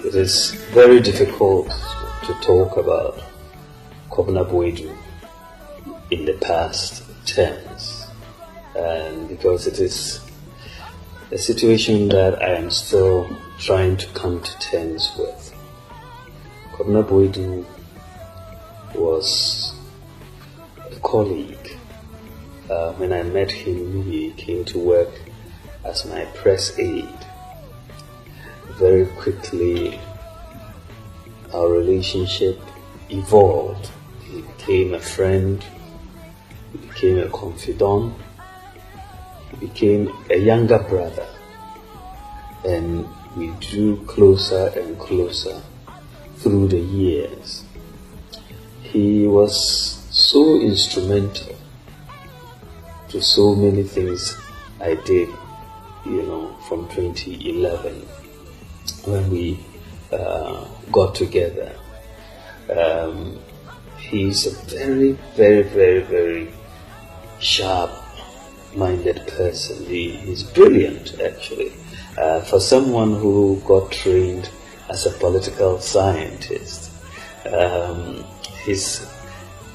It is very difficult to talk about Kwabena in the past tense, and because it is a situation that I am still trying to come to terms with. Kwabena was a colleague. When I met him, he came to work as my press aide. Very quickly, our relationship evolved. He became a friend, he became a confidant, he became a younger brother, and we drew closer and closer through the years. He was so instrumental to so many things I did, from 2011 when we got together. He's a very, very, very, very sharp-minded person. He's brilliant, actually. For someone who got trained as a political scientist, his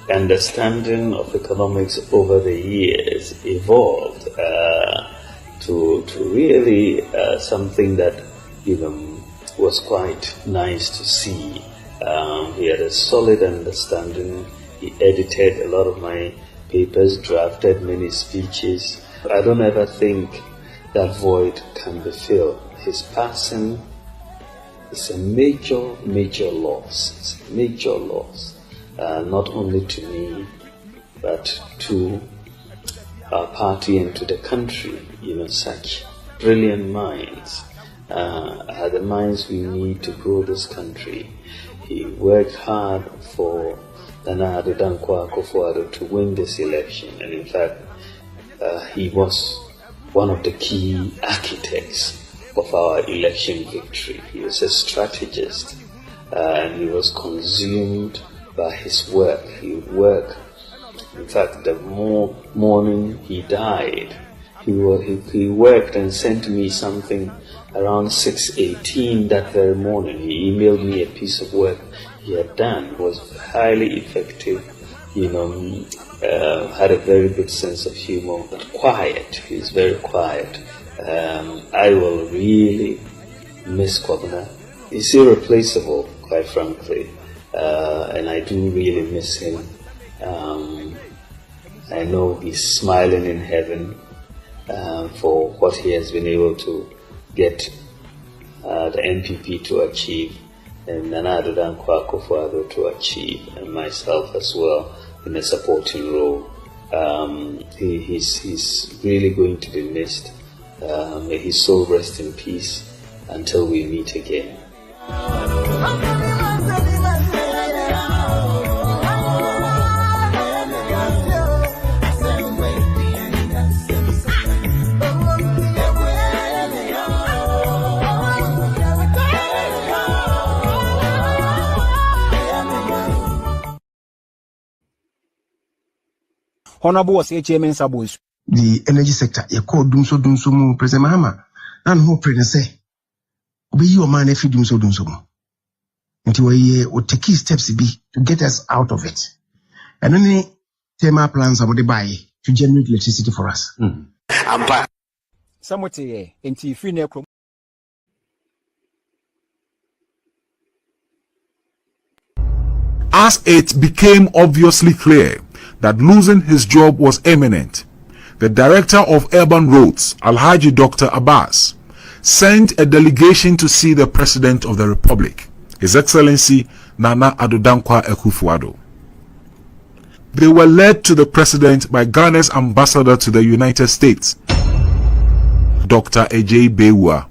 understanding of economics over the years evolved to really something that was quite nice to see. He had a solid understanding. He edited a lot of my papers, drafted many speeches. I don't ever think that void can be filled. His passing is a major, major loss. It's a major loss, not only to me, but to our party and to the country. Such brilliant minds are the minds we need to grow this country. He worked hard for Kwaku to win this election, and in fact, he was one of the key architects of our election victory. He was a strategist, and he was consumed by his work. He would work. In fact, the morning he died, he worked and sent me something around 6:18 that very morning. He emailed me a piece of work he had done. It was highly effective, had a very good sense of humor, but quiet. He's very quiet. I will really miss Kwabena. He's irreplaceable, quite frankly, and I do really miss him. I know he's smiling in heaven for what he has been able to get the NPP to achieve, and Nana Addo Kwaku to achieve, and myself as well in a supporting role. He's really going to be missed. May his soul rest in peace until we meet again. Honorable Chairman Sabos. The energy sector, you call Dumso President Mahama, and who say, be your man if you Dumso. Until we would take key steps to get us out of it. And any thema plans about the buy to generate electricity for us. I'm back. Somewhat into free necro. As it became obviously clear that losing his job was imminent, the Director of Urban Roads, Alhaji Dr. Abbas, sent a delegation to see the President of the Republic, His Excellency Nana Addo Dankwa Akufo-Addo. They were led to the President by Ghana's ambassador to the United States, Dr. Ajay Bewua.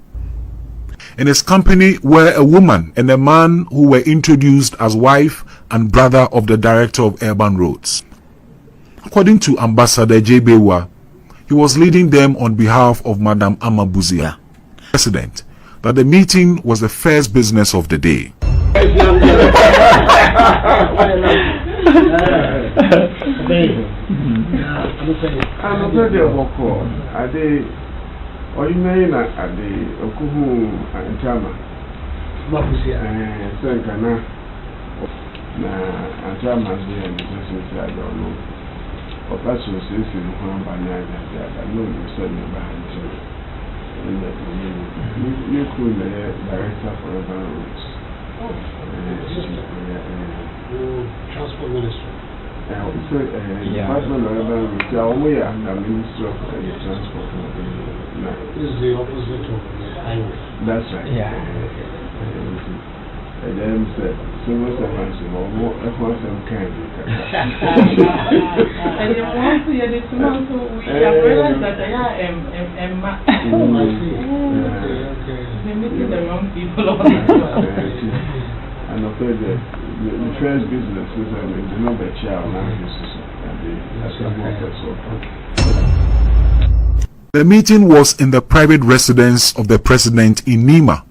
In his company were a woman and a man who were introduced as wife and brother of the Director of Urban Roads. According to Ambassador Ajay Bewua, he was leading them on behalf of Madam Amabuzia, President, that the meeting was the first business of the day. Transport Ministry. Department of Urban Ministry, Ministry of Transport. This is the opposite of the highway. That's right. Yeah. And then civil servants more efforts and kind. And then once we are this month, we have realized that I am I see. Okay. We're meeting the wrong people on this one. And of course, the first business is the number child now is The meeting was in the private residence of the president in Nima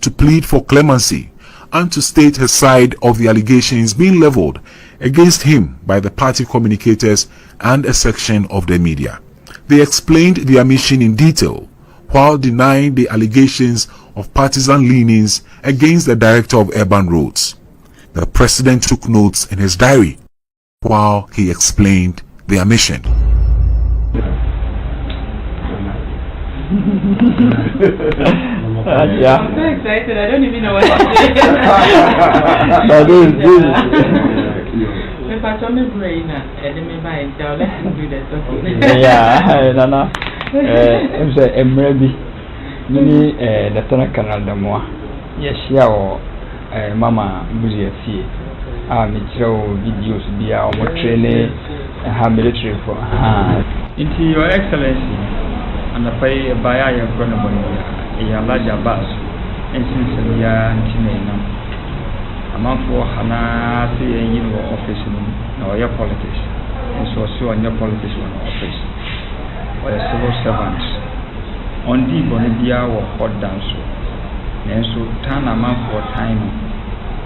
to plead for clemency and to state his side of the allegations being leveled against him by the party communicators and a section of the media. They explained their mission in detail while denying the allegations of partisan leanings against the director of urban roads. The president took notes in his diary while he explained their mission. Yeah. I'm so excited, I don't even know what to say. If I told me brain, let me buy it, let me do that. Yeah, no. I'm saying, maybe the Tana Canal de Moa. Yes, yeah, Mama Buziasi. I'm videos be our training and military for into Your Excellency. And the pay by a larger bus, and since we are a month for Hana, see a office or your politics, and so on your politician office or a civil servant. On the Bonibia or hot dance, and so turn a month for time.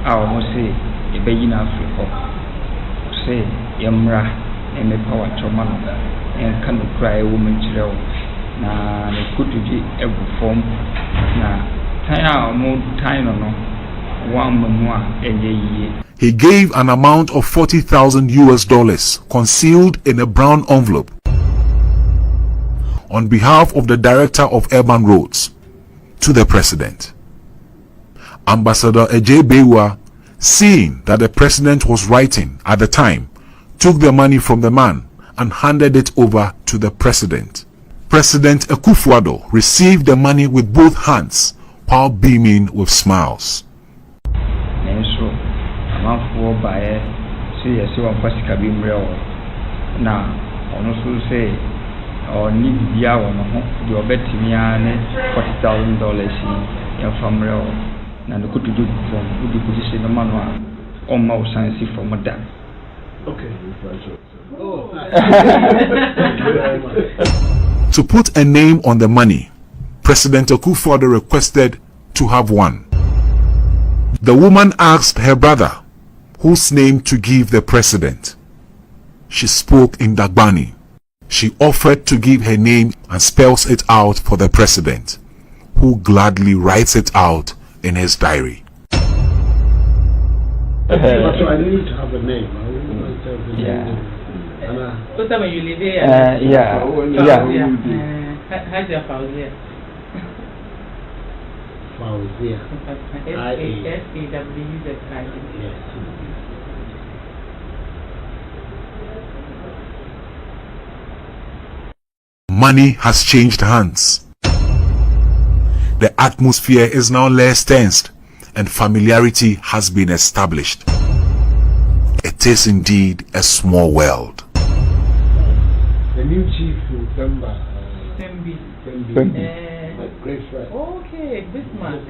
I almost say a begin Africa. Say, Yamra, and the power to man, and can cry a woman chill. Na kutuji ebu form na tanya mo tanya no one mamua enye. He gave an amount of $40,000 concealed in a brown envelope on behalf of the director of urban roads to the president. Ambassador Ejay Bewa, seeing that the president was writing at the time, took the money from the man and handed it over to the president. President Akufo-Addo received the money with both hands while beaming with smiles. To put a name on the money, President Akufo-Addo requested to have one. The woman asked her brother whose name to give the president. She spoke in Dagbani. She offered to give her name and spells it out for the president, who gladly writes it out in his diary. So I need to have a name. Yeah. What time you live here? Yeah. How's your Fauzia? Fauzia. S-A-W-Z-I. Yes. Money has changed hands. The atmosphere is now less tensed and familiarity has been established. It is indeed a small world. The new chief in Pemba. Tembi. My great friend. Okay, Bismarck.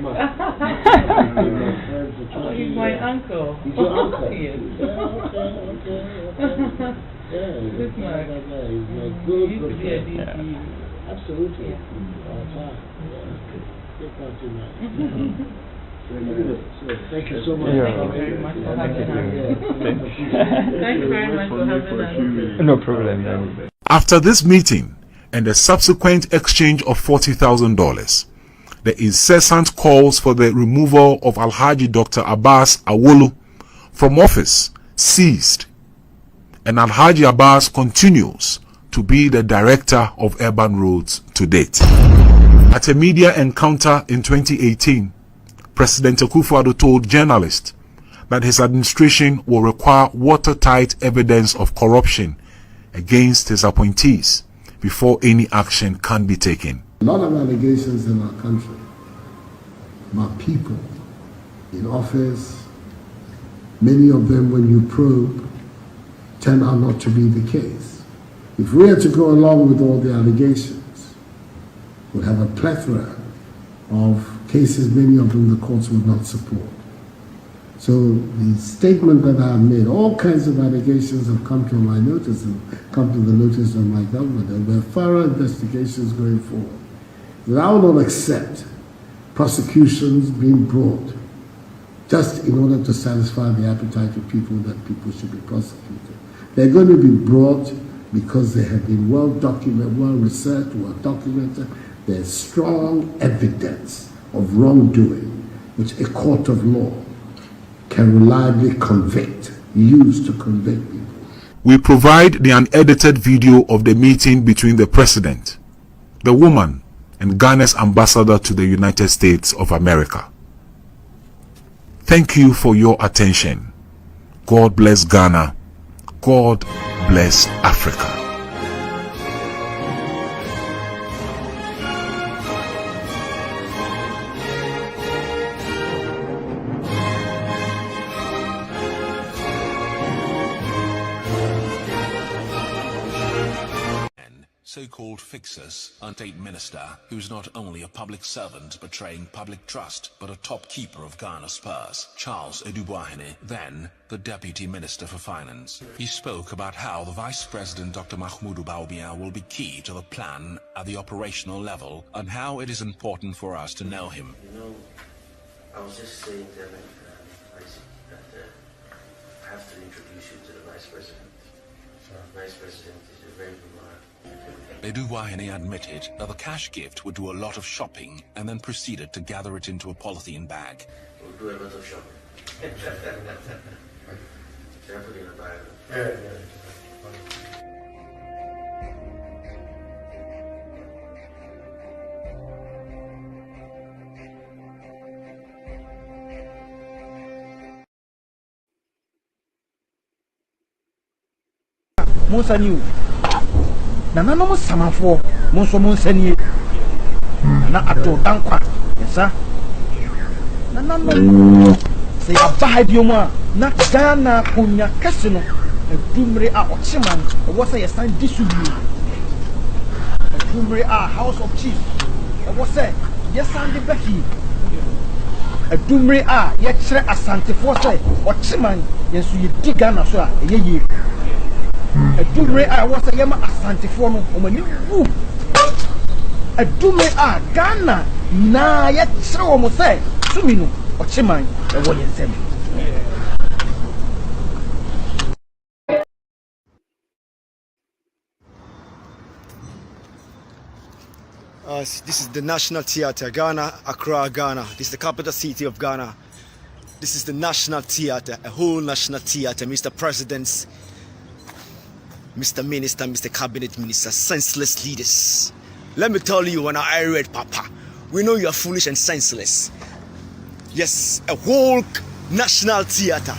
Oh, he's my uncle. He's your uncle? Yes. Okay. Yeah, Bismarck. He's my good friend. Yeah. Absolutely. Yeah. Get that in mind. Thank you so much. Yeah. Thank you very much for having us. No problem. After this meeting and the subsequent exchange of $40,000, the incessant calls for the removal of Alhaji Dr. Abbas Awolu from office ceased, and Alhaji Abbas continues to be the director of urban roads to date. At a media encounter in 2018, President Akufo-Addo told journalists that his administration will require watertight evidence of corruption against his appointees before any action can be taken. A lot of allegations in our country about people in office, many of them when you probe turn out not to be the case. If we are to go along with all the allegations, we'll have a plethora of cases, many of them the courts would not support. So the statement that I have made, all kinds of allegations have come to my notice and come to the notice of my government. There were thorough investigations going forward. That I will not accept prosecutions being brought just in order to satisfy the appetite of people that people should be prosecuted. They're going to be brought because they have been well documented, well researched, well documented. There's strong evidence of wrongdoing which a court of law can reliably use to convict people. We provide the unedited video of the meeting between the president, the woman, and Ghana's ambassador to the United States of America. Thank you for your attention. God bless Ghana. God bless Africa. So-called fixers, state minister, who's not only a public servant betraying public trust, but a top keeper of Ghana's purse, Charles Edubuahene, then the Deputy Minister for Finance. He spoke about how the Vice President Dr. Mahmoud Baumia will be key to the plan at the operational level, and how it is important for us to know him. You know, I was just saying to him, Isaac, that I have to introduce you to the Vice President. The Vice President is a very good man. Edubuahene admitted that the cash gift would do a lot of shopping and then proceeded to gather it into a polythene bag. We'll do a lot of shopping. Should I put it in a bag? Yeah. Musa knew. Nana no samafo monso monsanie na ato dankwa yesa nana no se abaha biomu a na Ghana konya kase no adumre a ocheman wo se yesan disubi adumre a House of Chiefs wo se yesan de baki adumre a ye kire asantefo se ocheman yesu ye di Ghana so a ye Adumre a was a yama asantifo no omani wu adumre a Ghana na ye kire wo mo say sumi no ocheman e wo yensem. This is the National Theatre, Ghana, Accra, Ghana. This is the capital city of Ghana. This is the National Theatre, a whole national theatre, Mr. Presidents, Mr. Minister, Mr. Cabinet Minister, senseless leaders. Let me tell you, when I read Papa, we know you are foolish and senseless. Yes, a whole national theater.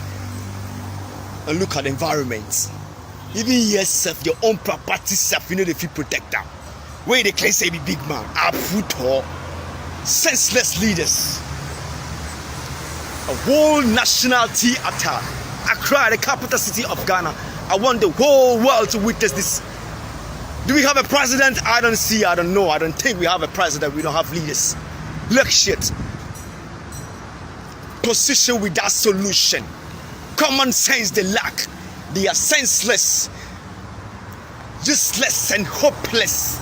And look at the environment. Even yourself, your own property self, you know the fee protector. Where they can say be big man, I put her. Senseless leaders. A whole national theater. Accra, the capital city of Ghana. I want the whole world to witness this. Do we have a president? I don't see, I don't know. I don't think we have a president. We don't have leaders. Look shit. Position without solution. Common sense they lack. They are senseless, useless and hopeless,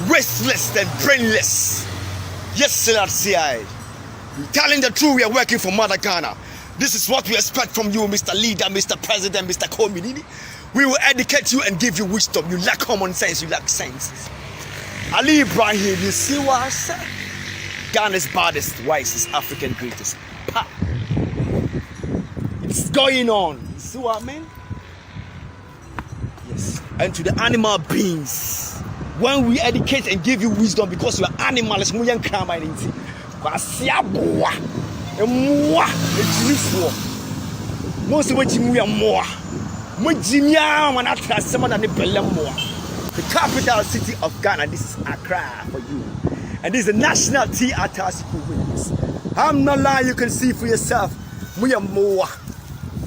restless and brainless. Yes, sir, Telling the truth, we are working for Mother Ghana. This is what we expect from you, Mr. Leader, Mr. President, Mr. Community. We will educate you and give you wisdom. You lack common sense, you lack sense. Ali Ibrahim, you see what I said? Ghana's baddest, wisest, African greatest. Pa. It's going on. You see what I mean? Yes. And to the animal beings, when we educate and give you wisdom because you are animals, we are crying. The capital city of Ghana, this is Accra for you. And this is the national theater. I'm not lying, you can see for yourself. We are more.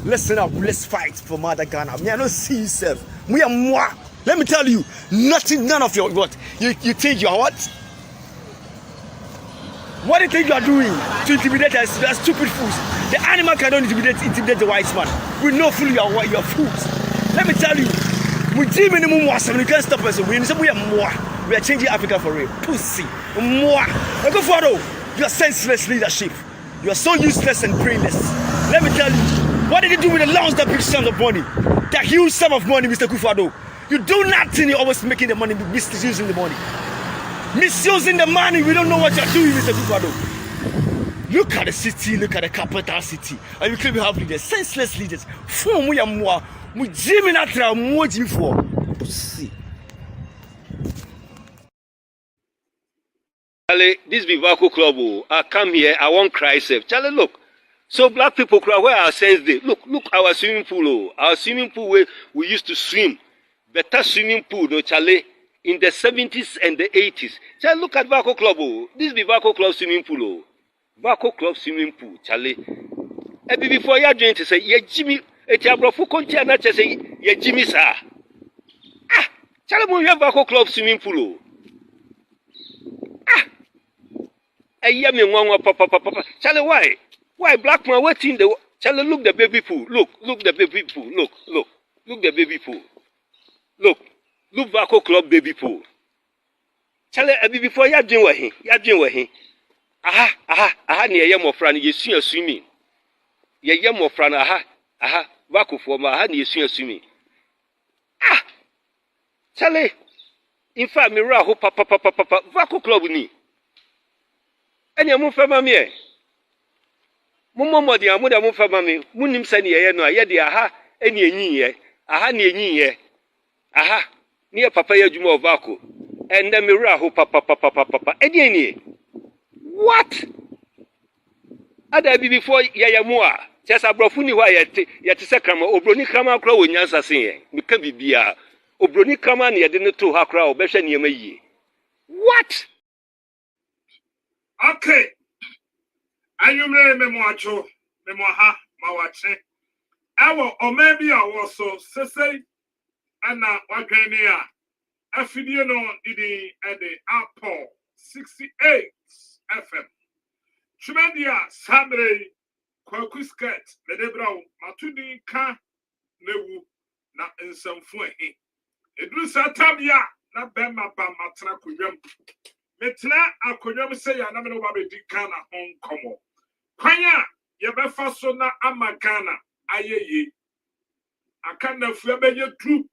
Listen up, let's fight for Mother Ghana. Me, I don't see yourself. We are more. Let me tell you, none of your what? You think you are what? What do you think you are doing to intimidate us? You are stupid fools. The animal cannot intimidate the white man. We know fully you are fools. Let me tell you, we do minimum was you can't stop us. We are more. We are changing Africa for real. Pussy. More. Go for it. You are senseless leadership. You are so useless and brainless. Let me tell you, what did you do with the loans, the big sum of money? That huge sum of money, Mr. Kufado. You do nothing, you're always making the money, misusing the money. Misusing the money, we don't know what you're doing, Mr. Kufado. Look at the city, look at the capital city. And you claim you have leaders, senseless leaders. For we are more. We Jimmy Natra, more Jimmy for. See. Charlie, this Vivaco Club, I come here, I won't cry safe. Charlie, look. So black people cry where our sense day. Look our swimming pool. Our swimming pool where we used to swim. Better swimming pool, no Charlie, in the 70s and the 80s. Charlie, look at Vaco Club. This be Vaco Club swimming pool. Vaco Club swimming pool, Charlie. And before you are going to say, yeah, Jimmy, it's a brofu content, not just say, yeah, Jimmy, sir. Ah, Charlie, we have Vaco Club swimming pool. Ah, a yummy one, papa. Charlie, why? Why black man waiting the Charlie, look the baby pool. Look the baby pool. Look the baby pool. Look Vaco Club baby pool. Charlie, before you doing him. Aha, near yam of Fran, you see a swimming. Ye yam of Fran, aha, Vaco for my hand, you see a swimming. Ah, Charlie, in fact, Miraho, papa, Vaco Club ni. And you move from me. Mumo dia muda mu fama me munim sani ye no aye dia aha eni enyi ye aha na enyi ye aha ne papa ya djuma ovako ende me wura ho papa eni what ada bi before ye mu a chesa brofu ni wa ye te se krama obroni krama akra wo nyansa sen ye me ka bibia obroni krama na ye de ne to ha akra obehwe ne ma yie what okay. Anyumre memoacho memoha mawache awo omebi awoso sesei ana wadwene a afidie no didi ede Apple 68 FM Chumedia Samre Kwaku skirt medebrao matudi ka newu na nsamfu ehe eduru satabia na bema ba matra kodwam metna akodwam se ya na me no ba be di Ghana hon komo kwanya yebefa so na amagana ayeye aka na fu ebenye tru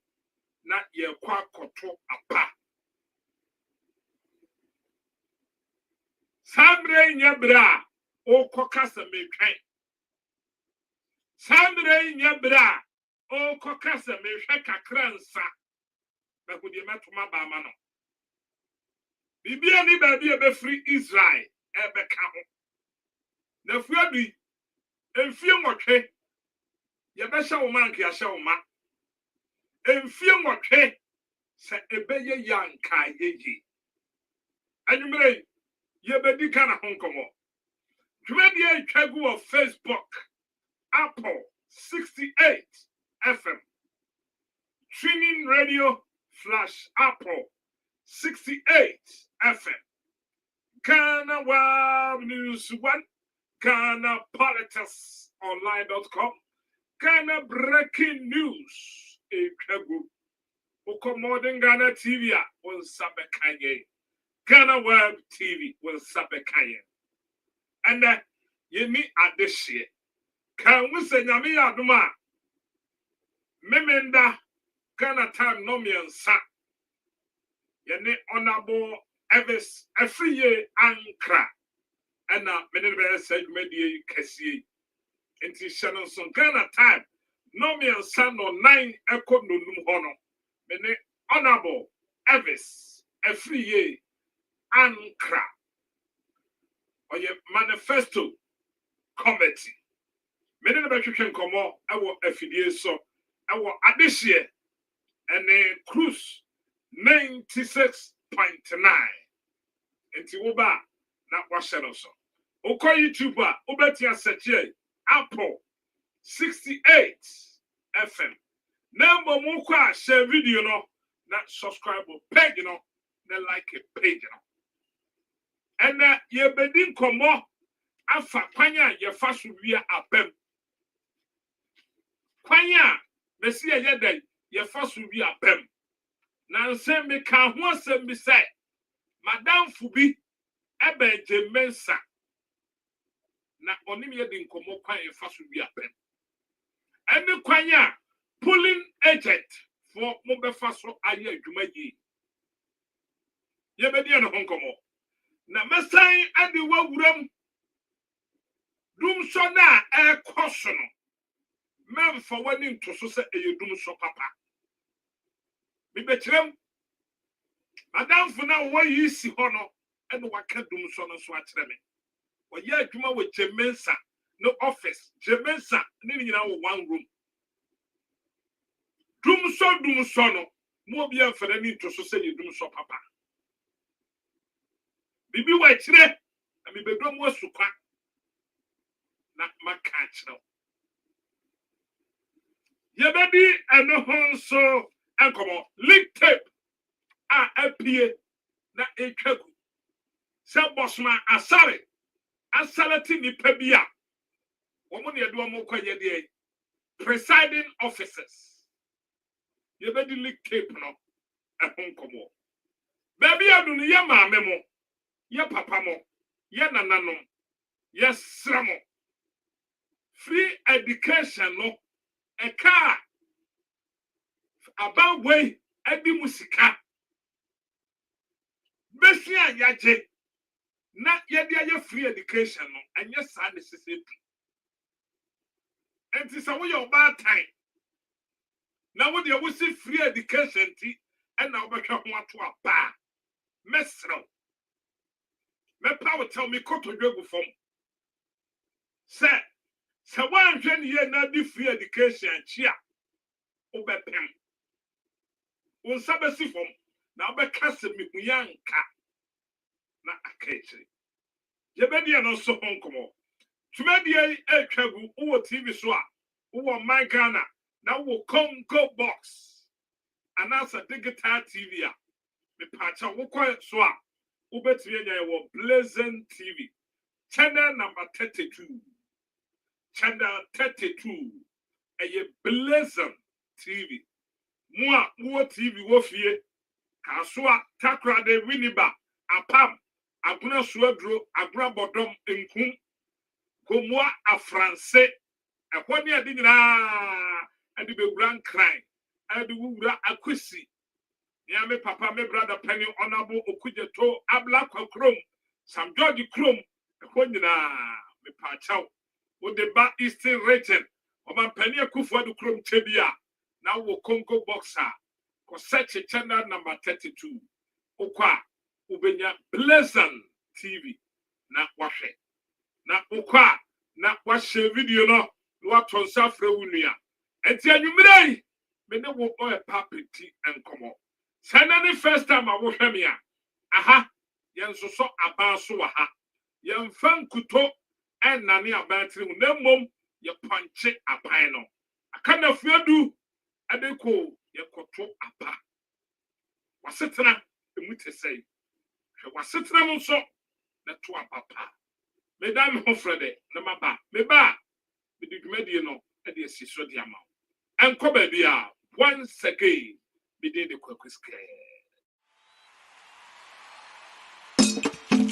na ye kwa koto apa samre nyebra o kokasa metwan samre nyebra o kokasa mehwe kakransa ba kudie metoma ba ma no bibia ni ba bia be free Israel ebeka ho na fuadi enfie nwotwe ye be hye wo manke ya hye wo ma enfie nwotwe se ebeye yanka yeji anumre ye be di kana honkomo dwedi atwagu of Facebook Apple 68 FM Streaming Radio Flash Apple 68 FM Ghana Web News 1 Ghana Politics Online.com Ghana Breaking News Ekegu Ukomodern Ghana TV on Sabekanye Ghana Web TV on Sabekanye and ye me at this year. Can we say Yami Aduma? Memenda Ghana time no me and sa. Ye honorable Evis every year ankra. And now many said media Cassie. Inti Shannon son Ghana time. No me and son or 9 echo no honor. Many honorable Evis every year ankra. Or your manifesto committee. Many of you can come out. I will FDA so I will at this year and then cruise 96.9 into Uba not Washington. Oko YouTuber Ubetia Seche Apple 68 FM. Number Muka share video no not subscribe page you know then like a page you know. And ye bedin komo afa kwanya ye fa so wia apem. Kwanya na si ye dey ye fa so wia apem. Na nsem me ka ho asem bi say madam fubi ebe je mensa na onim ye din komo kwan ye fa so wia apem. Any kwanya pulling agent for mobefa so aye adwuma yi. Ye be dey no honkomo. Na mesan ade wawuram dum so na ekoso no memfa wani ntoso se eyedum so papa me bekrem madam fu na wo yi si ho no ene waka dum so no so akere me wo ye adwuma wo Jemensa no office Jemensa ne nyina wo one room dum so no mo bia mfana ni ntoso se eyedum so papa bibi wa kire na me bedom wo sukwa na makachro yebedi eno honso enkomo link tape apie na ekwaku se bosma asalati ni pabia womo ne edo mo kwaye de presiding officers yebedi link tape no ehonkomo baby adunu ye maame mo ye papa mo ye nananom ye sramo free education no a car about way edi musika besia yaje na yede aye free education no anye sa necessity enti sa wo your bad time na wo de wo see free education ti and na wo behwe ho ato aba mesro me power tell me koto dwegu fom say se wan hwe ne na di free education chia obepem won sabesi fom na obeka se mihuyanka na akechiri yebedi no so honkomo tumedi etwagu wo TV so a wo my Ghana na wo Congo box anasa digital TV a me pacha wo kwa so a ubetire nya wo Blazing TV channel number 32 channel 32 eye Blazing TV mo TV wo fie kaso a takra de winiba apam aguna suadro aguna bodom enkum komwa afranse ekwani adi nyina adi bewuran kran adi wura akwisi ya me papa me brother penny honorable okujeto abla kwakrom Sam George krom ekwanyina me pachaw wo de ba Eastern region o man penny akufo adu krom chebia na wo Congo boxer ko search channel number 32 okwa ubenya Blazing TV na wahwe na okwa na wahwe video no waton safre wunua enti anwumrei me ne wo o papeti enkomo sana ni first time awohwe me a aha yensoso abanso wa ha yemfa nkuto enane abantire mu na mom ye ponche apan no akana fuadu adeko ye koto apa wasetena emutesei hwe wasetena mo so na to apapa me dan ho frede na maba me ba me didwumadi no e de asiso de ama enko ba bia once again me de Kwaku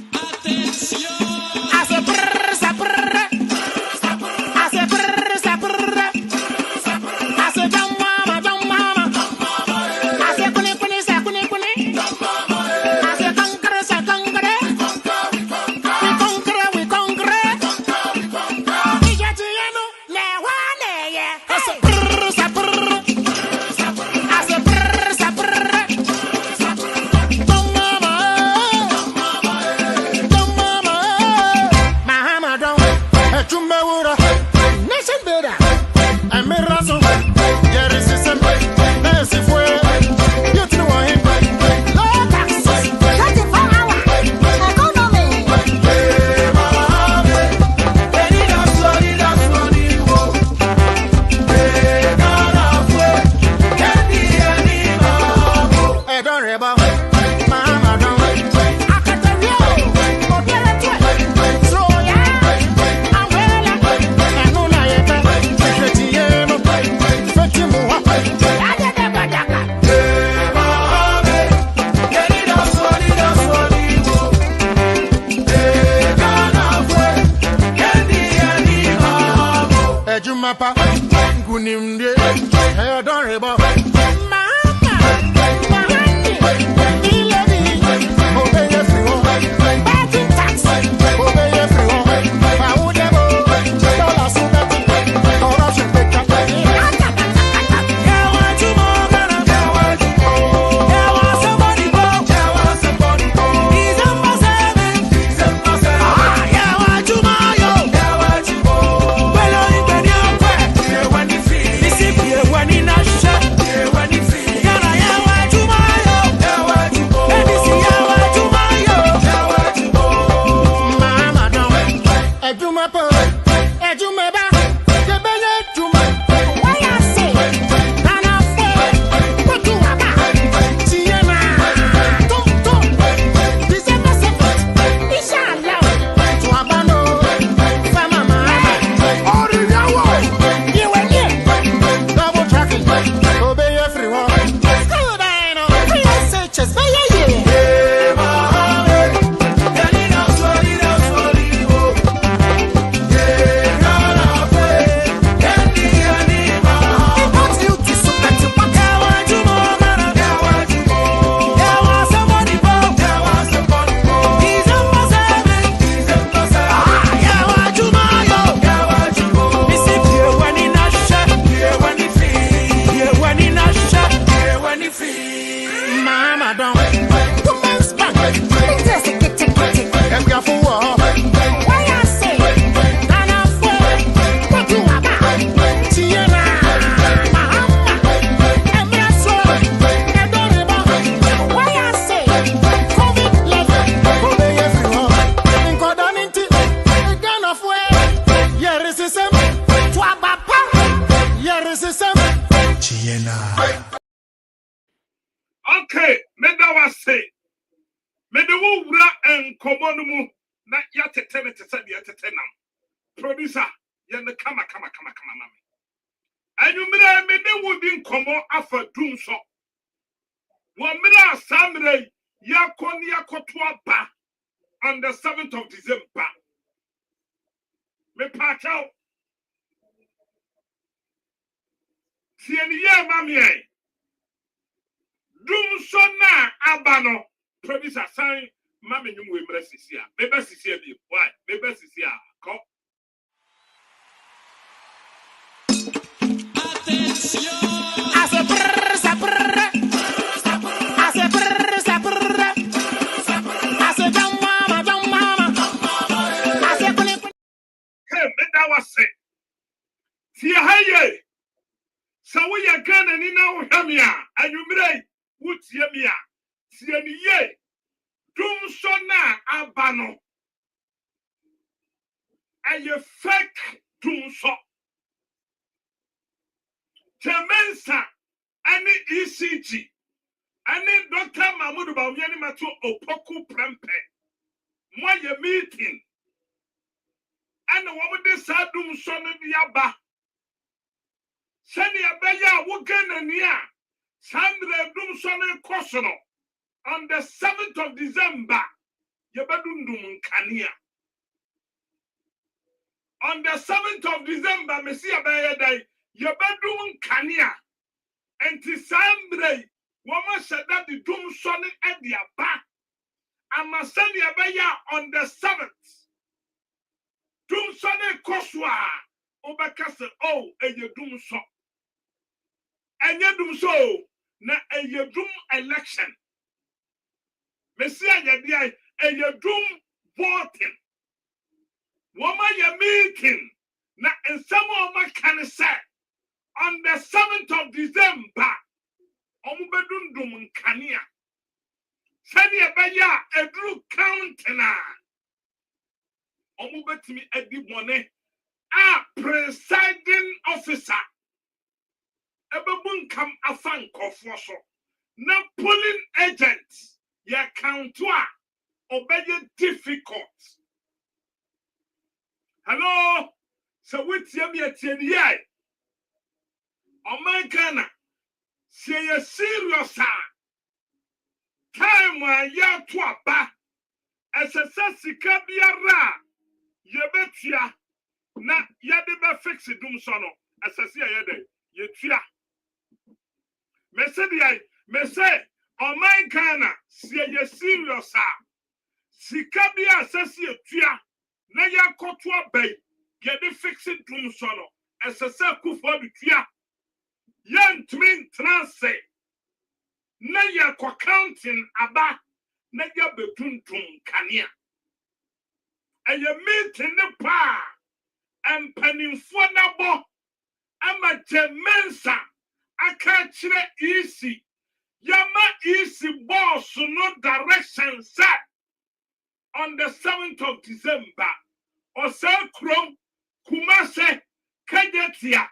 Attention! Okay, me da was say. Me the wo wura enkomo no mu na ya tetene tete de tetenam. Producer, ye ne kama mama. Anumre me de wo di nkomo afa dum so. Wo mra samre yakoni yakoto aba on the 7th of December. Me patao. Tieni ye mamie. Dum so na abano. Producer sign mama nyum we mra sisia. Bebe sisia bi. Why? Bebe sisia. Come. Haye, so we are gonna ni now hamia, and you may would see me. See any ye, doom so na abano, and you fake doom so. Temensa, any ECG, any Dr. Mahmoud Baumiani Matu Opoku Prempe, my meeting, and the woman this doom so na yaba. Sani abeya wogen ania Sandre dum sone kosono on the 7th of December yebadundum kania on the 7th of December mesi abeya dai yebadum kania enti Sandre woman said that the dum sone edia ba ama sani abeya on the 7th dum sone koswa obekase oh eye dum so and yedum so na a yedum election. Messia yadia a yedum voting. Woman ya meeting na and some of my can say on the 7th of December, Omubedundum Kania. Sadia Baya, a drew countenance. Omubetimi Edibone, presiding officer. Ebebun kam afan kofoso. Na polling agents, ya countua, obey difficult. Hello, so what's your TNI? Omankana, say a serious time when ya twaba, as a sassika biara, yebetia, na yadeba fix it dum sono, as I see a yede, yetia. Me say, Omankana, say a serious sikabia sasi etua, na ya kotwa bay, yede fix it dum sono, as a saku for the tia. Yan twin transe na ya kwa counting aba na ya betuntum kania aya meeting ne pa empanimfo na bo ama jemensa aka kire easy yama easy boss no direction set on the 7th of December or krom kumase kajetia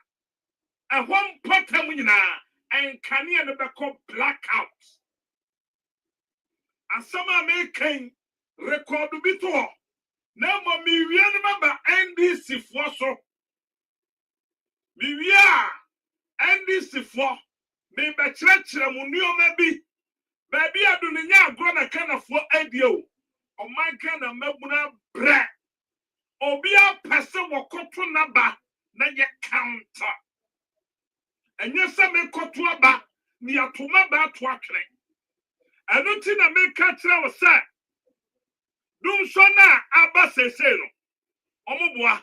a one patamina and Kanye and the blackout. And some American record before. Now, me remember NDC for so. Me NDC for. Me be church munio maybe. Baby, I do not gonna kind of for audio. Or my kind of mebuna bread. Or be a person or control number. Na ye counter. And yes, I may cut to a back, near to my back to a train. I don't think I may catch our set. Don't so now, Abba says, Omoboa,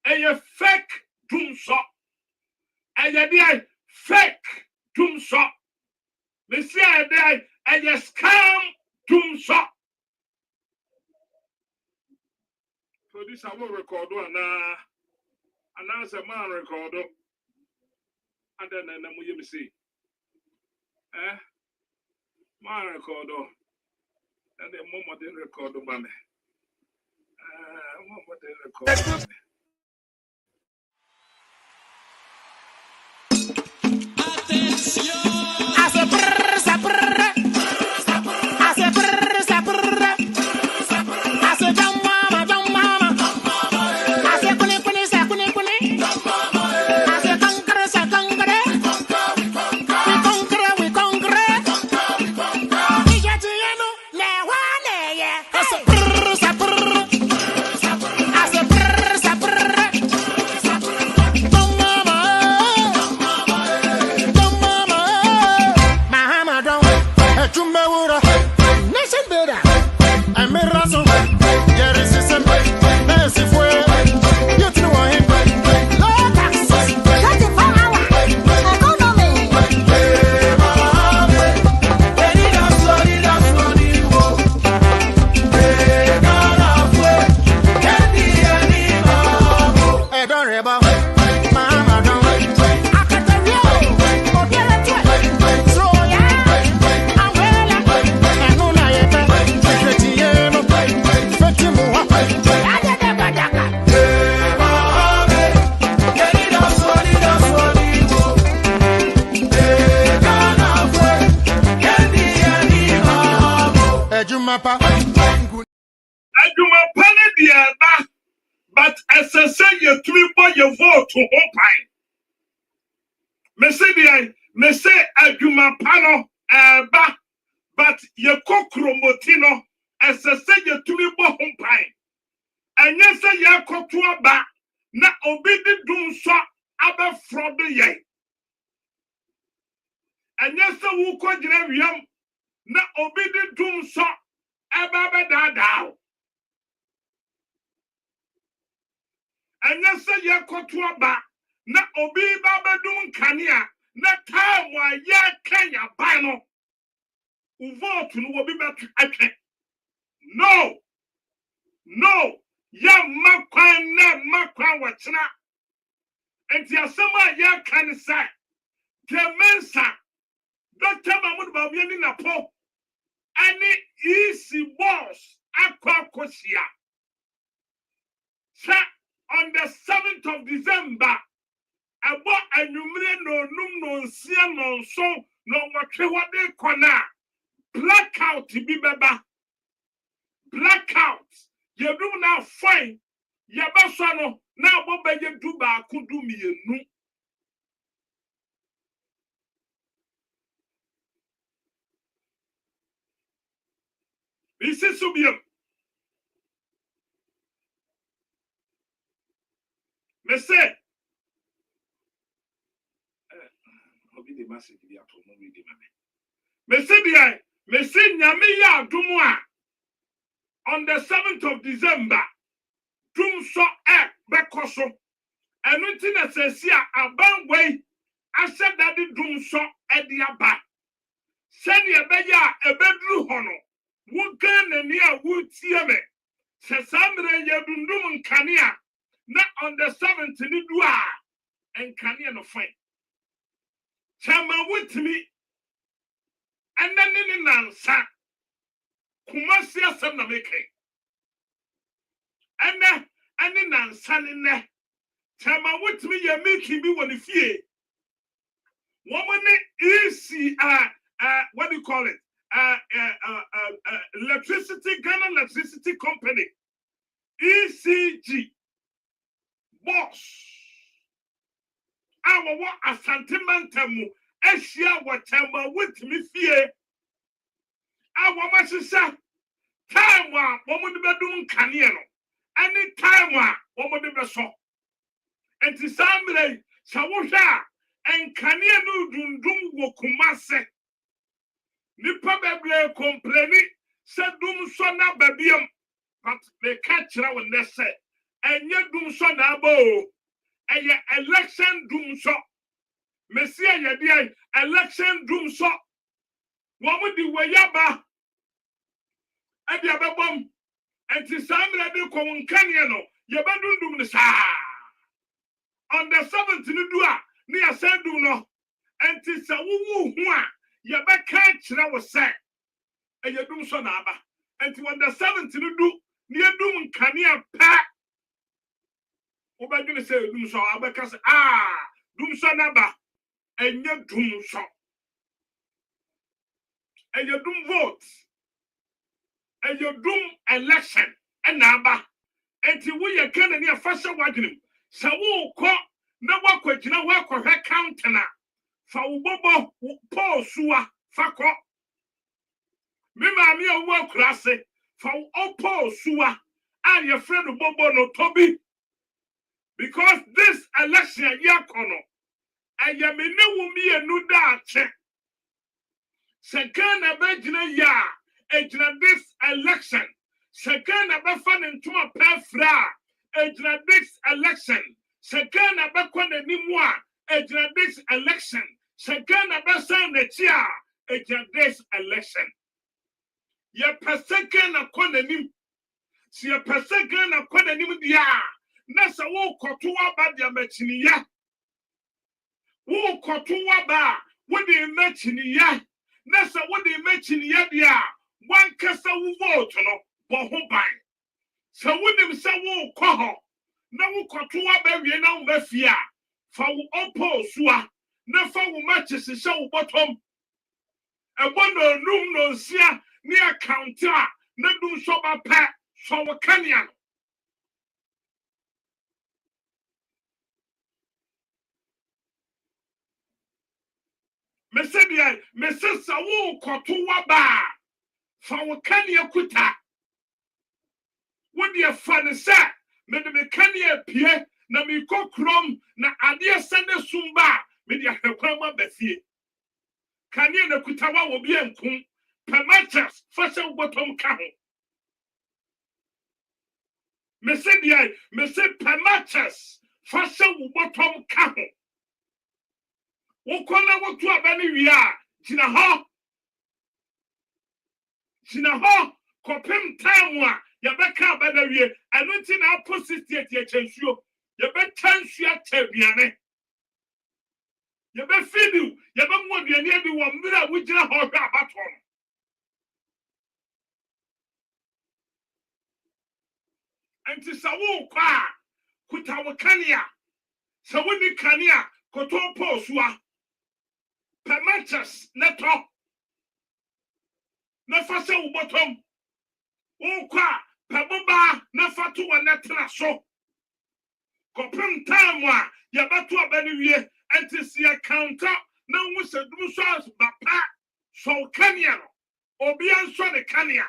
a fake doom shop. And a fake doom shop. Monsieur, a scam doom shop. So this I will record one. And as a man record up, and then we see. Man record up, and then Mama didn't record up, man. Mama didn't record up. But as I say, you three boy your vote to open. Me say Aguma Pano ba, but you cokromotino as I say you three boy open. And yes, say you kokwa ba na obidi dum so aba fraud ye. And yes, say who ko jira wiam na obidi dum so aba ba da. And yes, say ya kotuaba na obi babadun kania na tawa ya Kenya bano vote no obi betu atwe. No ya makwan wachina And the Asama ya can say, the Mensa, Dr. Mahmoud Babiani Napo, any easy boss, Aqua Kosia. Sir, on the 7th of December, about a numero no sian no so no what they corner blackout to be baba blackout you do now fine yabasano now bobe you do ba could do me no this is subium me say obi the message be ato no read me say the me say nyame ya adumu on the 7th of December dum so bekoso anything that says here aban way I said that the dum so ediaba send ye beya ebedru hono wo gan ni a wo tie me se samre ye dundum nkania na on the 7th ni du a nkania no fine chama with me and then ni nansa kumasi asem na make and ani nansa ni ne chama with me ye make bi woni fie woman easy what do you call it electricity Ghana Electricity Company ECG boss our what a sentimental Asia what time with me fear our masisa time wa woman be doing kaniano any time wa woman be so and to samre sawosha and kaniano dundum wo kumase nipa bebre complaini se dum so na babiam but they catch ra when they say enye dum so na abo eye election dum so mesia ye dia election dum so wo mo di wayaba e dia bebom enti samre de ko nkane no ye bedundum ni sa on the 7th ni do a ni asendum no enti sa wuwu hu a ye be catch ra wo say eye dum so na aba enti on the 7th ni do ni edum nkane pa obadwene say dum so abeka say dum so na ba enye dum so eye dum vote eye dum election na ba enti wo ye kan na afasha wadwene sa wo ko na wakwagina wo akohwe count na fa wo bobo Paul suwa fa ko me ma me wo akurase fa wo Paul suwa and your friend bobo no tobi because this election yakono ayamene wumi enu da che sekana bejina ya ejina this election sekana befan ntuma pefra ejina this election sekana bekwana nimu a ejina this election sekana besan na chia ejina this election ye sekana kwana nim si ye sekana kwana nim dia na sa wo koto aba dia machiniya wo koto aba wo de machiniya na sa wo de machiniya dia wan kasa wo vote no bo ho ban sa wo nim sa wo koho na wo koto aba wie na wo mafia fa wo opposua na fa wo matches se wo bottom e bono num no sia ni account a na dum so ba pa so wo kania Mesedia, mesesa wo koto waba fa wo kane kuta wo de fa ne sa me de me kane pie na me kokrom na ade sene sumba me de ahekwa ma bafie kane na kuta wa wo bi enkum permachas fa se botom ka ho mesedia mese permachas fa se wo botom ka ho Wokona wotu abani wia jina ho kopem time a ya beka abana wie anu nti na opposite ye chensuo You be chance ya tebiane. You be feed you. You be more than any one mira we jina ho hwa abaton. Enti sawo kwa kuta wakania. Sawo ni kania koto posua. Permanches neto. Na fase wo bottom. Wo kwa paboba na fatu wa netra so. Kopem time wa ya batu abani wie enti si counter na wo se dum so bapa so kania no. Obi anso ne kania.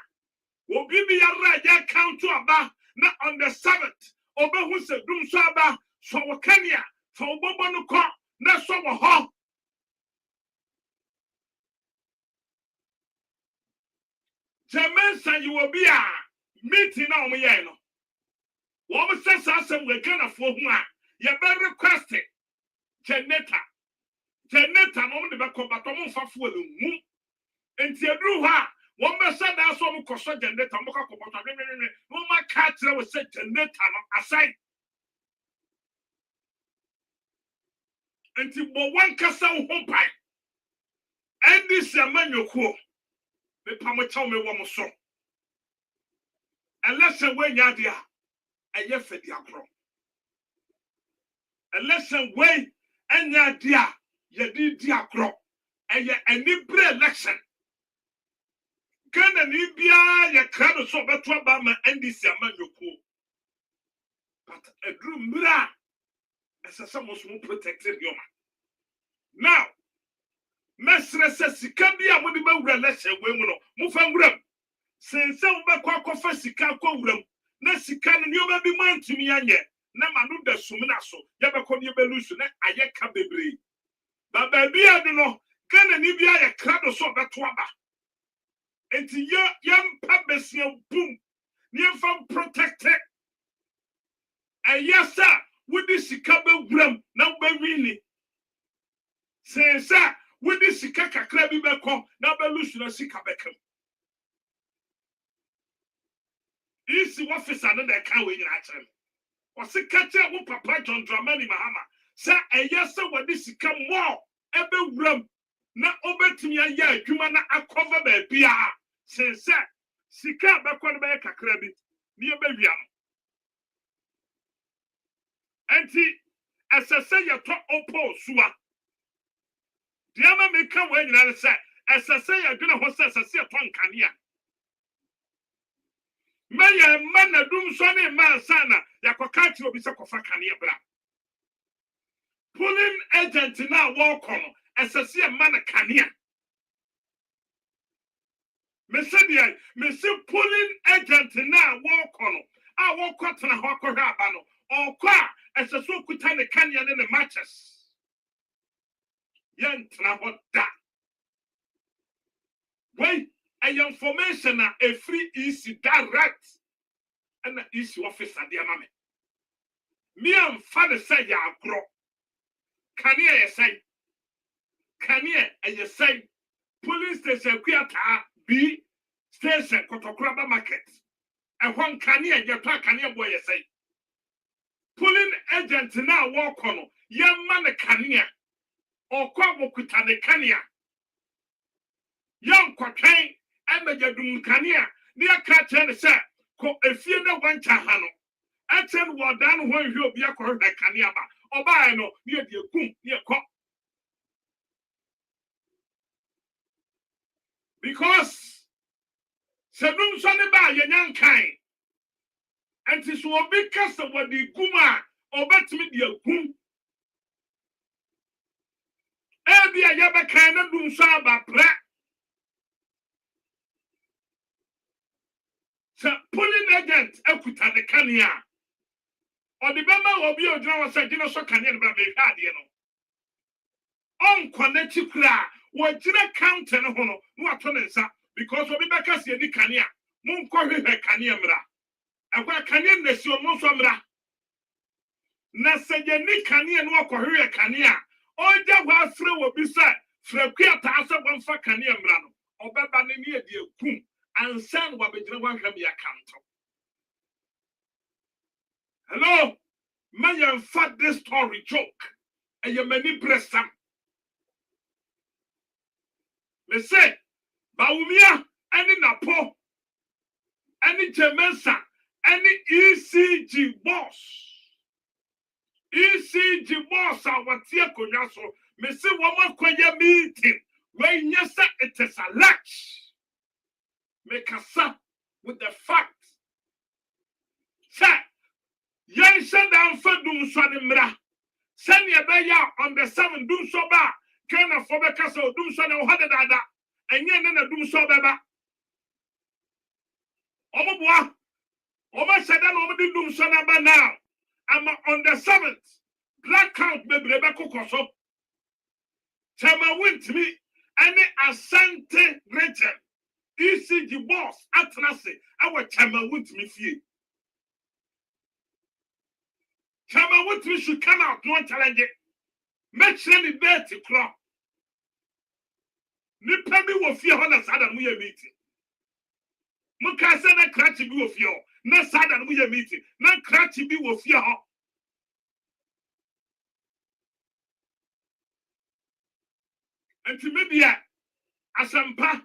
Obi bi ya ya counter aba na on the 7th obi hu se dum so aba so wo kania so obobo no ko na so wo ho. Jemensa you will be a meeting now me no. What says some we can afford one. You better request it. Janeta no the back of Batomo for full moon. And you drew her. One man said that's what we call Janeta Moka. No, my cat was said Janeta aside. Until one castle home pie. And this a man you call. The Pamacho me one so. Unless when you're there, and you're fed your crow. Unless when and you're there, you did your crow. And you're any election. Can an Ibia, your crowd of so better about my and this man you call. But a drew mirror as a someone who protected your man. Now, Mestre says, Sikabia would be election women, Mufangrum. Since some Kwaku for Sikaku, Nessikan, you may be mine to me, and yet, Namanu de Suminaso, Yabakon Yabelusion, I yet can be brave. But baby, I don't know, can an Ibia a crowd of so that waba. And to young Pabesio boom, near from protected. And yes, sir, with this Sikabe Grum, now by really. Say, sir, with this Sikaka Crabby Bacon, now by Lucian Sikabecum. Isi officer na de ka we nyina kire o se ka kire wo papa John Dramani Mahama sa eyese wodi sika mo ebe wuram na obetumi aya adwuma na akova ba bia sense sika bekọ na be kakra bi ni ebe wiam enti asese ye to opo suwa diama me ka we nyina se asese ye dwene ho se asese ye to nkania Maya mana dum sone man sana yakoka ti obi se kofa kane bra pulling agent na walk on asase man kane me se pulling agent na walk on a walk na ho akọ hwa aba no okwa asase okuta ne kane ne matches yentna ho da wait information a free easy direct and easy officer dear mammy. Me and father say ya grow. Can you say? Can you say? Police station Kuyata B station Kotokraba market. And one can you talk can you boy say? Pulling agent now walk on young man kania or Kwaku kutane kania. Young Kwaku and the Yadum Kania, near Catcher said, Co if you know one Chahano. I tell what done when you be a correct Kaniaba, or by no near the Kum, near Cop. Because Sadum Soniba, young kind, and this will be cast of what the Kuma or bet me the Kum. Ebia Yaba kind of doom saba prat. Pulling agent, Ekuta the Kania. Or the Bama will be a drama said, you know, so can you have on connected cra, what did I count and honor, what tonesa, because of the Bacas Yedi Kania, Moon Corri Kaniamra. And where Kanian the Siomosomra Nasayani Kania no Corri Kania. All that was through will be said, Frequia Tasa one for Kaniamrano, or Babani near the Kum. And send what we do want to be accountable. Hello, may you fat this story joke. And you many breast some. Me say, Baumia, any Napo, any Jemensa, any ECG boss. ECG boss, our Tia Konyaso, me say, woman, kwaya meeting. When you say it is a latch. Make us up with the facts. Sir, yen send down for doom swanimra. Send your baya on the 7 doom soba. Can a for the castle doom son or had that. And yen a doom soba. Omoboa. Oma said that over the doom son now. I'm on the 7th. Black count baby Rebecca Koso. Chama went me any Asante region. ECG boss at Nasi, our Chama with me fee. Chama with me should come out, no challenge it. Make sure the dirty clock. Nipabi will fear on us and we are meeting. Mukasana cratchy be with you, no sad and we are meeting, not cratchy be with you. And to maybe a Asampa.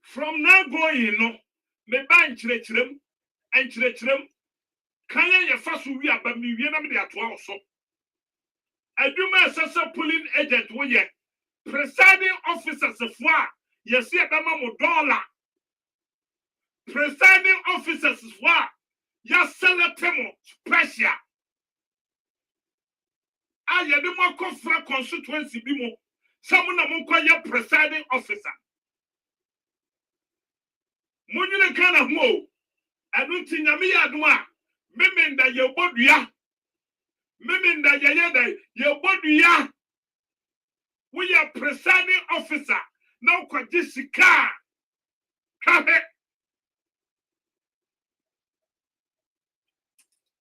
From now going, no, me ban chirechirem and chirechirem. Can you first we are but me the at also? I do my assessor pulling agent when ye presiding officers of war, you see a $1 presiding officers of war, ya sell a temo special. I had the more conflict constituency bimo. Someone among your presiding officer. Munina kind of mo. I don't think Yami Adwa. Memen that your body ya. Memen that your body ya. We are presiding officer. Now, Jessica. Kabe.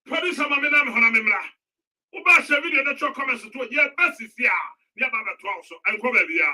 Producer Mamina Honamimra. Uba Shavini that your comments to it. Yeah, best is here. Yeah, Baba Twelso, and come here.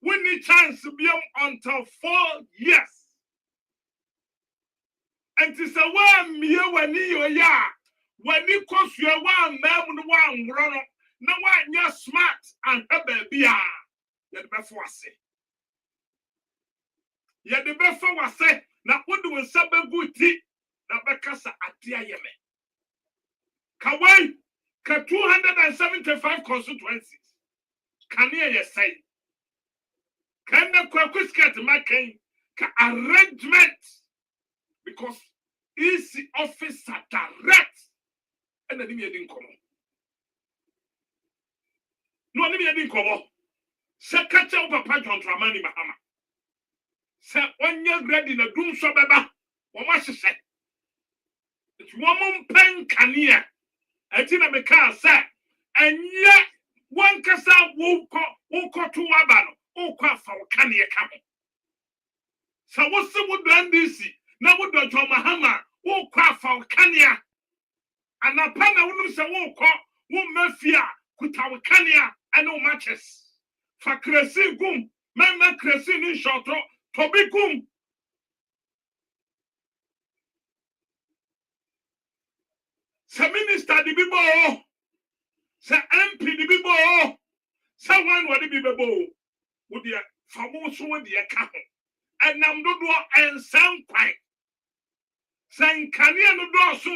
We need chance to be until 4 years. And to say, well, me, when you are, when you cause you are one run, no one, you're smart and a baby. Yet before I say, yet the before I say, now what do we say? Good tea, now because at the yeme. Kawai, 275 constituencies. Can you say? Can the Kwaku get making arrangement? Because he's the officer direct. And then he didn't come. No, he didn't come. Secretary of Papa John Dramani Mahama. Say, 1 year grade in a doom so baba. What must you say? It's woman pen cania. I think I can say. And yet, one cassa won't call to Wabano. Oh, quite for cania coming. So what's the wood done this? Now would the John Mahama. Oh, quite for cania. And a panel wouldn't say, oh, call, won't mafia, with our cania and no matches. For Cressy Gum, Mamma Cressy in short, Toby Gum. Sa minister the Bibo, Sa MP the Bibo, someone would be Bibo, would be a famous with the account. And now do and sound pipe. Saying, can you do so?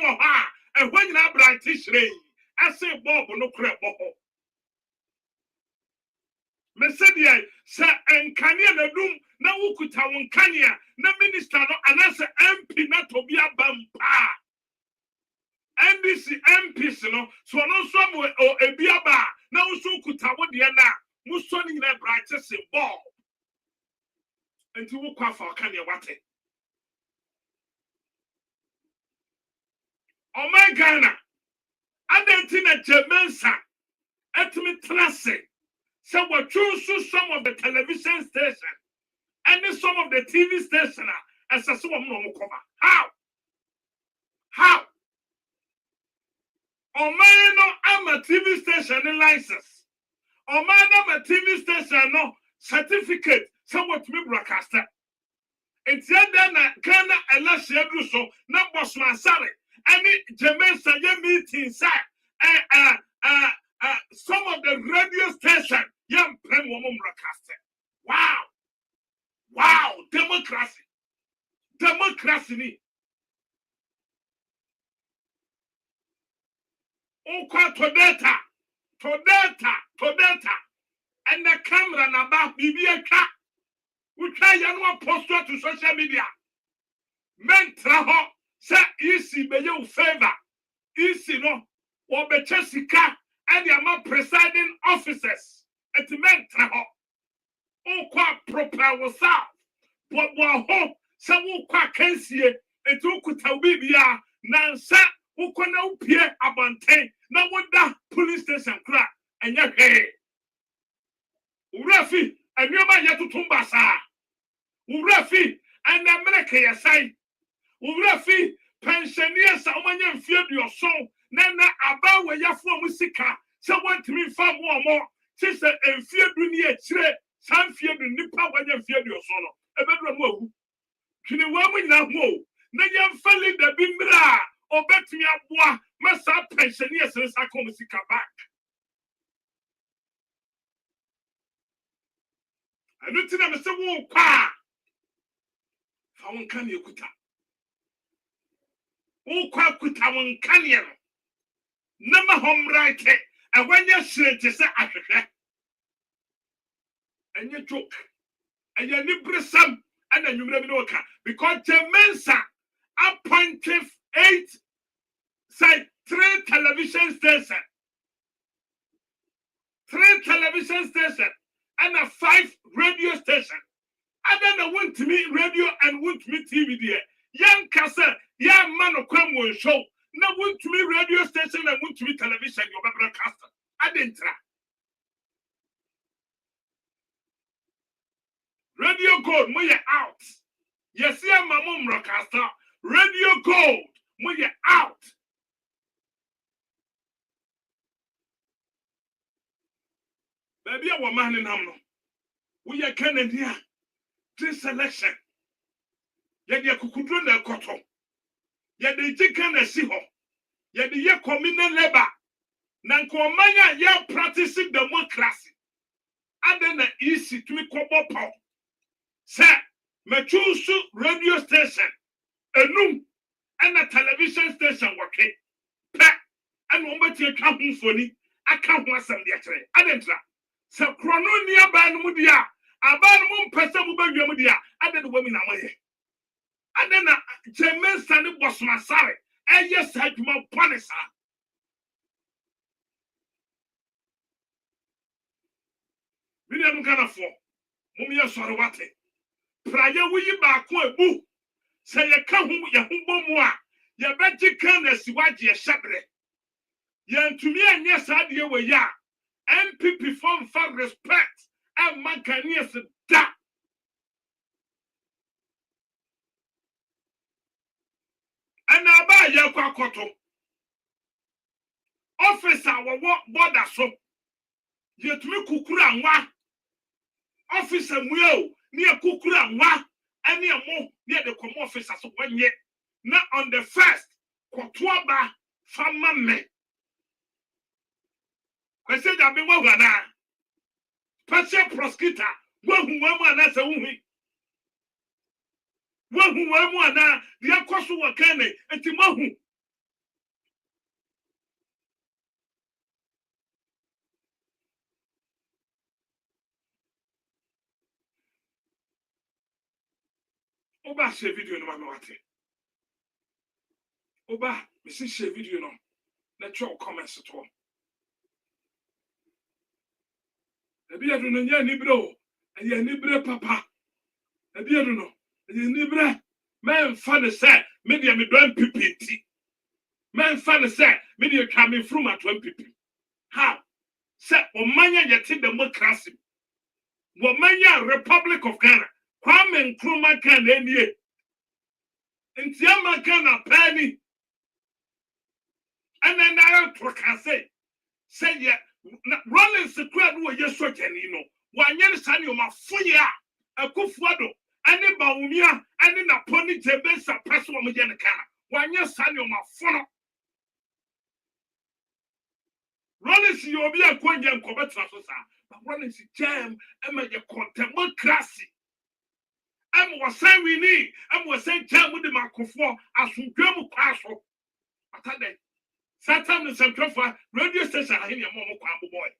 And when you have brightish rain, I say, Bob, no crap. Mesedia, sir, and Kanya the room, now who could have one Kanya, no minister, and as an MP not to be a bumpa. And this MPs, no, so no some or a biaba, now so could have what the Anna, Musoni in a brightest ball. And to walk off for Kanya Wate. Oh my Ghana, I don't think a Germansa at me classic. So we choose some of the television station and some of the TV station as a sort of cover. How? Oh man, no, I'm a TV station license. Oh man, I'm a TV station no certificate. So what me broadcaster? It's then Ghana election do so. Number my salary. Any Jamaica meeting sir. Some of the radio station, young prime woman broadcaster. Wow, democracy. To data, and the camera about BB cat. We try and post to social media. Men traho, say easy be you favor. Easy no, or be Jessica. And the amount presiding officers at the men traho. Quite proper was out. But hope some quite can see it and to tell Bibia Nansa who can now peer abante. Now what that police station crack and your hey. Urafi and your man yet to Tumbasa. Urafi and America yasai. Urafi pensioners are when you feel your soul. Nana about where you're from Musika. Someone to me far more. Sister and fear dunia chre. Some fear the nipper when you fear your soul. A bedroom move. To the woman now move. Now you're filling the bimbra or bet me up war. Must have pensioners since I come Musika back. I don't think I'm a wall car. How can you quit? Oh, quit our canyon. Number home right. And when you're saying to say Africa, and you joke, and you need some, and then you never know because the Mensa appointed 8, say 3 television stations, and a 5 radio stations. And then I went to me radio and went to me TV there. Young Casa, young man of come one show. Now went to me radio station and went to me television, your broadcaster. I didn't try. Radio Gold, we out. Yes, yeah, my mom broadcaster. Radio Gold, we out. Baby, I want man in Hamno. We are Canada. This selection. Yet ya kukudro na koto. Yet the chicken na siho. Yet the ye communal labor. Nankomanya ya practicing democracy. And then easy to me kobo pow. Sir, me choose radio station. And a television station working. And one better account phone. I can't want some theatre. I didn't try. So chrono near Banmudia. A ban person who beg your media. I did the women away. And then German Sandy was my sorry. And yes, I do my punish her. William Ganafo, Mumia Sorowate. Prior, will you back one boo? Say you come home, your humble moi. Your better can as you watch your shabre. Yan to me and yes, I dear way ya. MPP form for respect and man can yes that. And now buy your Kwaku. Officer will walk border so. Yet me kukura wa. Officer Muyo near kukura wa. And near more near the com officer so 1 year. Not on the first. Kwatuaba Fama me. I said I've been well now. Special prosecutor. One who went as a woman. One who went now. The Akosu Wakane and Timohu. Oba share video no manwate. Oba, me see share video no. Let your comments at all. Ebi adu no nya ni bro, e ni bre papa. Ebi adu no, e ni bre. Men fa ne say, me dia me don PPT. Men fa ne say, me dia coming from at 1 PP. How? Say omanya yeti democracy. Womanya Republic of Ghana. Kwame Nkrumah kan enie. Ntiama Ghana pani. And then I say yeah. Rolling secret no ye so janino wanye sane o mafoye a akufuado ane baumia ane na poni jebesa peso o mje ne kana wanye sane o mafono rolling si obi akwanje nkobetra so sa but rolling si jam e ma ye democracy am was say we need am was say jam with the makofo asundwem kwaso atade Satam no central for radio station I hear mom kwambo boy.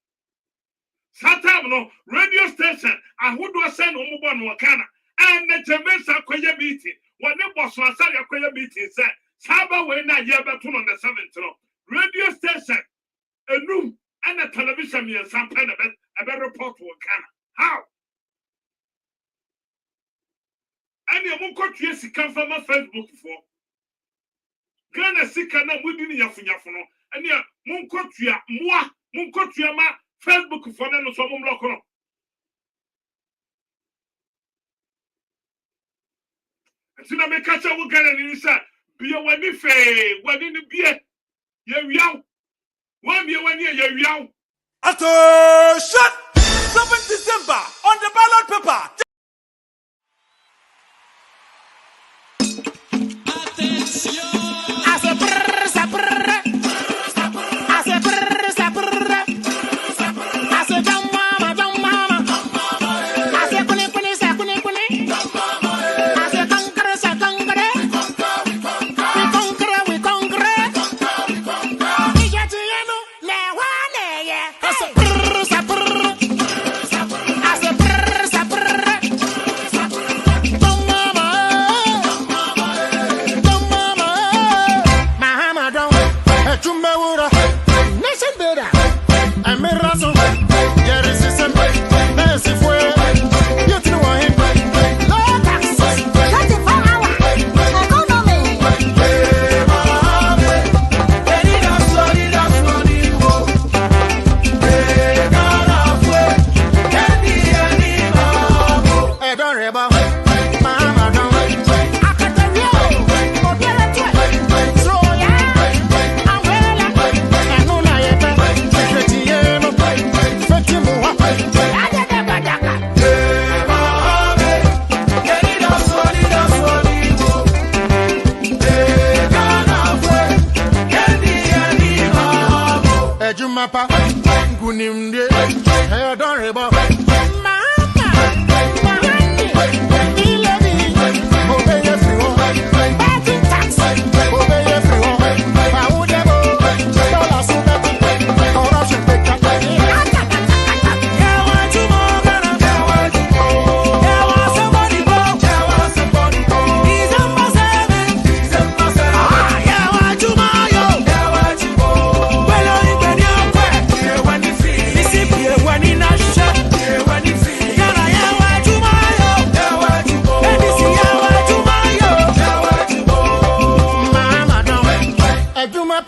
Satam no radio station I would do send omo no kana and the Jamaica kwaye meeting. When the boss was say kwaye meeting say Saba we na ye beto on the 7th no. Radio station a room and a television me some kind of a report to kana. How? And you mo ko tue sika from my Facebook for Ghana sika na mudi ni yafunyafu no ene a munkotua moa munkotua ma Facebook for no so momloko no Tina me catch wo Ghana ni sa bia wani fe wani ni bia ye wiaw wan bia wani ye wiaw Attention! 7th December on the ballot paper. mapa, Gunimde, Adorable, obey everyone, tax, obey everyone,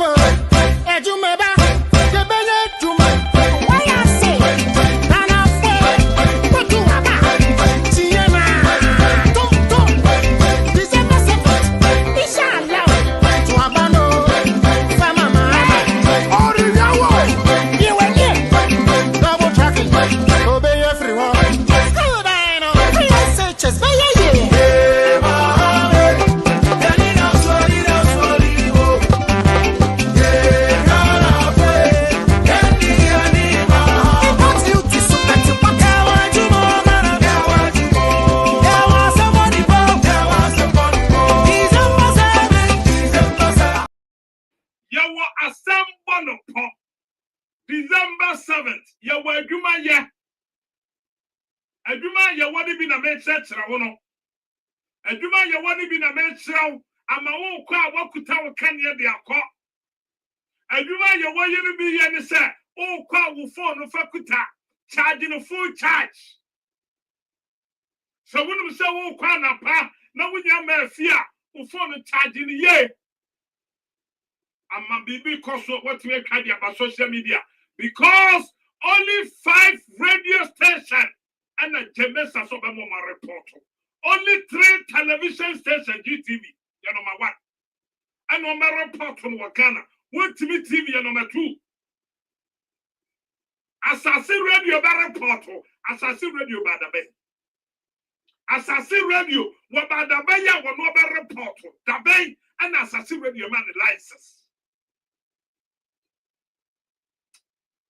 corruption, December 7th, ya wa adwuma ye. Adwuma ye woni bi na me chechera wo no. Adwuma ye woni bi na me cheraw ama wo kwa wakuta wo kanye de akọ. Adwuma ye wo ye no bi ye ne se wo kwa wo phone no fakuta charge no full charge. So wonu se wo kwa na pa na wunya ma afia wo phone no charge ni ye. Ama bibi koso what we can about social media. Because only 5 radio stations and a Gemesa Sobama report. Only 3 television stations, GTV, you're number 1. And number report from Wakana. What TV, you're number 2. Assassin radio report. Assassin radio badabe. Assassin radio, what badabe ya will not report. Dabe and assassin radio man license.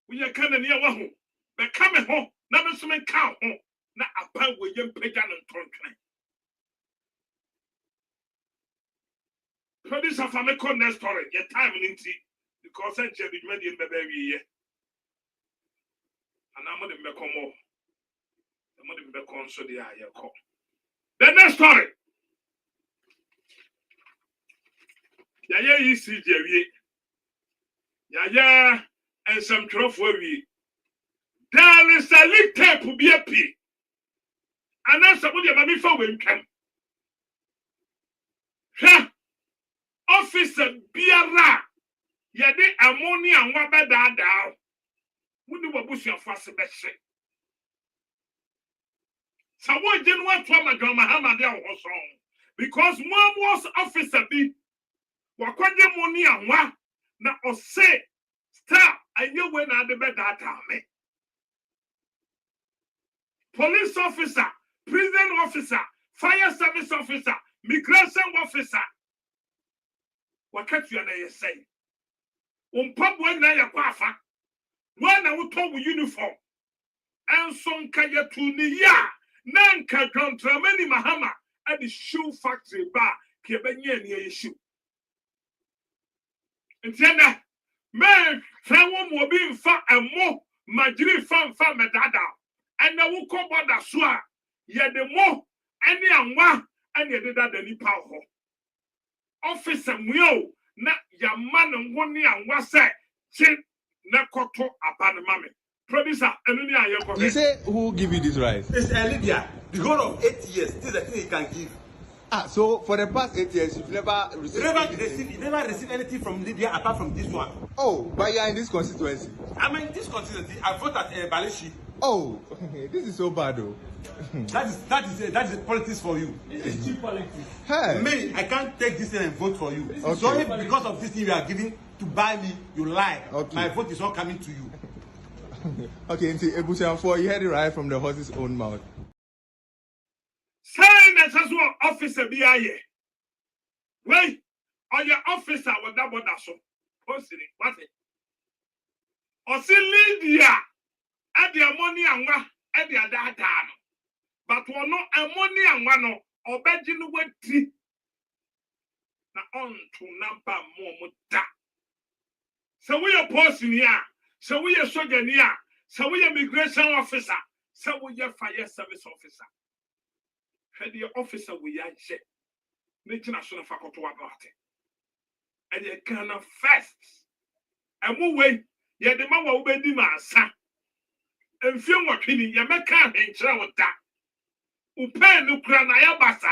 We are coming near one, but coming home, never so many cow home, not a pound with young pagan and tongue. Producer for me call next story, your time in tea, because I said it made in the baby year. And I'm going to make more. I'm going to make on so the eye call. The next story. Yaya is CJ. Yaya. And some trophy. There is a leak tape to be a P. And that's somebody about me for when come. Officer Biara. Yadi ammonia and wabada down. Wouldn't you bush your fast best? So what didn't want to my grandma hammer down was wrong. Because one was officer B. Wakwaja money and wa. Now or say. Stop! I knew when I the bed that time. Police officer, prison officer, fire service officer, migration officer. What can't you say? Pop when I quafa. When I would talk with uniform. And some kaya tunia. Nanka contra many Mahama at the shoe factory bar. Kebenya near shoe. And then man, someone will be in far and more, Madrid fan medada. And the who come on the swa, yet the more, any and one, and you did that any power. Officer Mio, not your man and 1 year and was said, chin, Nakoto upon the mammy. Producer, and you say who give you this right? It's Lydia. The whole of 8 years, this is the thing he can give. So for the past 8 years, you've never received never received anything from Libya apart from this one. Oh, but you are in this constituency. I'm in this constituency. I vote at Balishi. Oh, this is so bad though. that is politics for you. This is cheap politics. Hey. Me, I can't take this thing and vote for you. Okay. So if because of this thing you are giving to buy me, you lie. Okay. My vote is not coming to you. Okay, and Ebusianfo, you heard it right from the horse's own mouth. Saying that as well, officer BIA. Wait, on your officer with that one so. What's it? or see Lydia at the money and one at the other time. But one no ammonia and one or bedin with tea. Now on to number more da. So we are posting here, so we are soldier here, so we are immigration officer, so we are fire service officer. Head the officer we are shit. National faculty about it. And you can first. And we wait, yet the man will be my son. And few more kidding, you make a hinge with that. Upen no cranaya basa.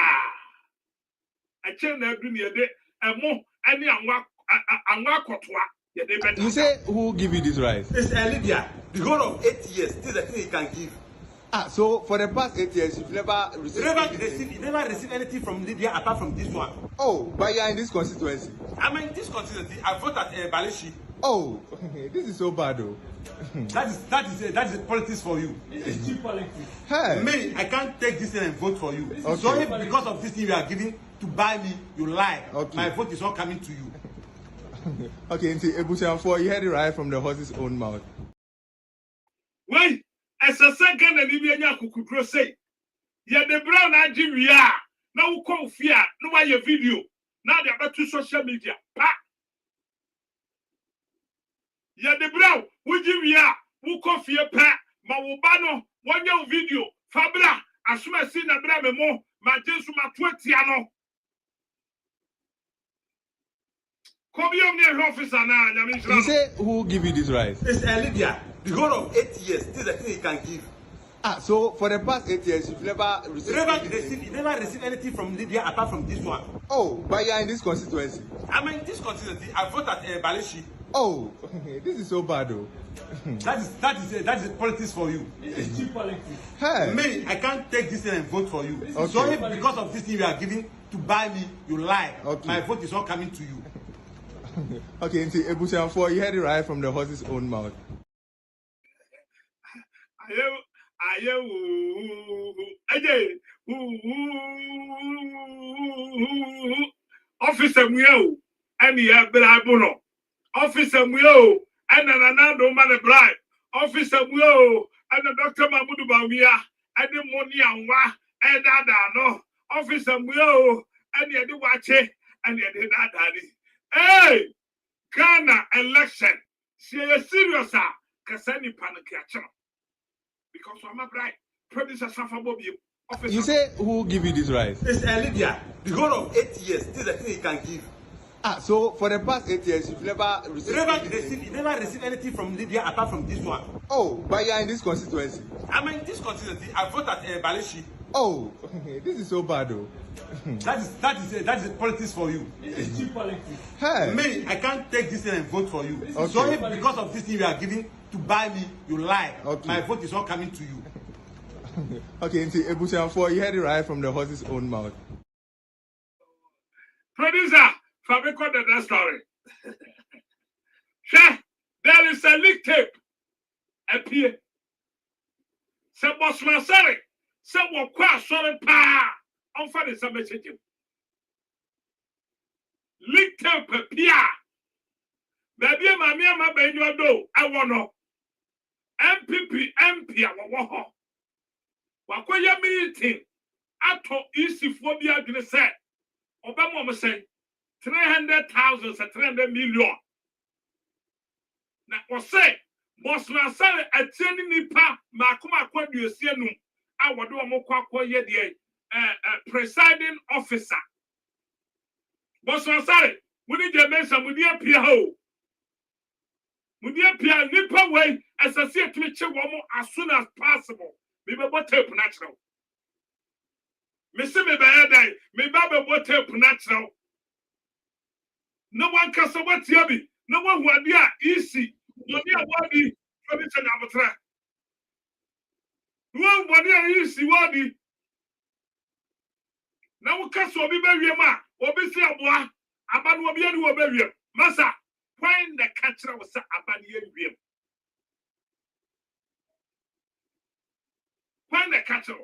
I tell you, day, and more, any and You say who give you this right? It's Lydia. The whole of 8 years, this is the thing he can give. So for the past 8 years, you've never received You never received anything from Lydia apart from this one. Oh, but you're in this constituency. I mean, this constituency, I vote at Baleshi. Oh, this is so bad though. that is politics for you. It's cheap politics. Hey. Me, I can't take this thing and vote for you. Okay. So if because of this thing you are giving to buy me, you lie. Okay. My vote is not coming to you. Okay, you heard it right from the horse's own mouth. Wait, as a second and Ibianya could say, yeah, the brown Nigeria. Now call fear, no why your video. Now they're about to social media. Pa. Yeah, the brown, would you who call fear pa, Mawubano, 1 year video, Fabra, as soon as seen a bramemo, my Jesuma 20 ano. Come here, near officer now. You say who give you this right? It's Lydia. The whole of 8 years, this is the thing he can give. So for the past 8 years, you've never received you never received anything from Lydia apart from this one. Oh, but you're in this constituency. I mean, this constituency, I vote at Baleshi. Oh, this is so bad though. that is politics for you. It's cheap politics. Hey. Me, I can't take this thing and vote for you. Okay. So if because of this thing you are giving to buy me, you lie. Okay. My vote is not coming to you. Okay, you heard it right from the horse's own mouth. Officer Mio, and the Abuno. Officer Mio, and an another man bribe. Officer Mio, and the Dr. Mahmoud Bawia, and the money and no. Officer Mio, and the Watche, and the Daddy. Hey, Ghana election. See a serious Kasani panic. Because I'm a bright producer suffer Bobby. You say who give you this right? It's Lydia. The whole of 8 years, this is the thing he can give. So for the past 8 years, you've never received you never received anything from Lydia apart from this one. Oh, but you're in this constituency. I mean, this constituency, I vote at Baleshi. Oh, this is so bad though. that is politics for you. It's cheap politics. Hey. Me, I can't take this thing and vote for you. Okay. So if because of this thing you are giving to buy me, you lie. Okay. My vote is not coming to you. Okay, you heard it right from the horse's own mouth. Producer, Fabico did that story. There is a leak tape appear. Some bossman sorry. Some were quite sorry pa. On for the same message. Leak tape appear. Baby, my baby, you do. I want to. MP, I want Wakoya meeting. Ato easy phobia gonna say. Obama say 300,000 to 300 million. Now, was say, Bosman Sally attending Nipa, Makuma Quadu Sienu, I would do a Mokwa Yedi, presiding officer. Bosman Sally, we need your mention with your Piaho. With your Pia Nipa way, as I see a Twitcher woman as soon as possible. We will what tape natural. Mr. Mebay, me Baba what tape natural. No one can say what's yabby. No one who are there easy. No dear body for the Chanabatra. No one easy body. Now, Castle be very ma, or be say a boy, Aban will be a very Massa. Find the catcher was Abanian. Find the catcher.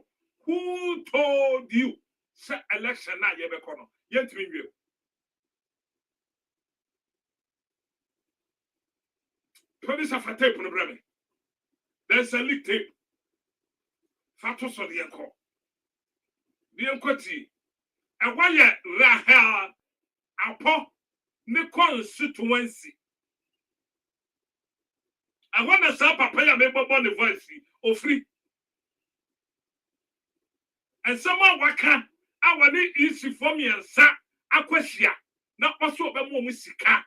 Who told you? Say election now, you have a corner. Yet review. Produce a tape on the brother. There's a leak tape. Fatos of the Yanko. The Yankoti. And why ya Rahel Apo Nikon Situency. I want to say Papa ya member on the voice or free. And someone waka I want it easy for me and sa Aquasia. Not also a moment sika.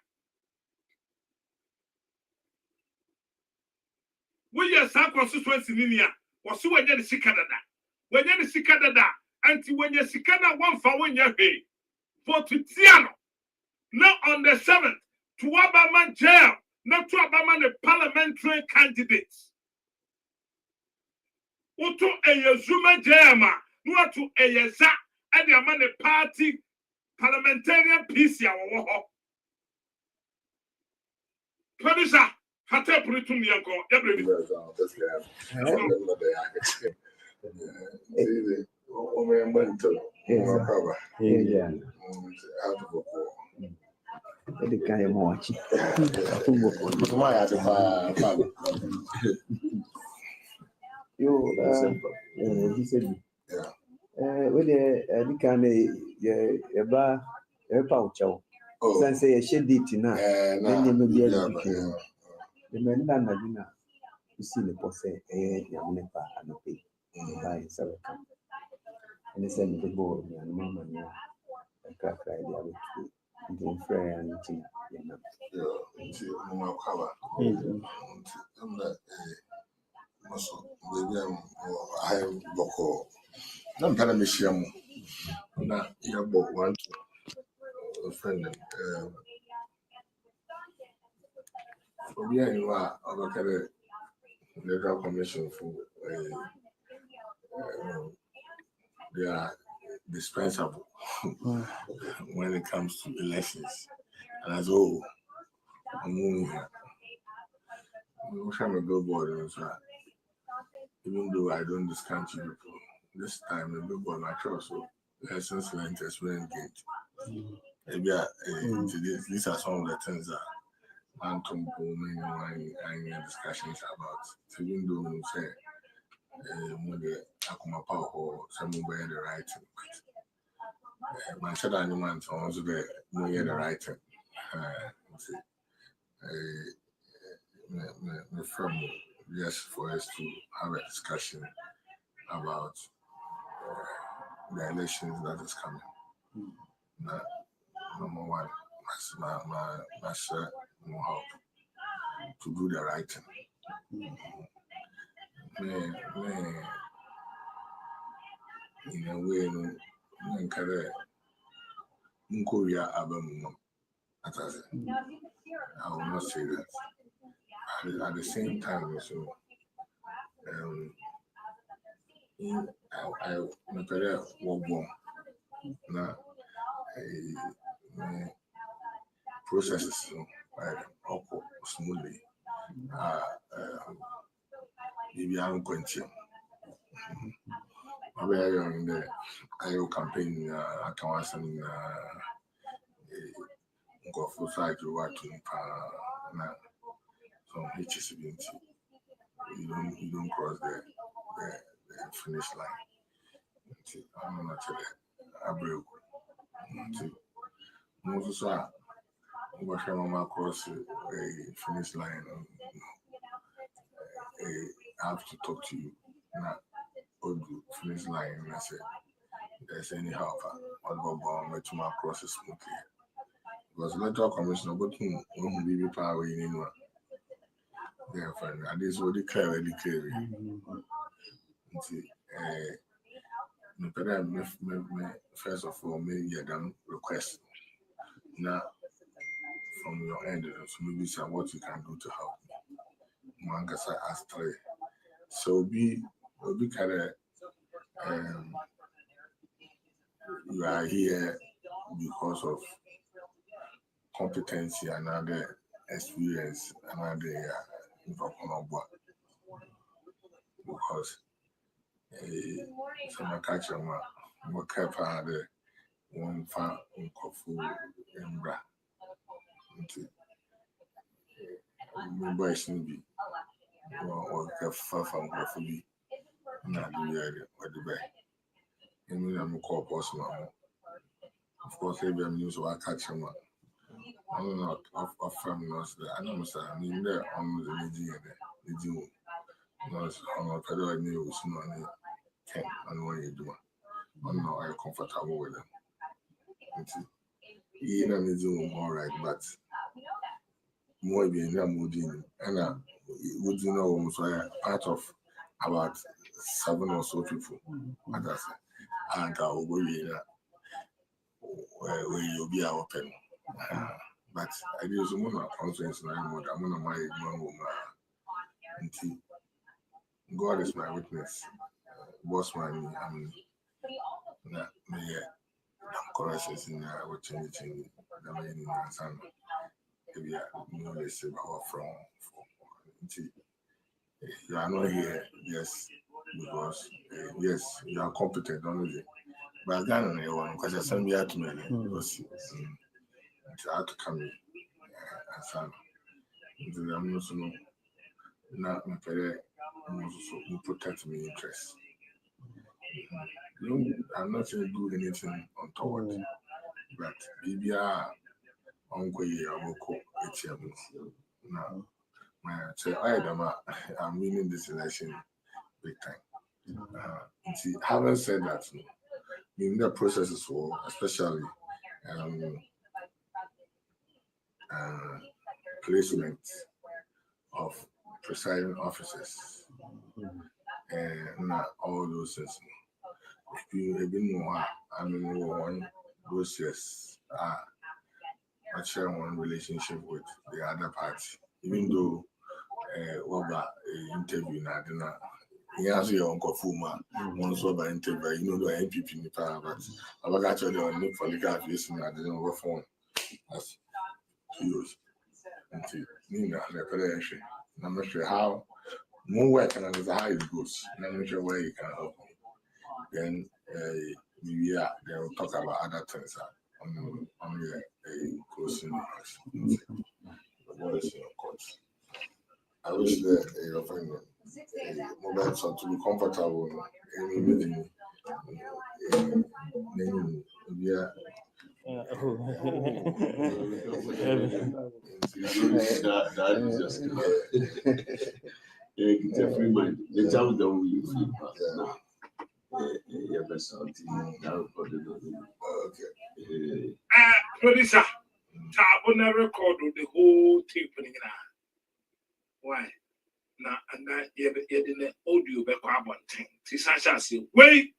We are sa constituency ninia. Was so when you see Canada. When you see Canada, until when you see Canada, one for when you pay. For to Tiano. Now on the 7th, to Obama jail, not to Obama the parliamentary candidates. Uto a Yazuma Jama, not to a Yaza, and the Amana party parliamentarian peace. Producer, Hata Puritum Yanko, every the guy I'm watching. He said, with the kind of pouch. Since I shed it now, then you may be able to kill. The men that I you see the posse, Yamunepa and a pay by Sarah. And they send the board and mamma, a crack idea with you. Frey and Tina. I have Boko. I'm kind of Michiam. Now, you have both one friend. For me, you are look at the legal commission for they are dispensable when it comes to elections. And as well, I'm moving here. I'm trying to billboard and so even though I don't discount you people, this time the billboard I trust so license length is really engaged. Maybe these are some of the things that Anton Bowman and discussions about. So even though we say when the Akuma Power or someone by the right thing, but my said animal also the more the right thing. My firm yes for us to have a discussion about the elections that is coming. Number one, my sir will help to do the right thing. In a way, no encourage Korea Abam. I will not say that. At the same time, so I my career was born. Now, processes smoothly. Maybe I don't continue. Maybe I am in the IO campaign. I can answer go for side to work to some HCB. You don't cross the finish line. I'm not I broke. Most of what I'm across a finish line. I have to talk to you. Now, finish line, and I said, there's any help. What about to my cross smoothly? Because electoral commissioner, but who be power in anyone. Therefore, and this will declare. First of all, maybe you done request. Now, from your end, so maybe what you can do to help me. Mangasa asked 3. So be kind of you are here because of competency and other experience and other because some catch them what kept the one fan in Kwaku and Bra. my boys will be or far from Graffiti. Not the area or the back. And when I'm a call post, of course, every news will catch him up. I'm not of families that I know, sir. I mean, they're on the media, the Jew. Was on a federal news, no, can and what you do. I'm not comfortable with them. You know, the Zoom, all right, but more being a moody, and would you know, so part of about 7 or so people, and that's and I'll go where you'll be open. But I do some more conference now. I'm going to my woman. God is my witness. Boss man, I mean, na me corrections in what changing. I mean, some maybe no less about from. You are not here, yes, because yes, you are competent, only. But I don't know because I send me out to me because it's hard to come in. And some, I'm not so not my parent, who protect me interest. I'm not going to do anything untoward, but maybe uncle, I will call it. Now, I'm winning this election big time. See, having said that, in the processes, especially placement of presiding officers and not all those things. If you have been more, I mean, one those years, I share one relationship with the other party, even though over interview, I did not. He has your uncle Fuma, once over interview, you know, the MPP in the power, but I was actually on the political facing, I didn't work for as huge. Until Nina, the preparation. I'm not sure how, more work and how it goes. I'm not sure where you can help me. Then maybe they will talk about other things on the closing remarks. What is your course? I wish that your friend mobile phone to be comfortable in meeting. Yeah. That is just it's a free mind. The child don't will feel yeah, but something okay. Producer, I never record the whole tape. Why? Now, and that you didn't audio back up on thing. Tisha say, wait,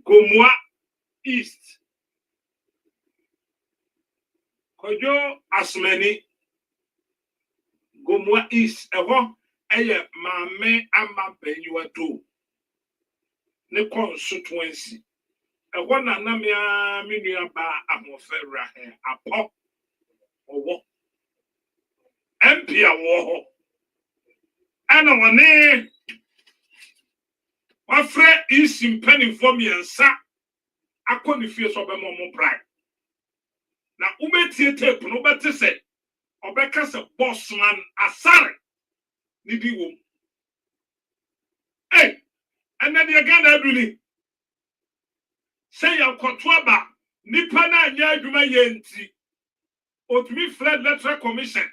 Gomwa East. Kojo Asmeni Gomwa East, Mame Ama Benuato. Ne constituency. One Anamia Minia Ba Amofera, a pop or what? MP war. And on name. My friend is in penny for me and sa. I couldn't feel so by more pride. Now, Ubeti tape, no better say, Obeka's a boss man, a sorry. Nidi wom. Hey, and then again, I really say, I'll control Nipana Yaduma Yenti. Otmi fled letter commission.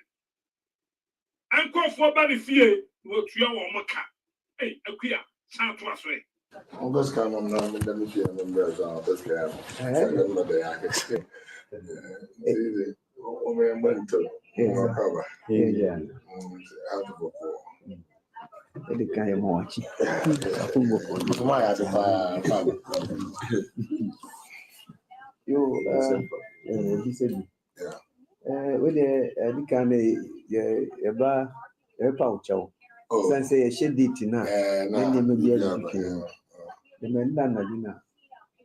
And call for body fear, what you are mocha. Hey, a queer, sound to us way. On this kind of name, let me hear them bears out this guy. I don't know the actor. Oh, man, went to cover. Yeah, out of a poor. The guy I'm watching. My other you, he said, yeah. When you can, a pouch. Since I shed it enough, then you may be able to. The men done dinner.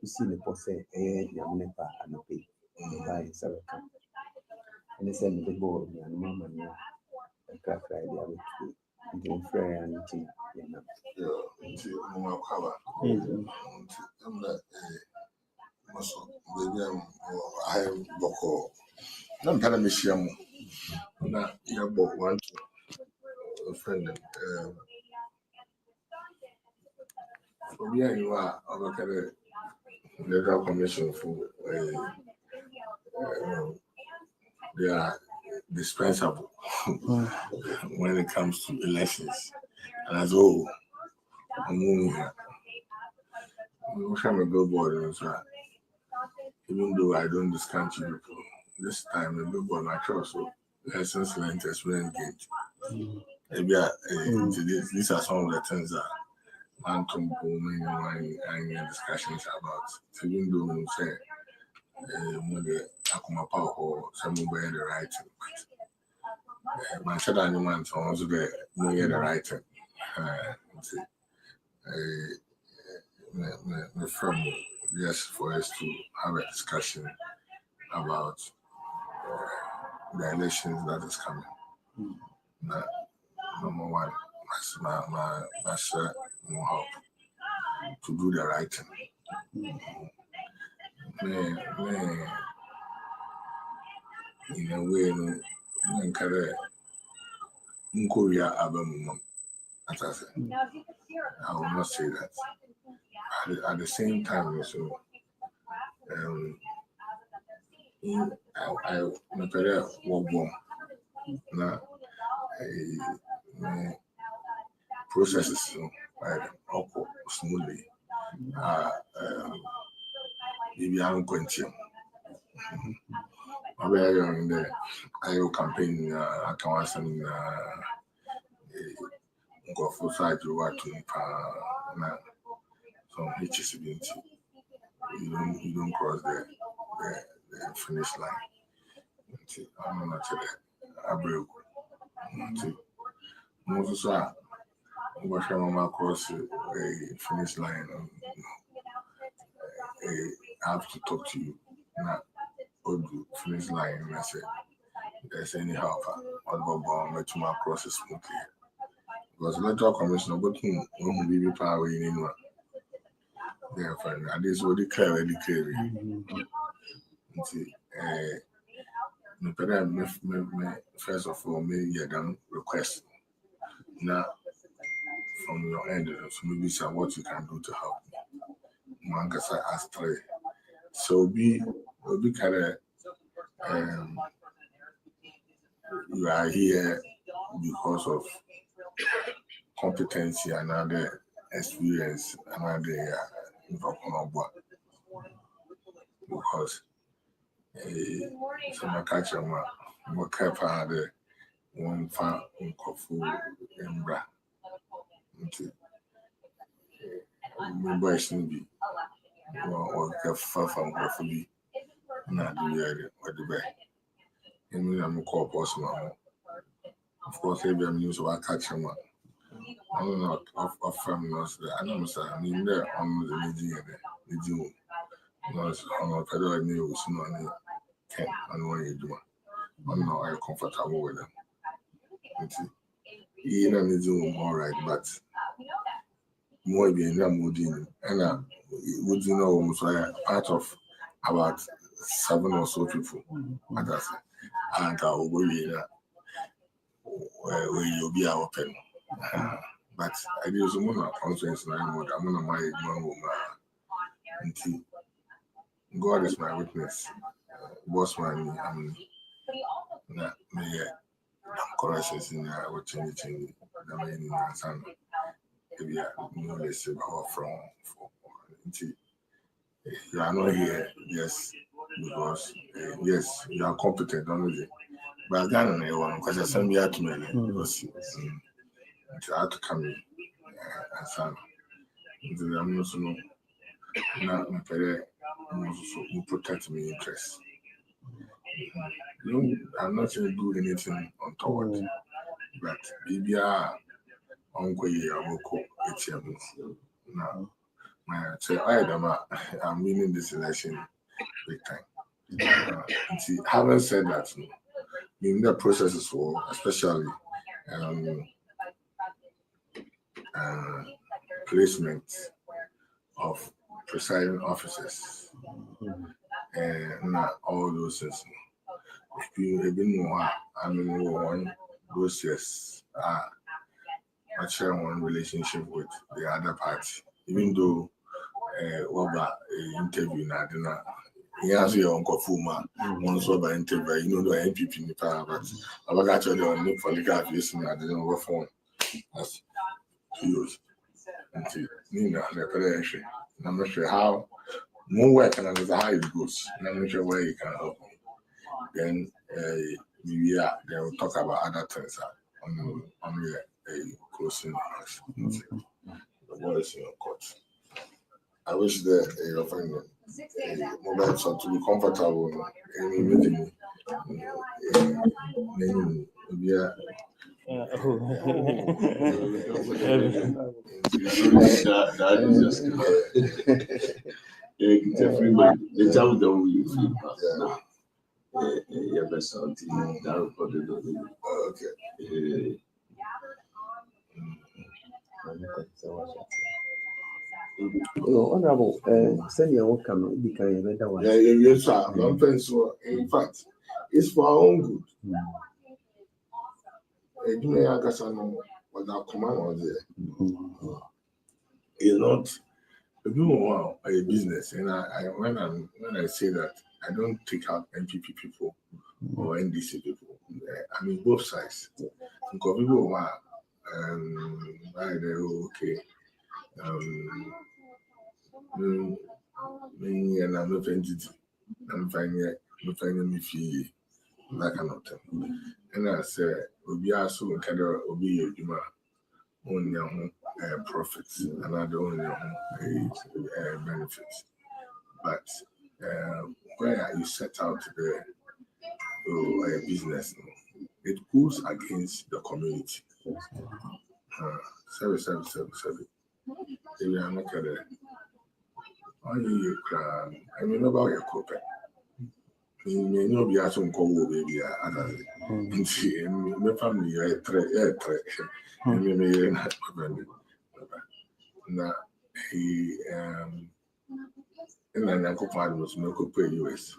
You see the posse, young nepa and a pay by 7 cup. And they send the board and mamma, a crack idea with the prayer and tea. Yeah, cover. I'm like, muscle, baby, I have Boko. I'm Panamisium. about one friend. Yeah, you are the Electoral Commission for they are dispensable when it comes to elections. And as well, I'm a billboard, even though I don't discount you people, this time the billboard my trust, so lessons learned, experience gained. Maybe these are some of the things that man come booming and discussions about. So even though we say maybe Akuma Power or some the right thing, but my shadow animal also the right thing. My firm, yes, for us to have a discussion about the elections that is coming. Number one, my share will help to do the right thing. In a way, in Korea, Abamum, as I said, I will not say that. At the same time, so I now processes smoothly. Maybe I'm continuing. I'm in the IO campaign. I can send go for side to work to some HCB. You don't cross the finish line. I'm not I broke. Most of I'm across the finish line. I have to talk to you. Now, do finish line. And I said, there's any help, I'll go on to my process smoothly. Because electoral commissioner, but who be power in anyone. Therefore, and this will declare. First of all, maybe you request now from your end, so maybe say what you can do to help me. Mankasa asked 3. So be kind of you are here because of competency and other experience and other because some catch them what kept other one fan Kofu Embra. My boy shouldn't be or far from Kofu. Not the way. And me, I'm a call person. Of course, maybe I'm used to catch him. I'm not of families that I know, sir. I mean, they're on the June. Because I'm not federal news, no, and what you do. I'm not comfortable with them. You know, the June, all right, but more being them would in. And would you know, almost part of about 7 or so people. And that's it. And I will be where you'll be open. But I do some more conscience and I'm going to my woman. God is my witness. Boss man, I mean, corrections in what changing the main son. If you are no less about from you are not here, yes, because yes, you are competent only. But I don't know because I send me out to me because you have to come in and son. I'm not so not my parent who protect me interest. I'm not going to do anything untoward, but maybe uncle now. I'm winning this election big time. See, having said that, in the processes for especially placement of presiding officers and all those things. If you have been more, I mean, one those years, I share one relationship with the other party, even though over interview na dinner. He has your uncle Fuma, one so by interview, you know, the NPP in the power, but I was actually on the political affiliation. I didn't work for as 2 years until Nina and the preparation. I'm not sure how more work and how it goes. I'm not sure where you can help me. Then maybe they will talk about other things on the closing remarks. The ball is in your court. I wish your friend mobile phone to be comfortable in meeting. That is just everybody. The child don't will feel yeah, best something that recorded. Okay. Honorable, send your welcome. Yes, sir. In fact, it's for our own good. You may ask without command on there. It's not a business, and when I say that, I don't take out NPP people or NDC people. I mean both sides. Because people who are okay. Me and I'm not entity. I'm finding me fee that kind of thing. And I say, we are so kind of be a human on your own profits and I don't know benefits. But where you set out the business, it goes against the community. Sorry. If you are not there. I mean about your corporate. You may not be asking Kwaku baby. My family are now he and then Uncle Father was no pay US.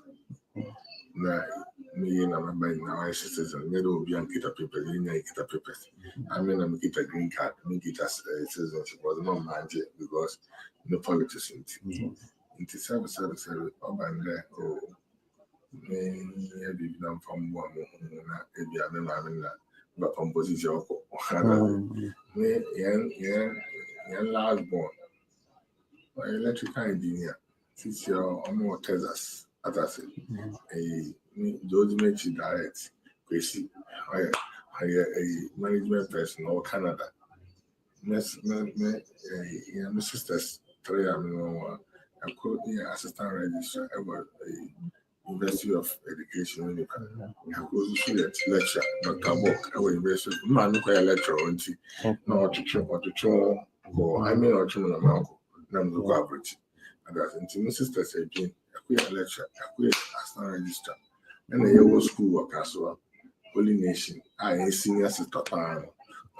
Now me and I'm my citizen, they don't be on kita papers, they need kita papers. I mean I'm get a green card, me get a citizenship was not mind because no politics into service urban there or me be done from one maybe I'm not but from position me young large born electrical engineer since you're almost Texas as I say those make you direct hire a management person or Canada my sisters 3 I could assistant registrar at University of Education. I could student lecture, Dr. Bock, our university, man, look at lecture on tea, no to or I mean, or to my uncle, Nam the average. And that's into my sister said, I quit a lecture, I quit assistant registrar, and the year school work as well. Holy Nation, I ain't senior sister time.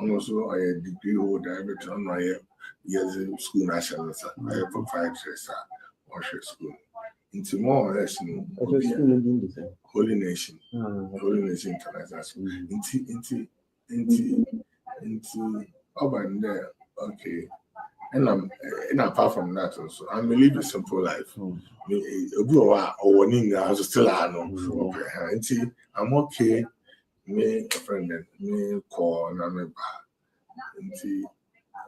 Also, I had degree holder, everything on my years in school national, I have proprietary, or school. Into more or less, Holy Nation International School. Into urban there, okay. And apart from that, also, I live a simple life. Still, I'm okay. Me friend me call and I'm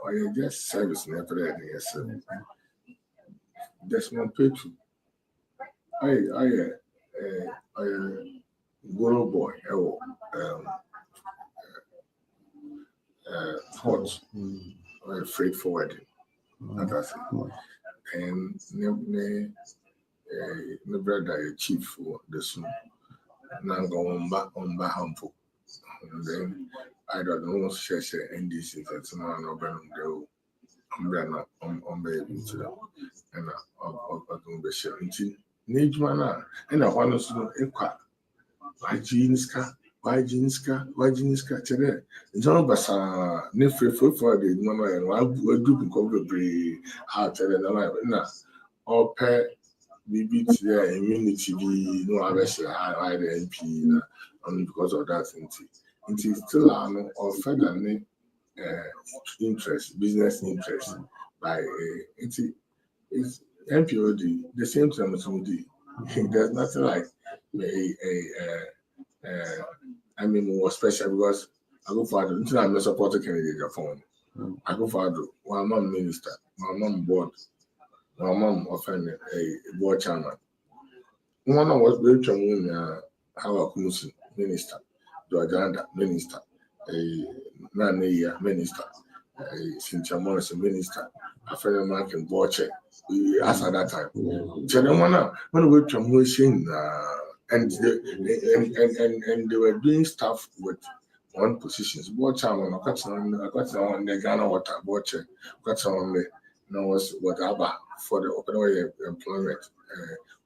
I just service never yes. There's no pay to. I Goro boy, port, freight forwarding, that's it. And my brother chief for the soon. Now go on back harmful. And then I don't know share NDC that's not an urban umbrella on baby to them. And I'm be sharing. Nijmana and I want to know equa. Why Jinska today. John Bassa, Nifre for the mama and we're doing cover hard and now all pair BB there immunity be no I high the MP only because of that. It is still or further interest, business interest by it's MPOD, the same time as MD. There's nothing like I mean more special because I go for until I'm a supporter candidate phone. I go for my mom minister, my mom board, my mom offended a board chairman. One of was very strong how minister, Georgia minister, a Nania minister, a Cynthia Morris minister, a fellow American board chair. As at that time, when we promotion and they were doing stuff with one positions. Board chairman, I got on the Ghana water board chair, got on the no was whatever for the open employment.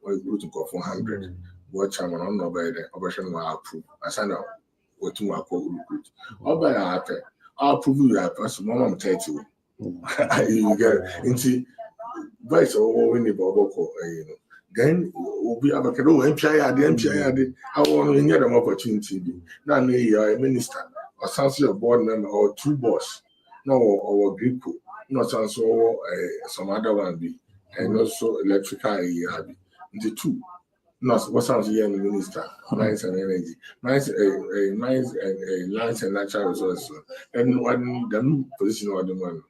We grew to go 400. Board chairman on no by the operation will approve. I signed out with 2 recruit. All by I'll approve you at person. Mom, 30. You get into vice or when the Boboko, then we'll be able to do MPI. I want to get an opportunity. Now, you're a minister, or some board member, or 2 boss, no, or group, not some other one be, and also electrical, the 2. No, what sounds here in the minister, mines and energy, mines and lands and natural resources, and one the new position or the one.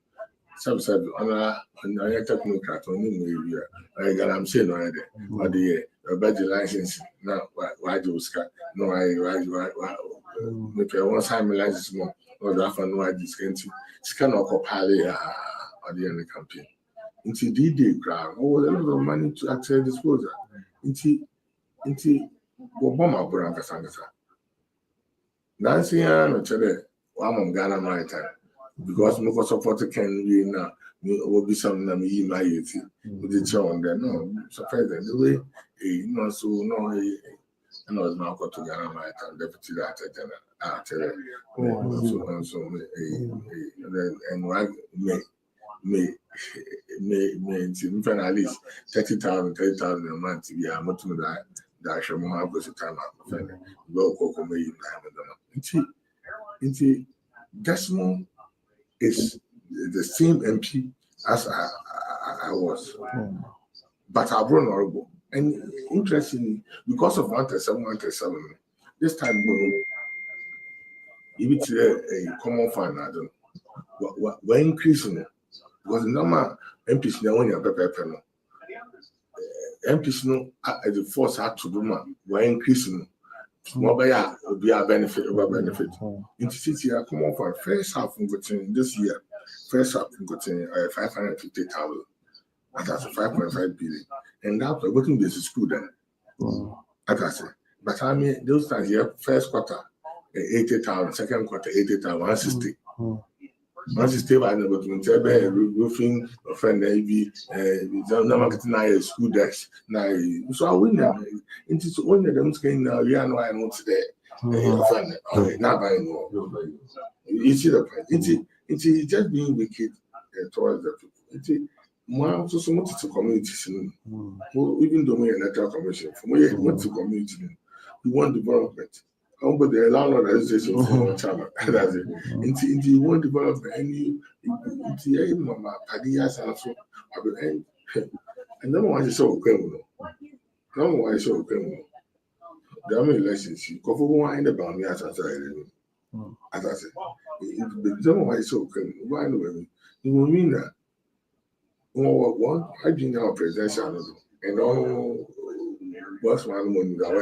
Some said on a technocrat on the area. I'm saying already, or the budget license now. Why do Oscar? No, I one time license more, or the no, I discounted. Scan or copali or the end campaign. Into DD crowd, a lot of money to actual disposal. Into Obama Buranka Sangasa. Nancy and Chile, one Ghana my time. Because no support can be now, will be something that me my youth with the children there. No, surprise the way, no, so no, I know it's not got to Ghana my time, deputy general, and why may at least 30,000 a month to be a motor that should have goes to time out. Local may you Desmond is the same MP as I was, but I've grown horrible. And interestingly, because of 137, this time if it's a common fund, I don't know, we're increasing it because the normal MPs now when you're prepared, MPs know the force had to do, we're increasing. More by will be a benefit over benefit. In the city, I come off for first half from this year. First half from 550,000. That's 5.5 billion. And that's what in this school then. Like I say. But I mean, those times here, first quarter, 80,000, second quarter, 80,000, 160. 160 by the roofing, offend maybe, marketing school decks. So I win them. Into one of them saying now, you know, I know today. Offend, not by more. You see the point. It's just being wicked towards the people. It's more so much to communities. Even though we are electoral commission, from where you want to community, we want development. But the landlord association for one channel. That's it. Into you want development and you into mama Padias and so and no one is so criminal. No one is so criminal. The only elections you go for one in the bound as I said. No one is so criminal. Why no? You will mean that one I do now presidential and all what's one money that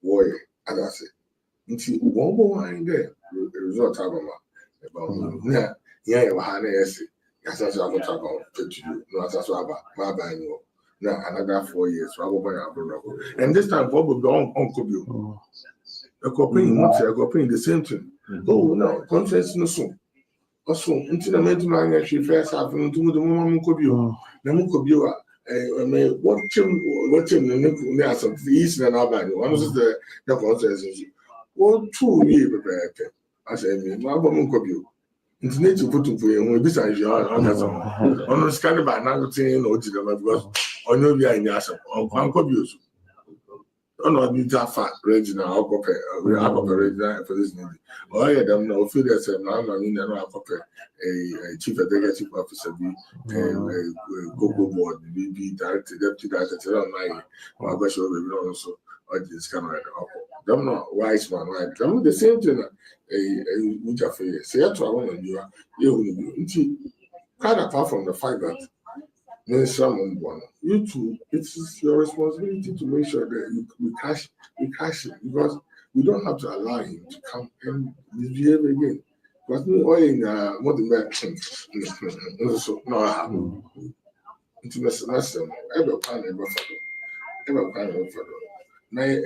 way as I said. Nti one more in there result about now yeah that's what about to you no that's what about now another 4 years and this time Bob will be on Kobio a copying the same thing no conference no soon also until the man she first happened to the woman Kobio Namukobio what him east and Albany one is the conference. Well, 2 years prepared. I said, my woman could be. It's need to put you besides your on the scan by now saying no to them because on your behind your son, on Uncle Bios. no need to have regional or regional for this need. Oh, yeah, them no feel that I'm not in a chief executive officer, be Cocoa board, be director, deputy director, online, or I show we also, or this kind of them not wise man, right? Them the same thing, which I feel, say, I try one and you kind of apart from the fact that. You too, it is your responsibility to make sure that we cash it because we don't have to allow him to come and misbehave again. Because me all in what the man so no into the ever plan ever for may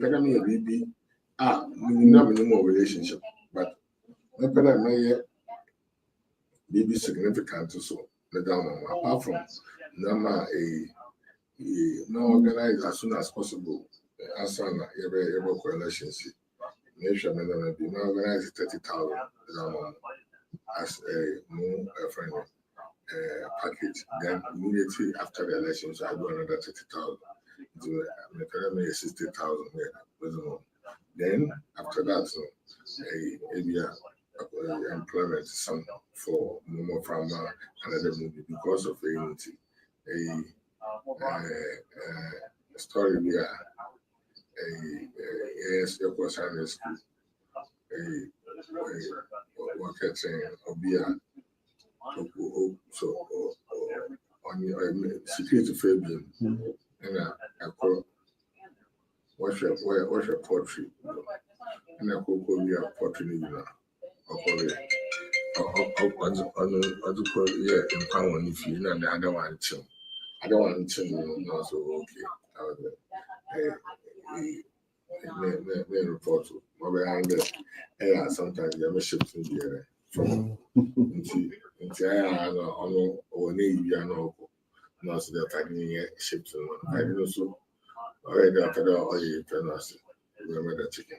penny a baby no relationship, but my penny may be significant so apart from Nama no organize as soon as possible. Answer every correlations. Make sure that be no organize 30,000 as a more friend package. Then immediately after the elections, I do another 30,000. To make 60,000 Then after that, so a employment some for more from another movie because of the unity. A story we are yes, of course, high school, worker train or be a so on your security fabian and a call what's your portrait and a cocoa be a portrait in in power if you know the other one too. I don't want to know so okay. May report to behind the sometimes you have a shift in the from into I know or navy and all not so that I didn't ship to I didn't also already after all you can remember the chicken.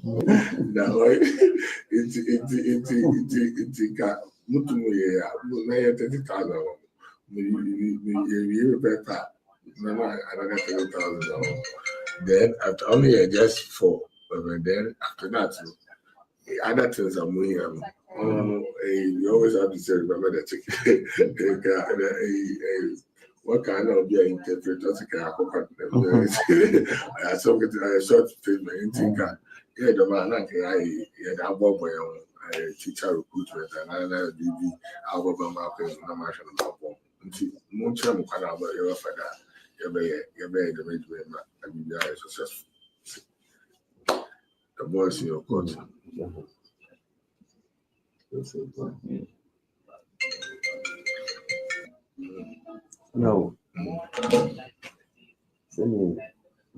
Now it's got Mutumu, I 30,000. You better. Another 30,000. Then after only just for then after that other things are moving. You always have to say remember the ticket. What kind of be an interpreter? I saw it a short statement in yeah, the man I had teacher recruitment and another DB Alabama no matter about much kind of your father. You may the management and you are successful. The boys in your court. No.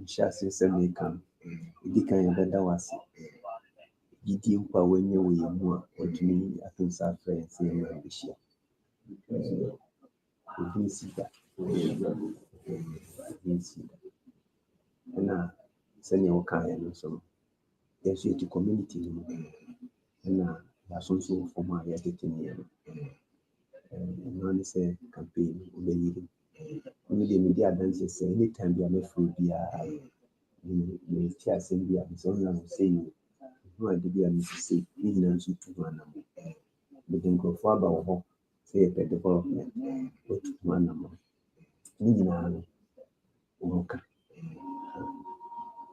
Nhyɛase sɛ meka ɛdi kan yɛbɛda wo ase gyidie mpo a woanya wɔ yɛn mu a wɔtumi ato nsa afrɛ yɛn sɛ yɛmmra bɛhyia ɛbi nsi da ɛna sɛnea wokaeɛ no nso no yɛnso yɛti community no mu ɛna yɛaso nso wɔ fam a yɛadete neɛ no ɛnoa ne sɛ campaign wobɛyiri Media adanse say anytime you are made biara me ti asem bia me so na say you no ade bia me say ni na nso tu anam me den grofo aba wo ho say pe development o tu anam ni nyina no o ka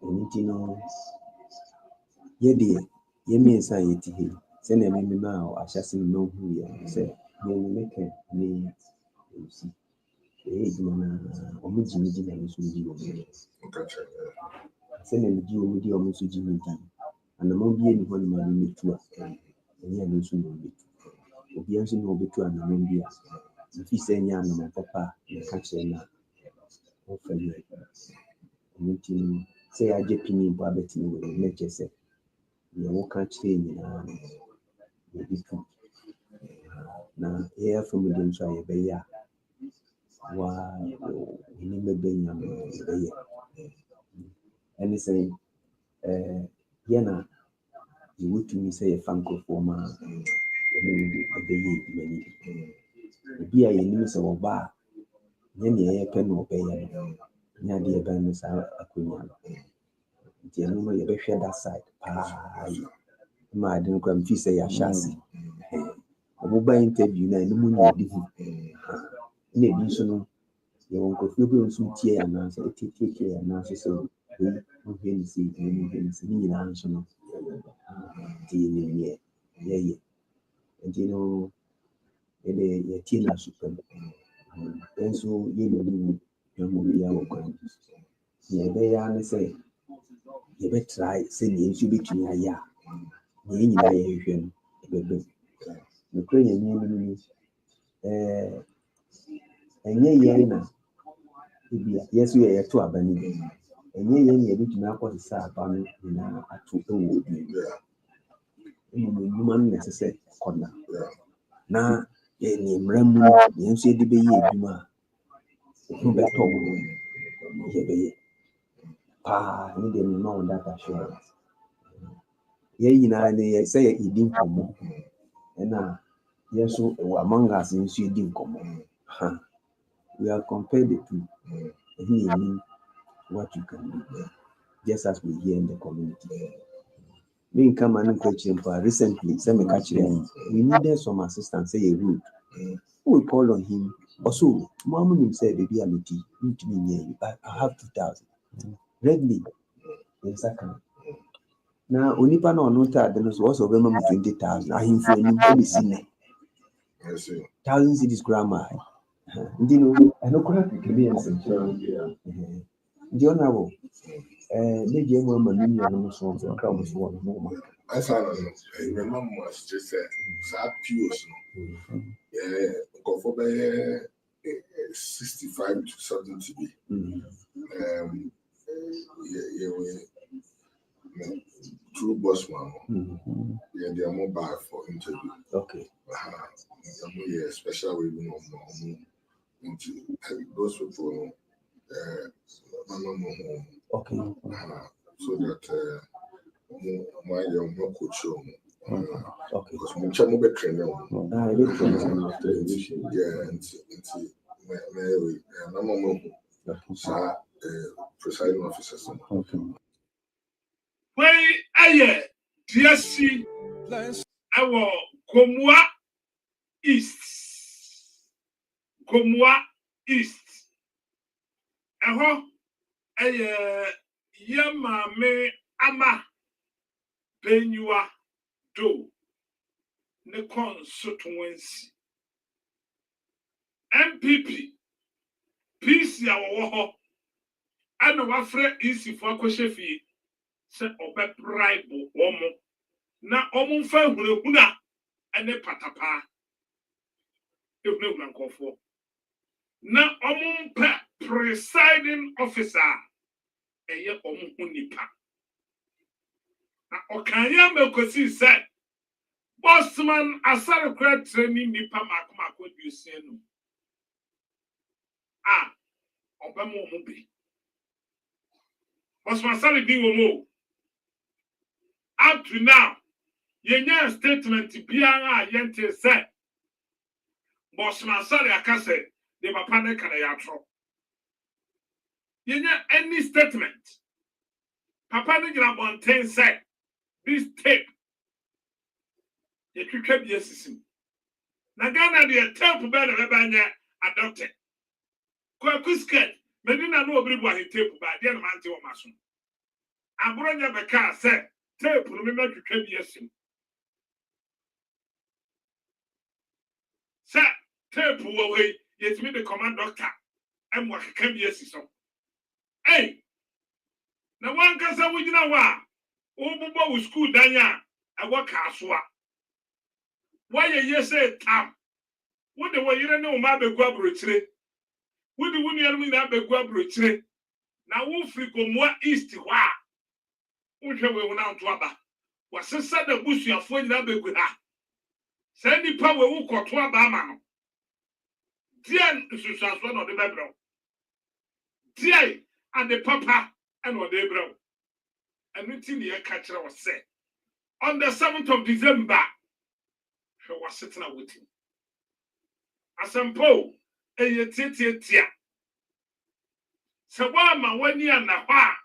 ni no ye de ye me nsa ye ti he say na me ma o ahyase no hu ya say me make me see ọmụ ji midi na nso di ọmụ sị na midi ọmụ nso ji midi anamọ bi eni hɔ na ma metu a ɛnyɛ no nso na obetu obi nso na obetu anamọ bi a mfi sɛ nyɛ anamọ papa na ka kyerɛ na ɔfa yɛ ɔmo ti no sɛ yɛagye pini mpo abɛtene wɔ mu na kyerɛ sɛ nea wɔka kyerɛ nyinaa no yɛbi tu na yɛyɛ fam de nso a yɛbɛyɛ a wa ini mebenya mbeye and say yana you would to me say a fanko for ma obeye many be a yin say oba nyane e pe no obeye nya de e ban sa akunya nti ɛno no yɛbɛhwɛ that side ma ade no kora mfi sɛ yɛahyɛ ase ɔmoba interview no a ɛno mu ne yɛde hu na ebi nso no yɛwɔ nkurɔfoɔ bi nso tie anaasɛ ɛtietie anaasɛ sɛ wei wohwɛ ne sɛ wei wohwɛ ne sɛ ne nyinaa nso no nti yɛyɛ yɛyɛ nti no yɛde yɛtie no asopɛ mu nso yɛnyɛmu hwɛmmɔ biara wɔ kwan nea yɛbɛyɛ ara ne sɛ yɛbɛtrae sɛdeɛ nso bɛtumi ayɛ a nea nyinaa yɛhwehwɛ no yɛbɛbɛ mu nokorɛ nyame no mu ɛnyɛ yɛn na ebia yɛso yɛto aba no bi ɛnyɛ yɛn na yɛbɛtumi akɔsesa aba no nyinaa ato wɔ obi mmom nnwuma no na ɛsɛ sɛ ɛkɔda na yɛne mmara mu no yɛn nso yɛde bɛyɛ adwuma a ho bɛtɔ wo yɛbɛyɛ paa ne deɛ no na wo data assurance yɛn nyinaa ne yɛ sɛ yɛdi nkɔmmɔ ɛna yɛn nso ɛwɔ among us nso yɛdi nkɔmmɔ we are compared the two and you mean what you can do just as we hear in the community. Me come and question for recently, we needed some assistance, say a route. We call on him. Also, Mom said, baby, I'm need to be near you. I have 2,000. Readily, in second. Now, only pan on nota, then was also 20,000. I him for any seen. 1,000 cities grammar. You know, I know correct Canadians and the honorable. Maybe a woman in your songs and crowds one more. I remember was just sad pews. Go for 65 to 70 to be. True boss one. Yeah, they are mobile for interview. Okay. Yeah, special way into those people. Okay. So that my young coach okay. Because we can move train now. Presiding officers. Okay. When I DSC, I will Gomwa East. Gomwa East. Yamame ama Benua do ne constituency MPP PC awo ana wafre isi fo akohyefi se obe bribe omo na omo fa hurehuna ene patapa ehunehuna nkofo na omo mpa presiding officer eye omo hunipa na okanya mekosi se Bossman asare kra training nipa makoma dusie no obamo mo bi Bossman asare di wo up to now yenya statement biara yente se Bossman asare akase de papa ne kana yatro yenya any statement papa ne gira bonten say this tape ye twetwa bi asisim na Ghana de tape be na banya adopted Kwaku skirt medina no obribu a tape ba de na mante o maso abronya be ka say tape no me twetwa bi asim say tape wo we yetimi the command doctor am wa ka bi asiso na wan kasa wugina wa obubo wo school danya awo kasoa why ye say tam wo de wo yire ne o ma begu abrochire wo de wo nuanu na begu abrochire na wo firi Gomwa East hwa wo hwe we na nto aba wo sesa da busuafo nyina begu ha sa nipa we wo koto aba ama no dian susuaso no de bebro diai and the papa and what they bro and within the catcher was said on the 7th of December. She was sitting out with him. Asampo, tia. Sawama 1 year na wa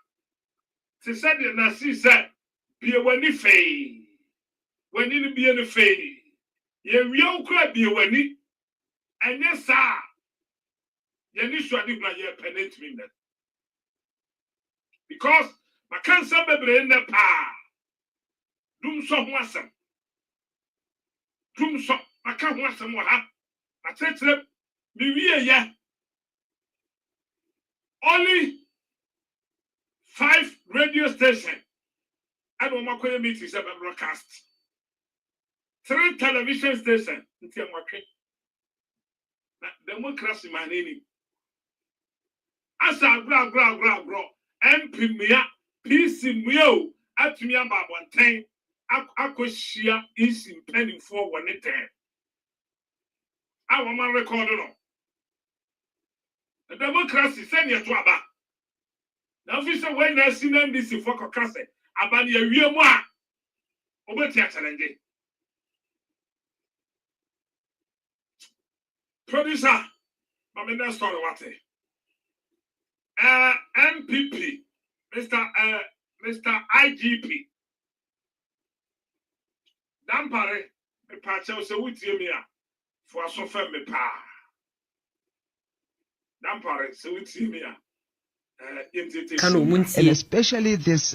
She said na si said be wani fei. Wani ni be ni fei. Ye wiyo kura be wani. And yes sir. Ye ni swadi na ye penate me. Because my cancer bebre in the pa. Dum so wasam. Dum so I can't want some more. I said to them, yeah. Only 5 radio stations. I don't want to meet you broadcast. 3 television stations. Democracy man in Asa gra. MP mea PC meo at me about 110. Akoshia is in penny for 110. I want my record on. The democracy send you to Aba. Now, if you say when I see NBC for Kokase, Abani a real moi. Obetia challenge. Producer, Mamina story what? MPP, Mr. IGP. Dampare, me pacha se wutie me a for asofa me pa. Dampare se wutie me a and especially this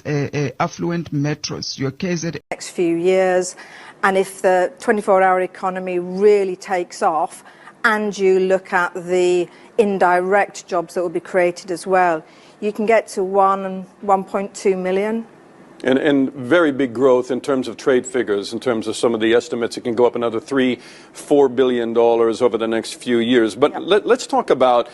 affluent metros, your KZ. Next few years, and if the 24-hour economy really takes off, and you look at the indirect jobs that will be created as well, you can get to 1.2 million. And very big growth in terms of trade figures, in terms of some of the estimates. It can go up another $3-4 billion over the next few years. But let's talk about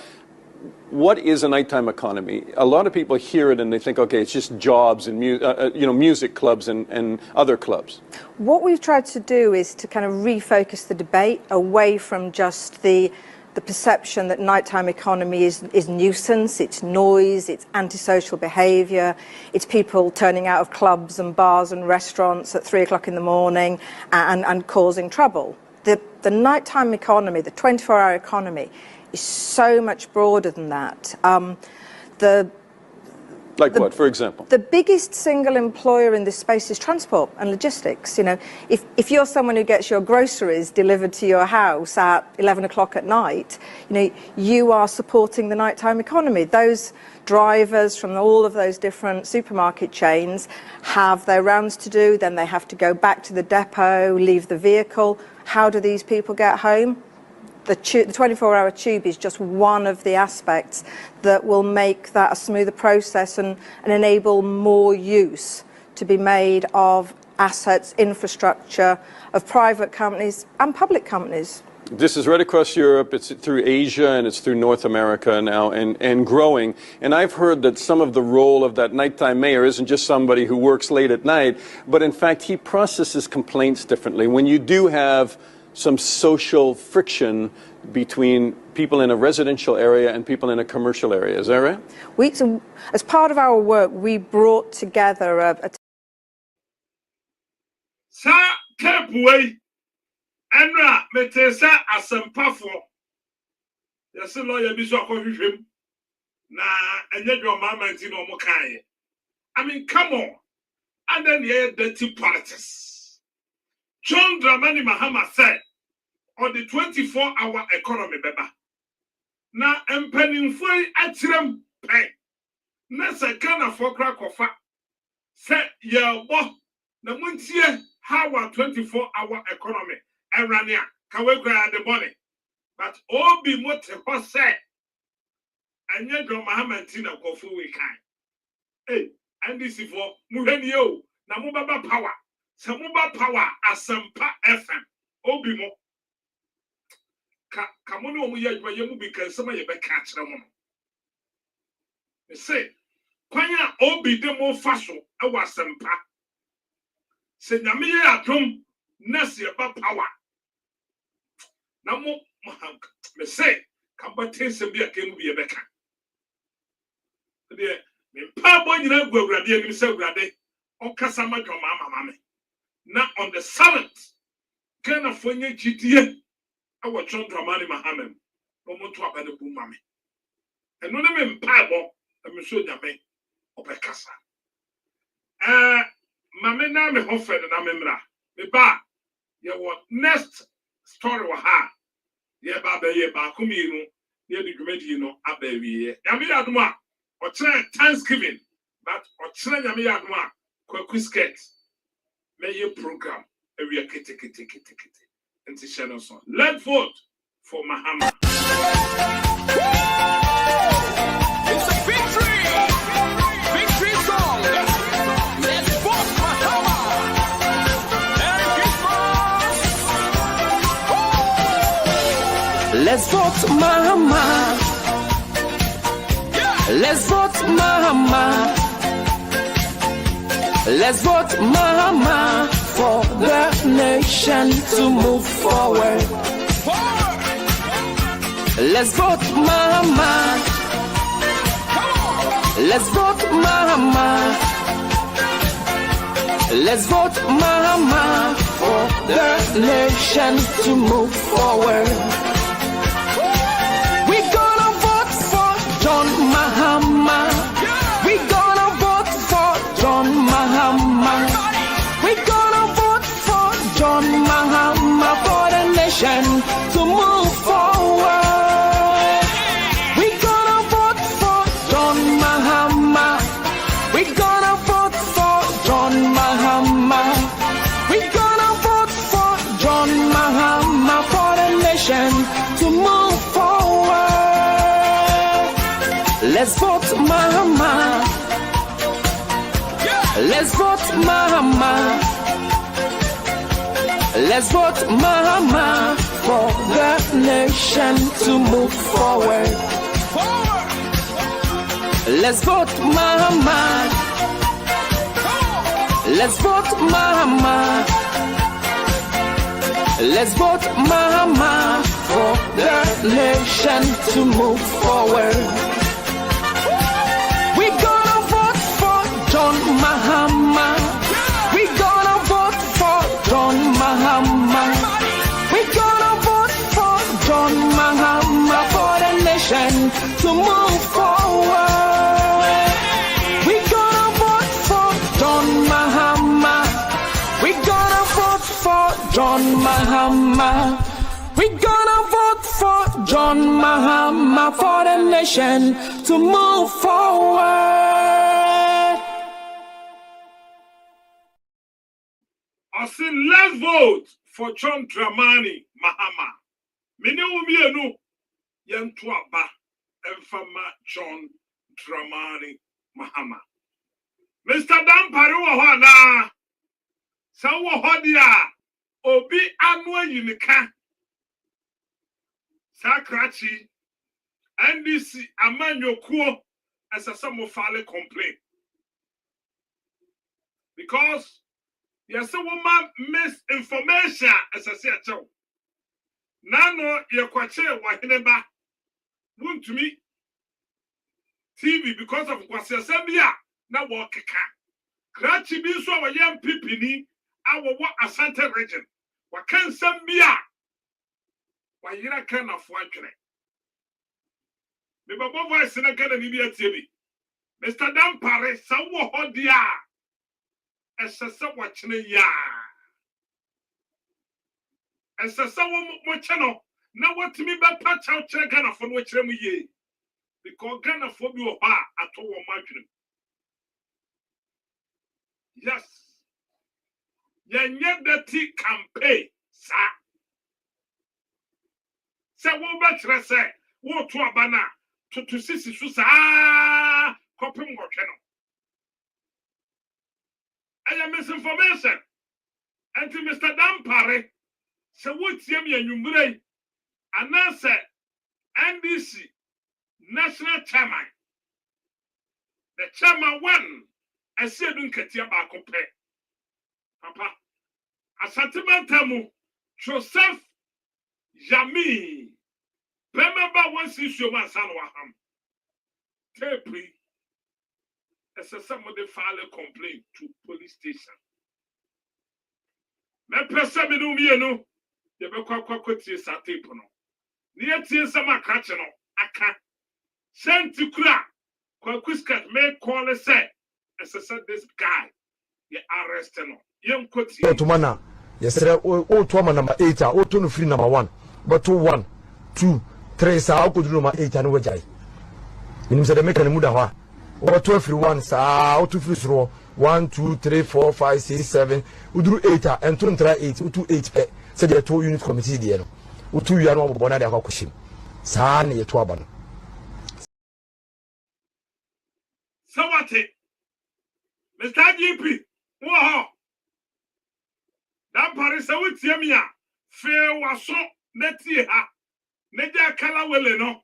what is a nighttime economy. A lot of people hear it and they think, okay, it's just jobs and music clubs and other clubs. What we've tried to do is to kind of refocus the debate away from just the perception that nighttime economy is nuisance, it's noise, it's antisocial behaviour, it's people turning out of clubs and bars and restaurants at 3 o'clock in the morning and causing trouble. The nighttime economy, the 24-hour economy, is so much broader than that. What, for example? The biggest single employer in this space is transport and logistics. You know, if you're someone who gets your groceries delivered to your house at 11 o'clock at night, you know, you are supporting the nighttime economy. Those drivers from all of those different supermarket chains have their rounds to do, then they have to go back to the depot, leave the vehicle. How do these people get home? The 24-hour tube is just one of the aspects that will make that a smoother process and enable more use to be made of assets, infrastructure, of private companies and public companies. This is right across Europe, it's through Asia, and it's through North America now, and growing. And I've heard that some of the role of that nighttime mayor isn't just somebody who works late at night, but in fact he processes complaints differently. When you do have some social friction between people in a residential area and people in a commercial area. Is that right? So as part of our work, we brought together a Sa Kepway Enra Metesa Asampafo. Yes, lawyer Bishop of him. Na and yet your mama and Tino Mokai. I mean, come on. And then the dirty politics. John Dramani Mahama said, on the 24-hour economy, beba. Na empening foi atirem pay. Na sekana for crack of fat. Say ya wo na muntie how our 24-hour economy erania can we grab the money. But all be what the say. And yet your Mahamantina go for we can. Hey, and this is for Muhenio, Namubaba power. Samuba power asampa FM. Obi mo. Kamono omu ya yemu bi kan sama ye be ka kire mo. Me say, kwanya obi de mo faso e wa asampa. Se nyame ye adom na se ba power. Na mo me say, kambate se bi akemu bi ye be ka. De me pa bo nyina gu awurade anim se awurade on kasa ma dwoma mama me. Na on the 7th, Ghana fonye GDA, I was John Dramani Mahamem, no more to about the boom mammy. And no name in Pabo, and Monsieur Yame, or Pecasa. Mame na me ho fed na memra. Me ba ye what next story wa ha. Ye ba be ye ba kumienu ye di dwumadi no abawie. Nyame yadom a o kire Thanksgiving but o kire nyame yadom a Kwaku skirt. Me ye program we kete. Enti share so. Let's vote for Mahama. It's a victory! Victory song! Let's vote Mahama! Merry Christmas! Let's vote Mahama! Let's vote Mahama! Let's vote Mahama for the nation to move forward. Let's vote Mahama. Let's vote Mahama. Let's vote Mahama for the nation to move forward. We're gonna vote for John Mahama. We're gonna vote for John Mahama. We're gonna vote for John Mahama for the nation to move forward. We're gonna vote for John Mahama. We're gonna vote for John Mahama. We're gonna vote for John Mahama for the nation to move forward. Let's vote Mahama. Let's vote Mahama. Let's vote Mahama for the nation to move forward. Let's vote Mahama. Let's vote Mahama. Let's vote Mahama for the nation to move forward. We're gonna vote for John Mahama. We're gonna vote for John Mahama. We're gonna vote for John Mahama for the nation to move forward. We're gonna vote for John Mahama. We're gonna vote for John Mahama. We're gonna vote for John Mahama for the nation to move forward. I say let's vote for John Dramani Mahama. Mene umienu yentu aba emfama John Dramani Mahama. Mr. Dampare wo ho na sa wo ho dia obi anu ayinika sakrachi NDC amanyokuo asasa mo file complaint because yes woman misinformation asase acho nano yekwache waheneba wuntumi TV because of kwasiasambia na wokeka krachi bi so wa yam pipini awo Asante region wakansambia wa yira kan afo atwene me babo voice na kana ni bi atie bi Mr. Dampare sa wo hodia esese wo kyene ya esese wo mo kyeno na watimi be pa chaw kyere kana afo no kyere mu ye because kana afo bi wo ha ato wo madwene. Yes. Yenye dirty campaign, sir. Se wo betre se wo to abana to sisi so sa kopim gotwe no. I am misinformation. And to Mr. Dampare, se wo tie me anwumre anase NDC national chairman. The chairman one Asiedun Katia ba kompe. Papa, Asantimentamu, Joseph Yami, remember one issue man son waham. Tepri, as somebody file a complaint to police station. Me pesa me no mienu, ye be kwa tie sa tape no. Ni tie sama krache no, aka. Senti kura, Kwaku skirt me call say, as I said this guy. ye arrest no ye nkoti otomana yesere o to ma number 8 a o to no free number 1 but 1 2 3 sa o koduru ma 8 anu wajai minim se de meka ne muda ho o to free 1 sa o to free soro 1 2 3 4 5 6 7 uduru 8 a ento ntra 8 utu 8 pe se de to unit committee de no utu wi anu obo na de akwakoshim sa na ye to aba no sawate Mr. GP wo that Paris with Yamia, fair was so netie ha, Neja Kala Welle no.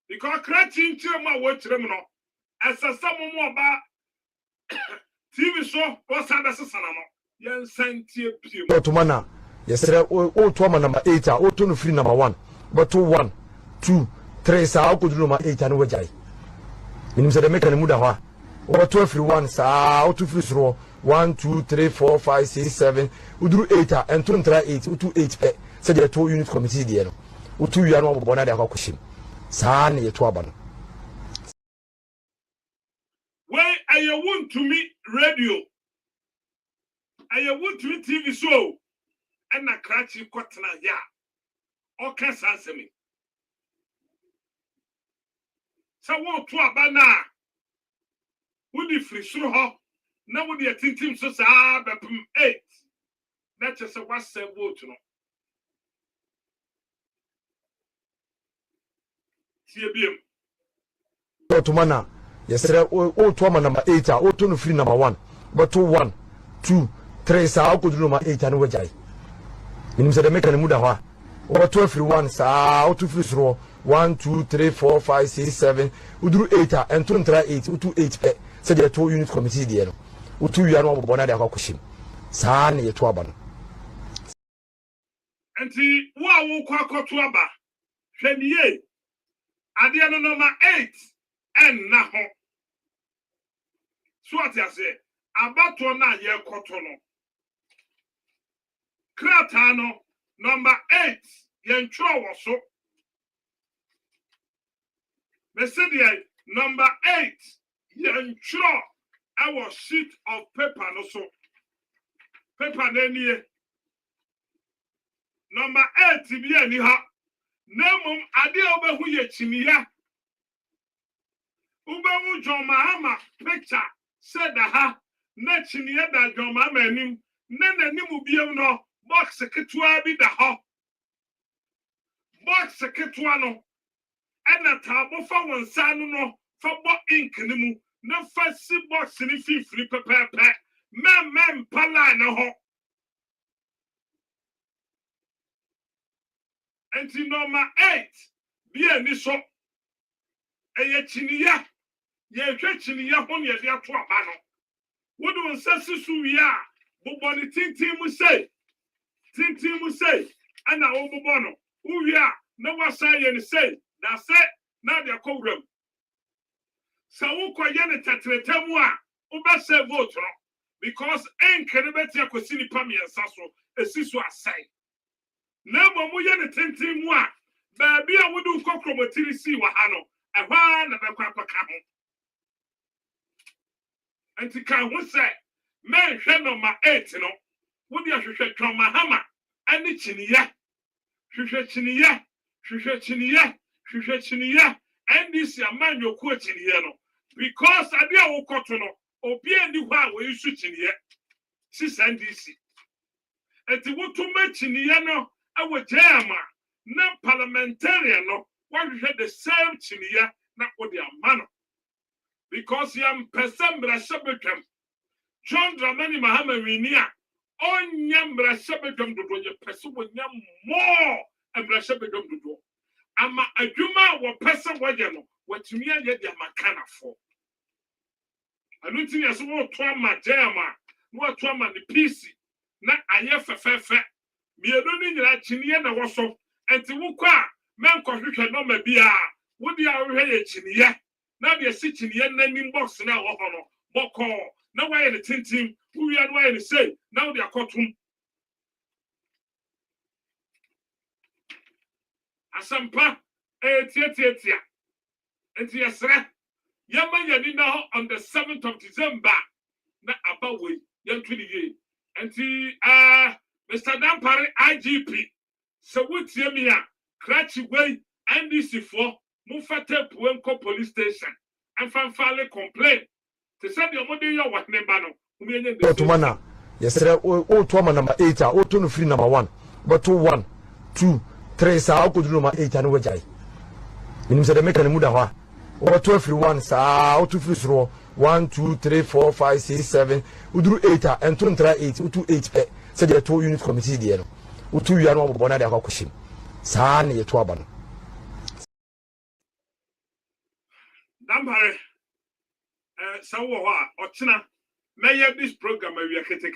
Because cratching to my watch remno, as a some more about TV show was under Sanano. Yan Santi otomana yesere o to ma number 8 a o to no free number 1 but 1 2 3 sa o koduru ma 8 anu wajai minim se de meka ne muda ho o to free 1 sa o to free soro 1 2 3 4 5 6 7 uduru 8 a ento ntra 8 utu 8 pe se de to unit committee de no utu wi anu obo na de akwakoshim sa na ye to aba no where I want to me radio I want to me TV show and a cratchy cotton ya or can answer me so what to abana would you free through her now would you think him so sad 8 that's just a what's the vote no TBM otomana yesere o to ma number 8 a o to no free number 1 but 1 2 3 sa o koduru ma 8 anu wajai minim se de meka ne muda ho o to free 1 sa o to free soro 1 2 3 4 5 6 7 uduru 8 a ento ntra 8 utu 8 pe se de to unit committee de no utu wi anu obo na de akwakoshim sa na ye to aba no anti wo kwakoto aba hwaniye ade no number 8 en na ho so ati ase abato na ye koto no krata no number 8 ye ntro wo so mesedia number 8 ye ntro our sheet of paper no so paper na nie number 8 bi ani ha nemum ade obehu ye chimiya ubehu John Mahama picture said ha na chimiya da John Mahama anim na nanim biem no box ketua bi da ho box ketua no ena tabo fa wonsa no fa bo ink ni mu na fa si box ni fifiri pepepe mem pala na ho enti number 8 bi ani so eye chiniya ye hwe chiniya ho ne de ato aba no wodo nsasi su wi a bobo ni tintin mu sei ana wo bobo no uwi a na wasa ye ni sei da se na de akowram sa wo koye ne tetretamu a wo ba se vote no because enkere beti akosi ni pamiensa so esisu asai na mo ye ne tintin mu a ba bia a wodu kokromotiri si wa ha no ehwa na bekwa kwaka ho anti kan ho se men hwe number 8 no wodi ahwehwe John Mahama ani chiniya hwehwe chiniya NDC amanyo ku chiniya no because ade a wokoto no obi andi ho a wo isu chiniya si NDC enti wotuma chiniya no awo jama na parliamentarian no wahwehwe the same chiniya na odi amano because yam person brashabetwam John Dramani Mahama winia onyam brashabetwam dodo ye person wonyam more brashabetwam dodo ama adwuma wo person waje no watumi aye dia makana fo anuti ya so wo to ama jama no to ama ne PC na aye fefefe mienu ni nyira chiniye na wo so enti wo kwa menko hwehwe no ma bia wodi a hwehwe ye chiniye na de si chiniye na nim box na wo ho no boko na waye ne tintim uwi anu waye ne sei na wo de akotum asampa tia enti yesre yamanya ni na on the 7th of December na aba we yɛnto ne yie nti Mr. Dampare IGP so wotie me a krachi we NDC for mufate puenko police station and fanfale complain to send your mother your what neba no Otumana yesere o to ma number 8 o to no free number 1 but 1 2 3 sa ko duru number 8 ane wajai minim se de make ne muda ho o to free 1 sa o to free soro 1 2 3 4 5 6 7 uduru 8 and to ntra 8 utu 8 pe se de to unit committee de no utu wi anu obobo na de akokoshim sa na ye to aba no Dampare so wo ochina may this program we are kete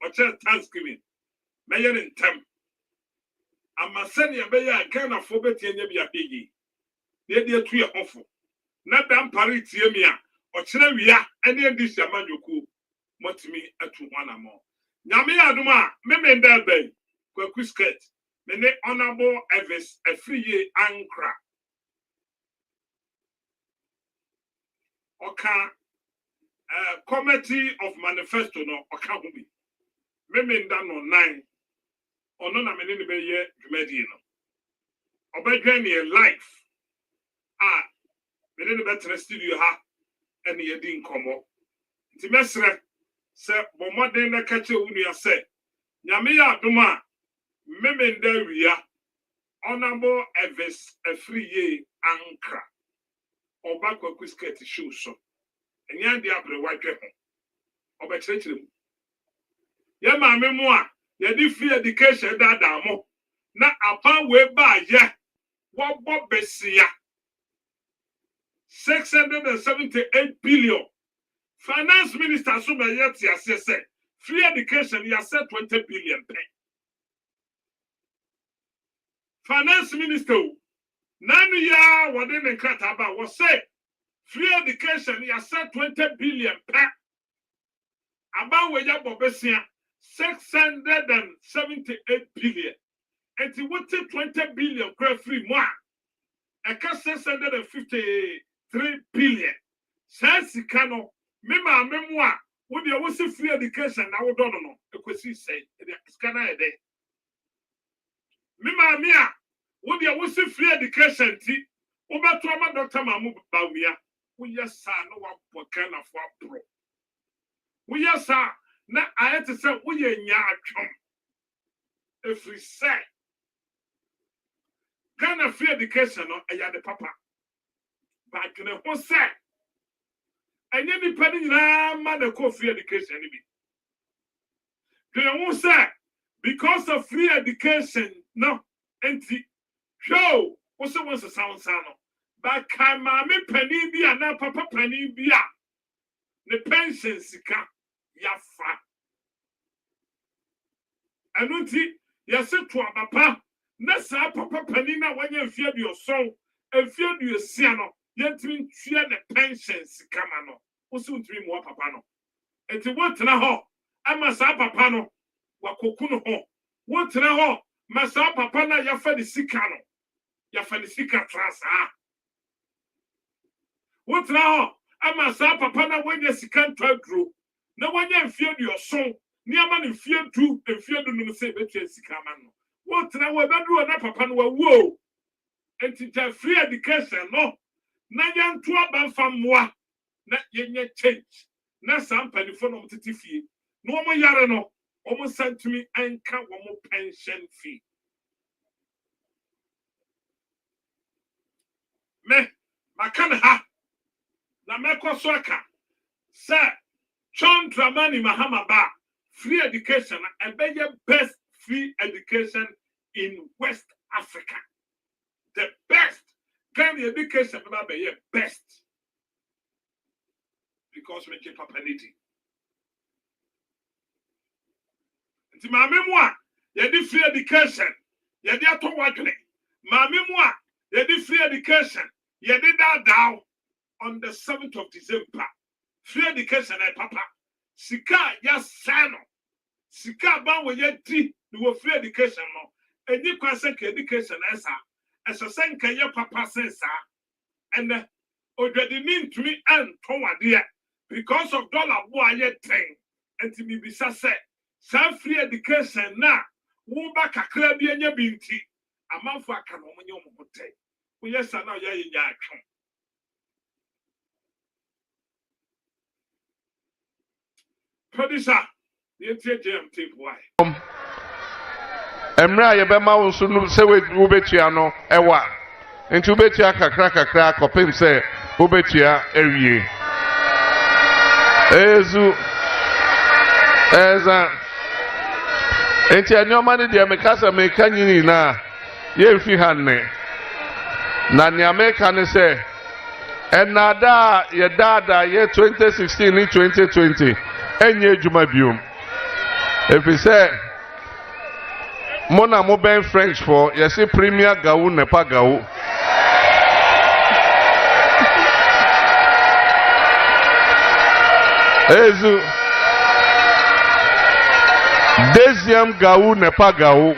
ochina Thanksgiving may in time ama send ya be ya Ghana for betie nya bia pegi de de tu ye hofo na Dampare tie mi a ochina wia ene this amanyoku motimi atu wana mo nyame aduma me menda bay Kwaku skirt me ne honorable Evis Afriye Ankra Oka committee of manifesto no oka ho bi me menda no 9 ono na me ne be ye dwumadi no obedwan ne life me ne be tra studio ha ene ye di nkomo nti mesre se bomoden na kache unu ya se nyame ya adoma me menda wia honorable Evis Afriye Ankra oba Kwaku skirt show so enya dia abre wadwe ho oba kirechire mu ye maame mu a ye di free education dada mo na apan we ba ye wo bo besia 678 billion finance minister so be yet say free education ya set 20 billion pay finance minister nanu ya wade ne krata ba wo say free education ya set 20 billion per about we ya bobesia 678 billion and it would take 20 billion free more a 653 billion says kano mema memwa would you was free education now don't know because say scanner a day mema mia would you was free education ti obeto ama Dr. Mamu Bawumia we yes sir no one pokana for pro we yes sir na ayete say we nya atwom if we say Ghana free education no eya de papa but ne ho say enye ni pani na ma de ko free education ni bi they won't say because of free education no enti show what's the sound no but kama me pani bi ana papa pani bi a ne pension sika ya fa anunti ya se to abapa na sa papa pani na wanya mfia bi oso mfia bi osia no yentimi ntue ne pension sika ma no wosi ntimi mo papa no enti wotena ho ama sa papa no wakoku no ho wotena ho ma sa papa na ya fa de sika no ya fa de sika trasa wotena ho ama sa papa na wanya sika ntwadro na wanya mfia bi oso ni ama ne mfia du no se betua sika ma no wotena ho bedru na papa no wawo enti ja free education no na yanto abanfa moa na yenye change na sampani fo no mtete fie no omo yare no omo santumi anka omo pension fee me makana ha na mekoso aka sir John Dramani Mahama ba free education ebeye best free education in West Africa, the best Ghana education be best because we keep papa niti. Nti maame mu a ye di free education ye di ato wadwene maame mu a ye di free education ye di down on the 7th of December free education papa sika ya sano sika ba we ye di no free education no eni kwase ka education esa senka ye papa sensa and odwadi ni ntumi anto wade because of dollar boy thing and to me be say some free education na wo ba kakra bi anya binti amanfo aka no mo nyom hotel we yes na ya nya atwe producer the TJM why Emra ye be ma wo so no se we betua no ewa nti betua kakra kopim se wo betua ewie ezu eza enti anyoma ne de mekasa meka nyini na ye fi hanne na ne ameka ne se enada ye dada ye 2016 ni 2020 enye adwuma biom efi se Mona mobile French for yes premier gaou ne pas gaou. Ezu deuxième gaou ne pas gaou.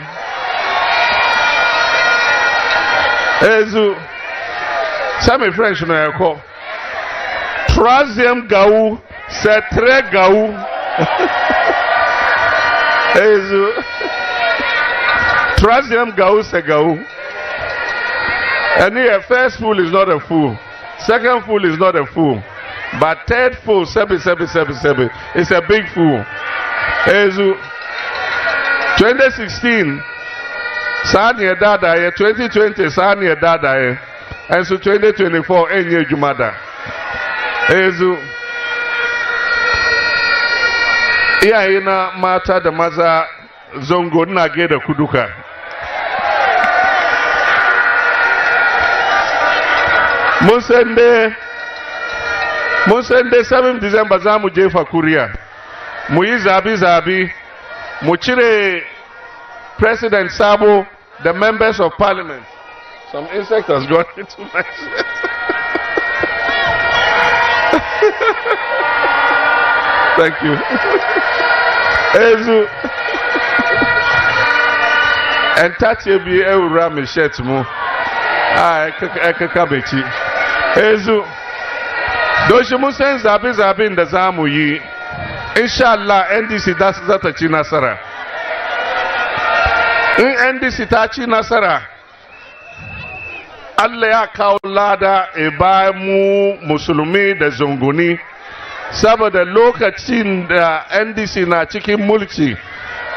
Ezu ça me French no eko. Troisième gaou c'est très gaou. Ezu Troisième gaou c'est gaou. And here, first fool is not a fool. Second fool is not a fool. But third fool, sebi, is a big fool. Ezu 2016, Sani Dada, 2020, Sani Dada, and so 2024, Enye Jumada. Ezu Iya ina mata da maza zongo na geda kuduka. Musende 7 December zamu jefa Korea. Muyi zabi muchire President Sabo, the members of parliament. Some insect has gone into my set. Thank you. Ezu and touch ye be ewura me shirt mu. Ekakabechi. Ezu doshi musen zabi in the zamu yi. Inshallah NDC zata ci nasara. In NDC ta ci nasara, Allah ya kawo lada e ba mu musulmi da zunguni saboda lokacin da NDC na cikin mulki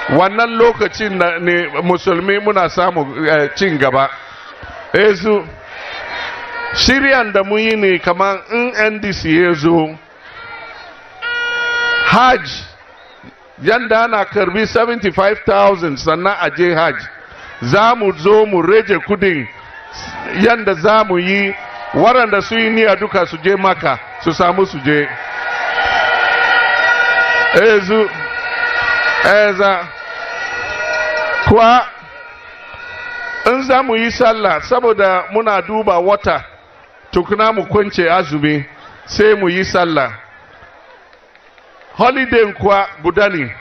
wannan lokacin da ne musulmi muna samu cin gaba. Ezu shiryan da mu yi ne kamar in NDC ya zo Hajj yanda ana karbi 75,000 sannan a je Hajj za mu zo mu rage kudin yanda za mu yi waɗanda su yi niyya duka su je Maka su samu su je. Ezu eza kuwa in za mu yi sallah saboda muna duba wata tukuna mu kwance azumi sai mu yi sallah. Holiday kuwa guda ne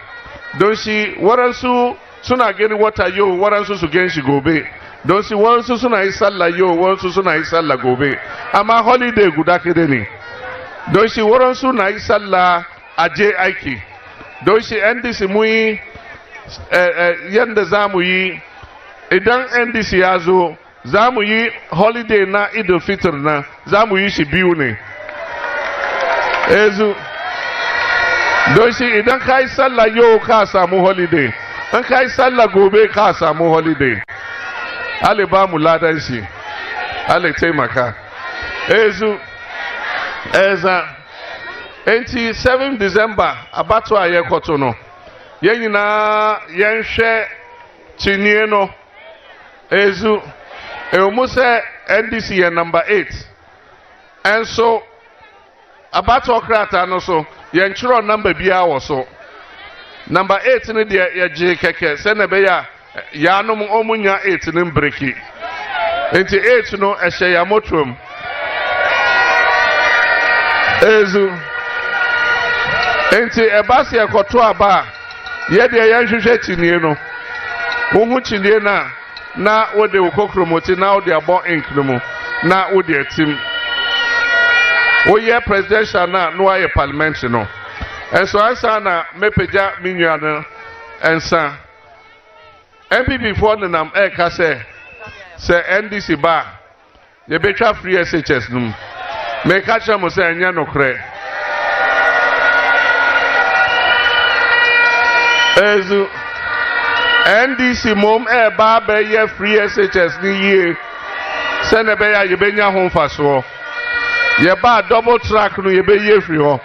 don shi waransu suna gani wata yau waransu su gan shi gobe don shi waransu suna yi sallah yau waransu suna yi sallah gobe amma holiday guda kede ne don shi waransu na yi sallah a je aiki don shi NDC mu yi yadda za mu yi idan NDC ya zo za mu yi holiday na Idul Fitr na za mu yi shi biyu ne. Ezu don shi idan ka yi sallah yau ka samu holiday in ka yi sallah gobe ka samu holiday. Ali ba mu ladan shi Ali taimaka. Ezu eza enti 7 December abatu aye kotono yenyina yenhwe chinie no. Ezu eomuse NDC ye number 8 enso abatu okrata no so yenchiro number bia wo so number 8 ne de ye je keke se ne be ya no omunya 8 ne breki enti 8 no ehye ya motrom. Ezu enti ebasi ekoto aba ye de ye nhwehwe chinie no wo chinie na wo de kokromoti na wo de abo ink no mu na wo de atim woyɛ presidential na woayɛ parliamentary no ɛnso ansa na mepagya me nua no ɛnsa MPP foɔ nenam ɛreka sɛ NDC ba yɛbɛtwa free SHS no mu meka kyerɛ mo sɛ ɛnyɛ nokorɛ ezu NDC mom ɛreba abɛyɛ free SHS no yie sɛ na ɛbɛyɛ a yɛbɛnya ho mfasoɔ yɛba double track no yɛbɛyie firi hɔ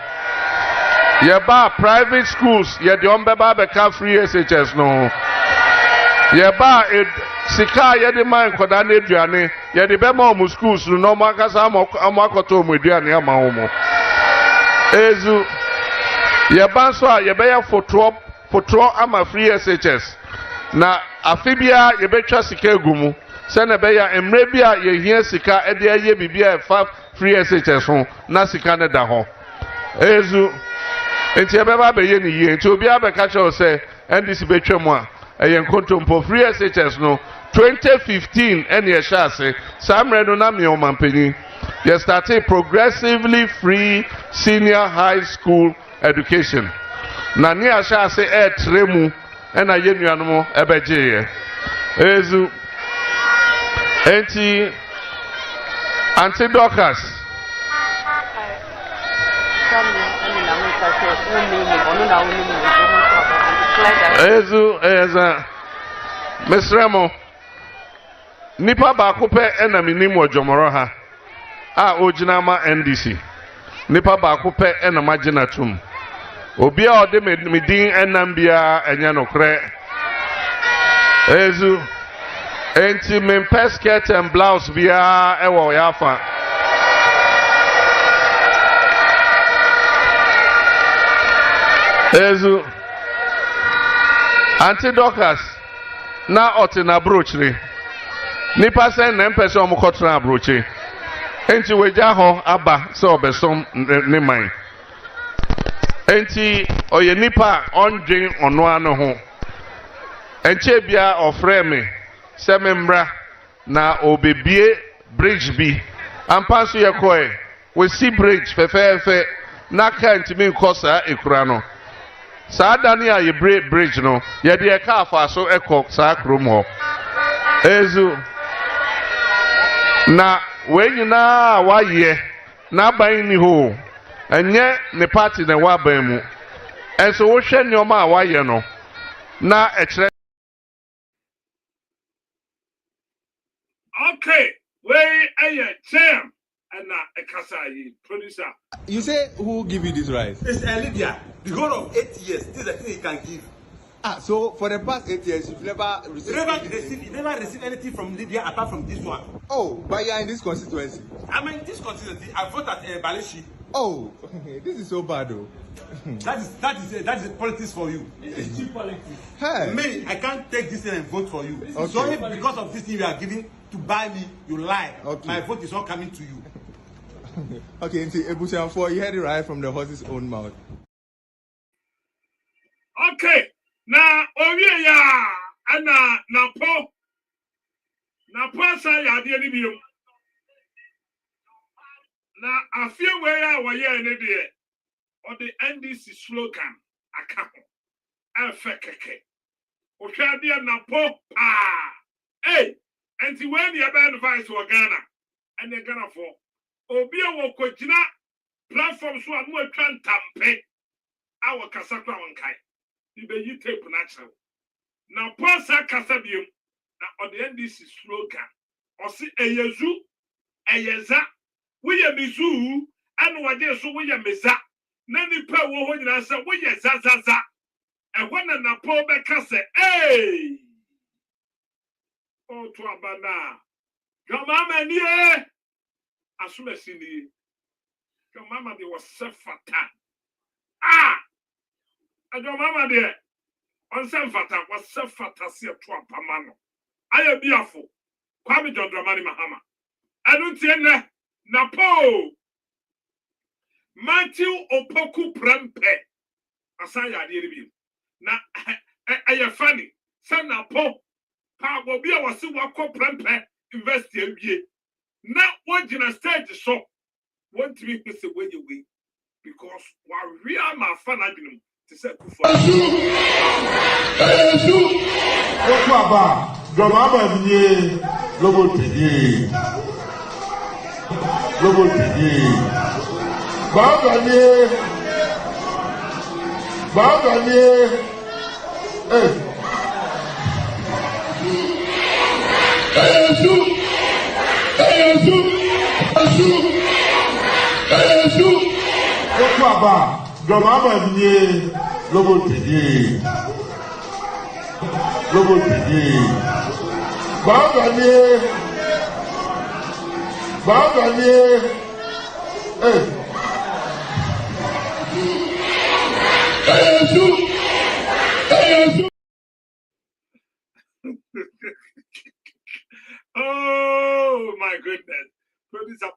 yɛba private schools yɛde ɔmbɛba abɛka free SHS no ho yɛba sika yɛde ma nkɔda no aduane yɛde bɛma ɔmo schools no na ɔmo akasa ɔmo akɔtɔ ɔmo aduane ama ɔmo ezu yɛba nso a yɛbɛyɛ fotorɔ ama free SHS na afe biara yɛbɛtwa sika egu mu sɛnɛ ɛbɛyɛ mmerɛ bi a yɛhia sika ɛde ayɛ biribi a ɛfa free SHS ho na sika ne da hɔ ezu nti yɛbɛba abɛyɛ ne yie nti obiara bɛka kyerɛw sɛ NDC bɛtwa mu a ɛyɛ nkontompo free SHS no 2015 ɛne yɛhyɛ ase saa mmerɛ no na mmea ɔmanpanyin yɛ started progressively free senior high school education na ne yɛahyɛ ase ɛɛtrɛ mu ɛna yɛ nuanom ɛbɛgyeeɛ ezu enti Antidocus ezu eza mesremo nipa baako pɛ ɛna minim wɔ Dwomoro ha a ogyina ma NDC nipa baako pɛ ɛna magyina tum obi a ɔde me din ɛnam bia ɛnyɛ nokorɛ ezu enti mempɛ skirt and blouse bia ɛwɔ yafa ezu Antidocus na ɔte na brochire nipa sɛ na mpɛ sɛ ɔmo kɔtena abrochi enti wagya hɔ aba sɛ ɔbɛsom ne man enti ɔyɛ nipa a ɔndwen ɔnoa no ho ɛnkyɛ bia ɔfrɛ me sɛ membra na obebie bridge bi ampa nso yɛkɔɛ wɔsi bridge fɛfɛɛfɛ na ka ntimi nkɔ saa ekura no saa dane a yɛbre bridge no yɛde yɛka afa so ɛkɔ saa kurom hɔ ezu na wei nyinaa wayɛ n'aban ni hɔ ɛnyɛ ne party na ɛwɔ aban mu ɛnso wohwɛ nneɛma a wayɛ no na ɛkyerɛ. Okay, where are you, Sam? And Kasai, producer. You say who give you this rice? It's Lydia. The whole of 8 years. This is the thing he can give. So for the past 8 years, you've never received You never received anything from Lydia apart from this one. Oh, but you're in this constituency. I mean, this constituency, I vote at Balishi. Oh, this is so bad, though. that is politics for you. This is cheap politics. Hey. Me, I can't take this thing and vote for you. Okay. So if because of this thing you are giving to buy me, you lie. Okay. My vote is not coming to you. Okay, and Ebusian 4, you heard it right from the horse's own mouth. Okay, now, yeah, and now, say, I didn't you. Now, I feel where I was here in the day, or the NDC slogan, I can't. Fekeke. Oshadia Napo, hey, and see when the other advice to Ghana, and they're Ghana for. Obia wokojina platform so anu atwa ntampe awo kasa kwa wankai ibe yi tape natural na posa kasa biem na ode NDC slogan osi eyezu eyeza we mizu anu waje so we meza na nipa wo ho nyina se we zazaza ehwana na po be kase o to abana your mama ni Asuma sini, your mama de was fata. And your mama de on fata was fata see a trump pamano. I am beautiful. Kwame John Dramani Mahama. I don't see Napo Matthew Opoku Prempe. Asaya did na I funny. Son Napo Pa Bobia was so wako Prempe invest in ye. Na wajina stage so want to be the way you wait because while we are my fan, I didn't to say Kufu. Oh my goodness. Produce up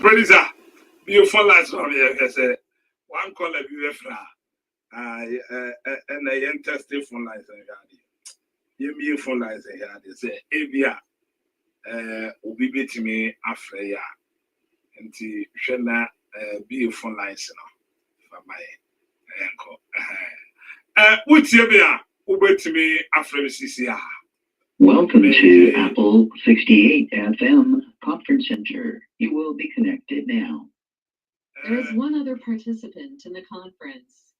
producer, beautiful lights from here. I said, one call a beautiful. And I enter state phone lines and you be phone lines and here. They say, Avia, will be to me after ya. And to Shana be phone lines for my uncle. What's your beer? Uber to me after CCR. Welcome to Apple 68 FM Conference Center. You will be connected now. There is one other participant in the conference.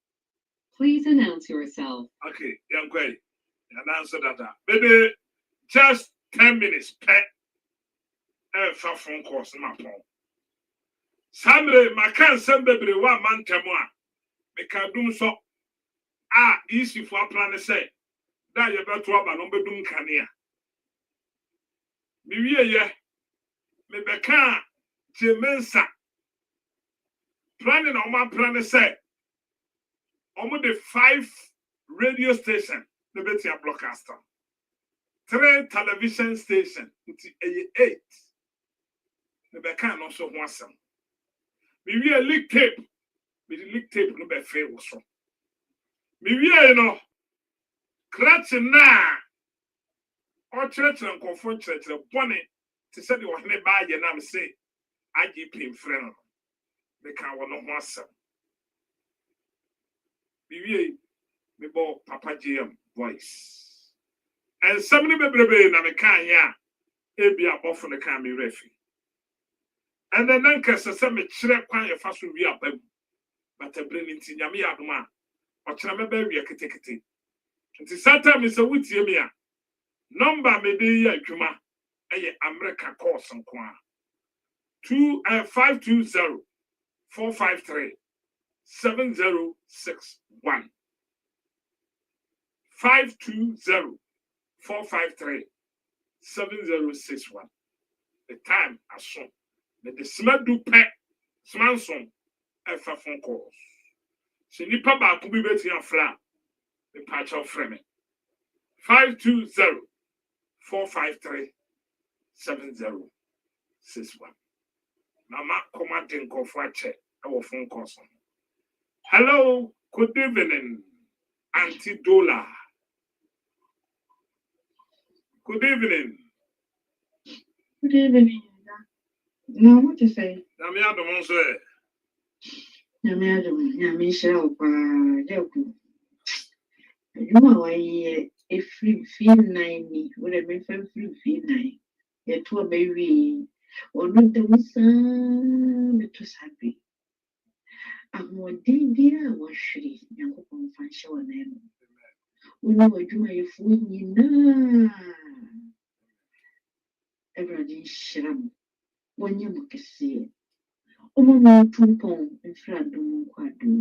Please announce yourself. Okay, young query. Announce that. Maybe just 10 minutes. Pet. For phone calls in my phone. Samre, my can send baby 1 month more. Me can do so. Easy for a plan to say. That you better to have a number doom cania. Me beka Jemensa. Planning on my plan to say. Almost the 5 radio stations, the better broadcaster. 3 television stations, 8. The beka no so once. Me a leak tape. Me the leak tape no be fair also. Me you know. Cratch na or church and confront church the bonnet to say the one by your name say I give him friend. They can't want no once. Me bo Papa GM voice. And somebody be na me can ya e be above for the can me refi. And then kasa say me chere kwan ye fa so wi abam. But a brain into nyame adoma. O chere me ba wi ketekete. Nti Satan is a wutie me a number me dey ya adwuma eye America course nko a 520 453 7061 520 453 7061. The time as soon. The smart do pet smanson a phone calls. So nipa ba to be better and flat. The patch of framing 520 453 7061. Mama commanding go for a check our phone calls. Hello, good evening, Auntie Dola. Good evening. Good evening. Now, what to say? Namia the Monse. Namia, Michelle, Joku. You know, a free feel 90, would have been free feel 9. Yet to a baby, or not the son, it was happy. I'm more dear, was she, young financial name. Wone w'adwumayɛfoɔ nyinaa Awurade nhyira mo wɔnyɛ mo kɛseɛ ɔma mo ntu mpɔn mfiri adom nkɔ adom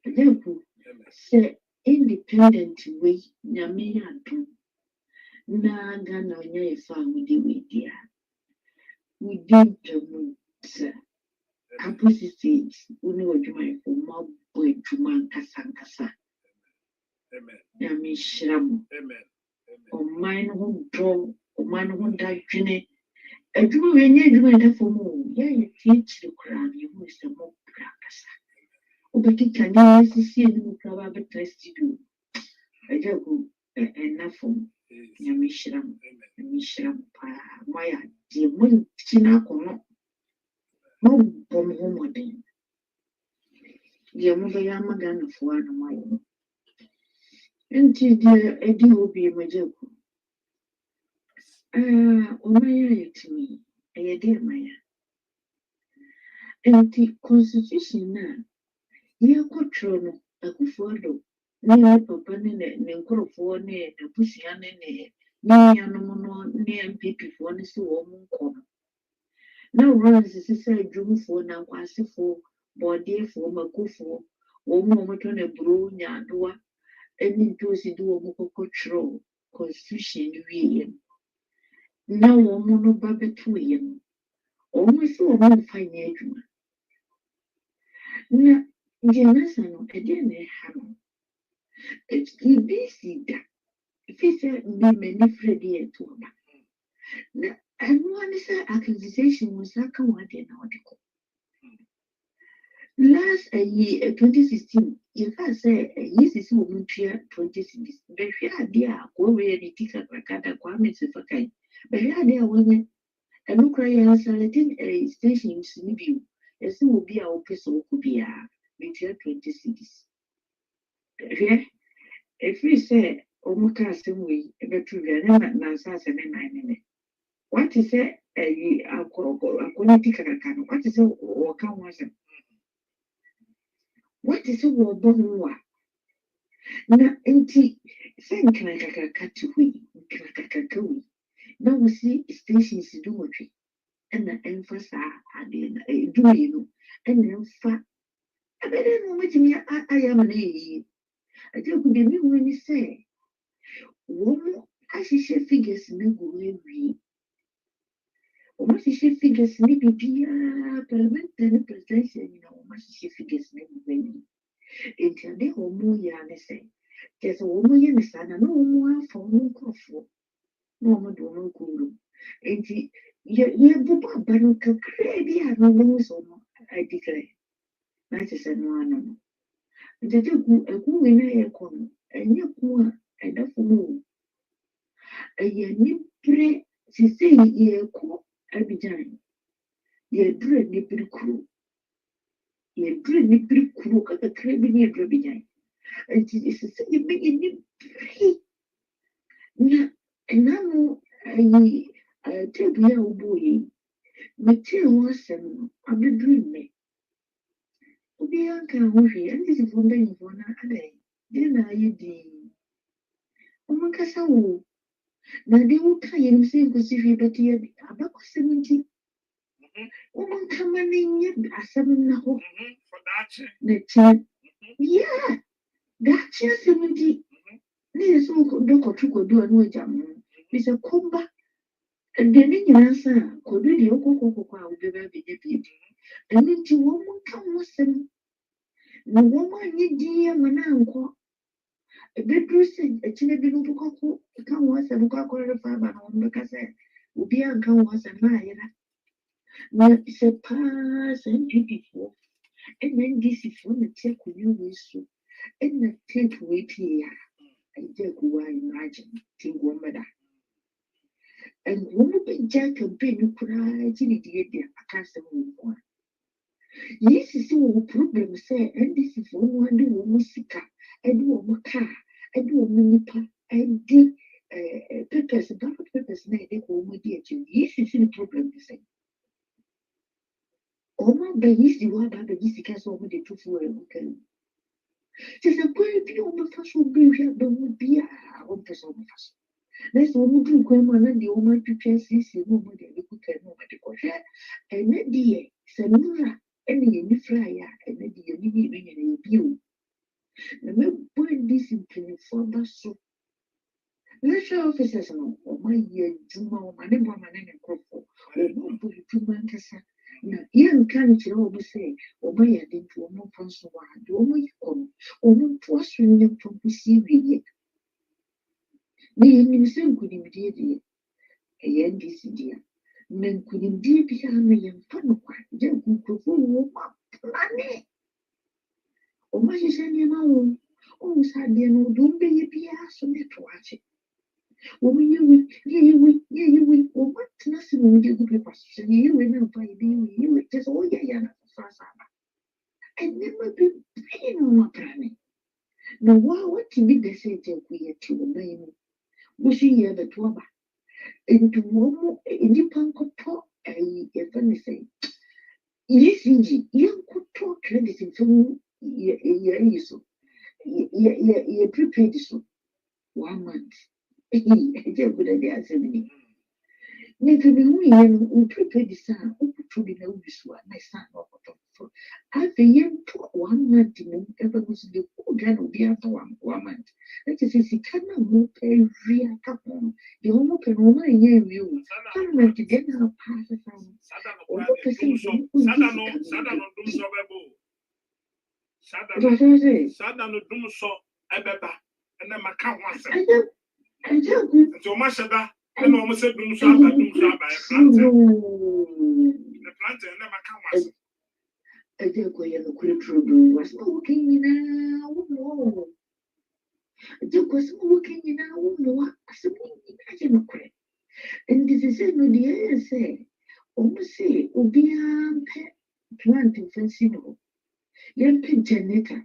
Agyapɔ sɛ independent wei Nyame yɛ adom na Ghana ɔnyɛ yɛfa a wode weidi a wodi mpɛmu sɛ Campus State wone w'adwumayɛfoɔ ma bɔ adwuma nkasa Nyame nhyira mo ɔman no ho dɔ ɔman no ho dadwene adwuma wei nyɛ adwuma ɛda fam o yɛyɛ tiakyiri koraa no yɛhu sɛ mɔbra kasa wobɛkeka ne sisi anim koraa bɛtena studio Agyapɔ ɛna fam Nyame nhyira mo Nyame nhyira mo paa moayɛ adeɛ monkyi no akɔnnɔ mobɔ mo ho mmɔden deɛ mobɛyɛ ama Ghanafoɔ a na moayɛ no nti deɛ ɛdi hɔ bie Agyapɔ ɔmayɛ a yɛtumi ɛyɛ deɛ maya nti constitution no a yɛkɔtwerɛ no Akufo-Addo ne ne papa ne ne nkurɔfoɔ ne n'abusua ne nuanom no ne MPP-foɔ no sɛ wɔn nkɔ no na runs sɛ adwumfoɔ nankwasefoɔ bɔɔdefoɔ makofoɔ wɔn a wɔtɔ no aburo nyaadoa ne ntoosi de wɔn kɔkɔtwerɛ constitution no wieɛ no na wɔn no ba bɛtoeɛ no wɔn sɛ wɔn mfa nyɛ adwuma na gyinasa no ɛdeɛ na ɛha no ebi si da efi sɛ mmemme firi de yɛ to ɔba na ɛnoa ne sɛ accreditation wɔ nsa ka wɔn adeɛ na ɔde kɔ last 2016 yɛka sɛ sisi wɔn ntua 2016 bɛhwɛ adeɛ a kɔɔwe yɛ ne ti kakraka da Kwame Sefakai bɛhwɛ adeɛ a wɔnyɛ ɛno kora yɛ nsalete stations no bio yɛsɛ obi a wɔpɛ sɛ wɔkɔ biara metua 20 cedis hwɛ ɛfiri sɛ wɔn ka asɛm wei ɛbɛto wia ne nansa asɛ ne nan ne wate sɛ akɔne ti kakraka no wate sɛ wɔka ho asɛm wate sɛ wɔbɔ ho wa na nti sɛ nkran kakraka te hɔ yi nkran kakraka wei na wɔsi stations do wɔtwe ɛna ɛmfa saa adeɛ na ɛdumie no ɛna ɛmfa ɛbɛdɛ no wɔtumi ayɛ ama no yɛyie Agyapɔ deɛ mehu ni sɛ wɔn ahyehyɛ figures no gu hɔ awie wɔn ahyehyɛ figures no bibiara parliamentary ne presidential nyina wɔn ahyehyɛ figures no gu hɔ awie nti adeɛ a wɔn yɛ ne sɛ kyɛ sɛ wɔn yɛ ne saa na wɔn afa wɔn nkurɔfoɔ na wɔn de wɔn nkɔ wuram nti yɛbobɔ aba no kakraa bi a no wɔn sɛ wɔn adi kra na kyɛ sɛ no ano no nti ɛgu wei na yɛkɔ no ɛnyɛ ko a ɛda fam o ɛyɛ nipere sise yɛkɔ Abidjan yɛduru nipere kuro kakra bi ne yɛduru Abidjan nti sise yɛbɛyɛ nipere na ɛnano teebu yi a wɔbɔ yi metee ho asɛm no abɛduru nnɛ obiara nka ho hwee ndisifoɔ mpanyinfoɔ no adɛn deɛ na ayɛ dii wɔn nkasa wo na deɛ woka yɛ nim sɛ nkosi hwee bɛte yɛ abakɔsɛm nti wɔn nkama no nyɛ asɛm nna hɔ na kyerɛ daakye asɛm nti ne yɛ sɛ dɔkɔtwe kɔdu a ne wagya mo bi sɛ kɔba deɛ ne nyinaa nsa a kɔdu deɛ wokɔkɔkɔkɔ a wobɛba abɛnya biebi ɛno nti wɔn nka ho asɛm na wɔn anyɛ din ama no ankɔ ɛbɛduru sɛ akyinɛ bi no bɛkɔkɔ ka ho asɛm kɔ akɔrere fa aba na wɔn bɛka sɛ obiara nka ho asɛm na ayera na sɛ paa sɛ NPP-foɔ ɛna NDC-foɔ na te akonnwa wei so ɛna tape wei pie a ɛgye akuwa imagine te wɔn bɛda wɔn bɛgya campaign no koraa gye ne deɛ deɛ aka asɛm wɔ mu a yɛsisi wɔ problem sɛ NDC-foɔ no ade wɔn sika ɛde wɔn kaa ɛde wɔn nipa ɛde papers ballot papers na ɛde kɔ wɔn di akyire yɛsisi ne problem sɛ wɔn aba yɛsi wɔ aba abɛgye sika sɛ wɔn de to fuel ɛmu kan Just a great deal of the first will be here, don't be a person of us. Let's almost do Grandma and the woman to chances, nobody could tell nobody go share. And that dear, Samura, any flyer, and the dear meaning you. The point discipline for the so. Let's show officers or my year, Juma, or my neighbor, my name, or no, but 2 months. Young country always say, or my idea to a more person, or my own, or not to us from the the same could immediately a NDC dear. Men could indeed be a million fun, then could perform money. Oh, my is any now. Oh, sadly, no, don't be a piass on it to watch it. Oh, you will, oh, what nothing will you do papers. You will buy you just all your I never been paying on my planning. Now, what to be the same thing we to obey me? Wishing you the twaba. Into one independent talk, a funny say. Yes, indeed, you could talk credit from your so. You prepared so 1 month. I don't good idea as a minute. Never knew you prepared the son, who could be no use one, my son or for. I've a year to 1 month in ever was the good gun of the other 1 month. That is, he cannot move a real couple. The home can only hear you. Come on, to get our passes on. Or percent Sada no dum so ebeba na maka ho asem. So ma sheda na o mo se dum so aba plant. The plant na maka ho asem. I don't go yellow cream was smoking in our Duke was smoking in our no, I didn't cry. And this is no dear say, almost say, Obiam plant in Francino. Young generator.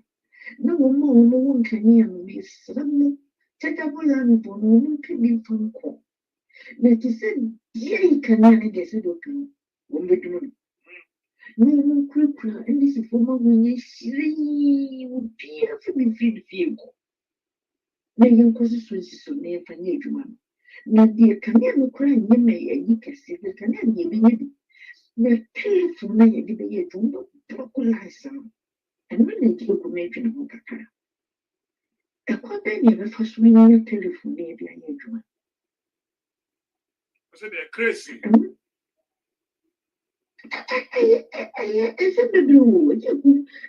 No one can hear me. Some take up a land for no one can be from call. That is said, yea, can get it open. One bedroom. No one could cry, and this is for my winning. She would be a free vehicle. My young cousin was so near Panyajuman. Now, dear, can you cry? You may, and you can see the canal. The telephone, I give a jumbo, procolize some. And when they took a major Mokaka, a quarter never first winning a telephone, maybe a Yajuman. I said they're crazy. I said the blue,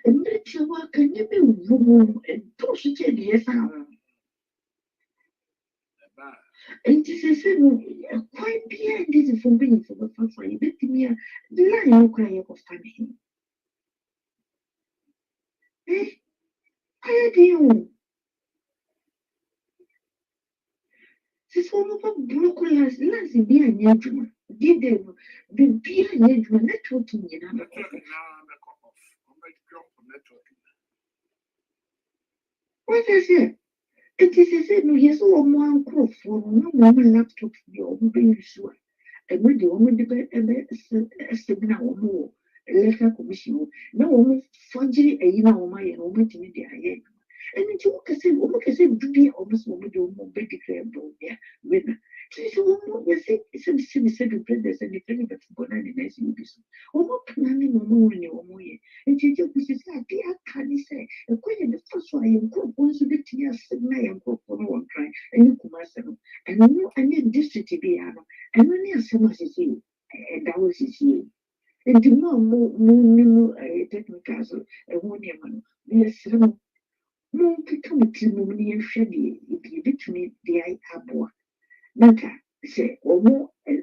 and let you work and you be woman and push it in the sound. And this is quite behind this from being for the first one. Let me the line cry of funny. I do. This one of a broken last be a gentleman. Did they be a gentleman networking in another coffee? What is it? It is a said, no, yes, or one crop for no woman laptop for your own being sure. And when the woman debate a seminar or more, a letter commission, no woman fudgy a year or my woman to me, dear. And then you can say, woman can say, be almost woman do more big declare, yeah, winner. So it's a woman, you say, it's a city said to president and the president for Bonani nice in this. Or more planning or more in your way. And you just say, dear, can you say, a queen the first one, you go once a bit to your signal and go for one cry, and you come as and you and then district to be out. And when you are so much as you, and that was his year. And the more technical, a 1 year man, yes, no, come to me and shady, if you between the eye aboa. Naka, say, or more, a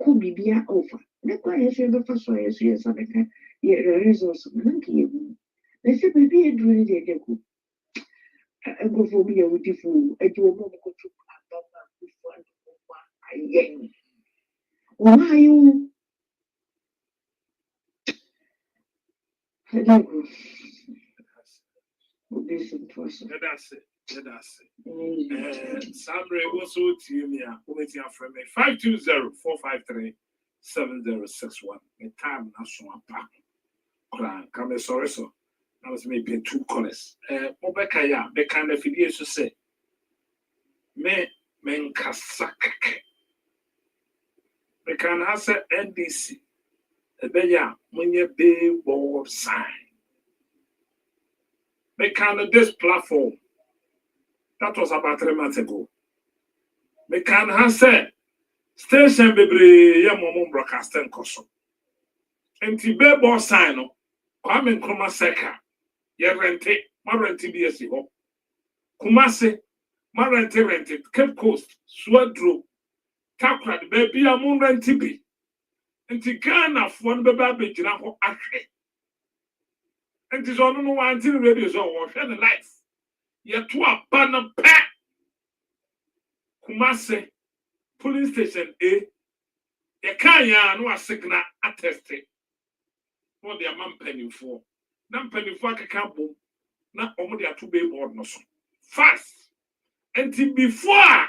could be over. The quiet say the first way as yes, I can, yet there is also monkey. They say, maybe a dream they go. I go for me with the fool, I do a moment to I yang. Why you? I don't know. That's it. Sabre was so to me. Committee from me 520-453-7061. The time national park. Come sorry so. I was maybe 2 colors. Obekaya, the kind of idea to say, me menkasakake. The can answer NDC. Ebeya, when you billboard sign. They can this platform. That was about 3 months ago. They can answer station bebre ya momon broadcasting koso. Enti billboard sign no. Kwame Nkrumah Seka. Ye rente, ma rente BSC ho. Kumase, ma rente, Cape Coast, Swadro, Takrad, baby amun rente bi. Enti Ghana fon beba be jina ho ahwe. Enti so no one thing radio so wo hwe the life. Ye to aba na pa. Kumase police station A. Ye kan ya no asigna attest. No the man pennyfo. Na pennyfo akeka bom. Na omo de ato billboard no so. Fast. Enti before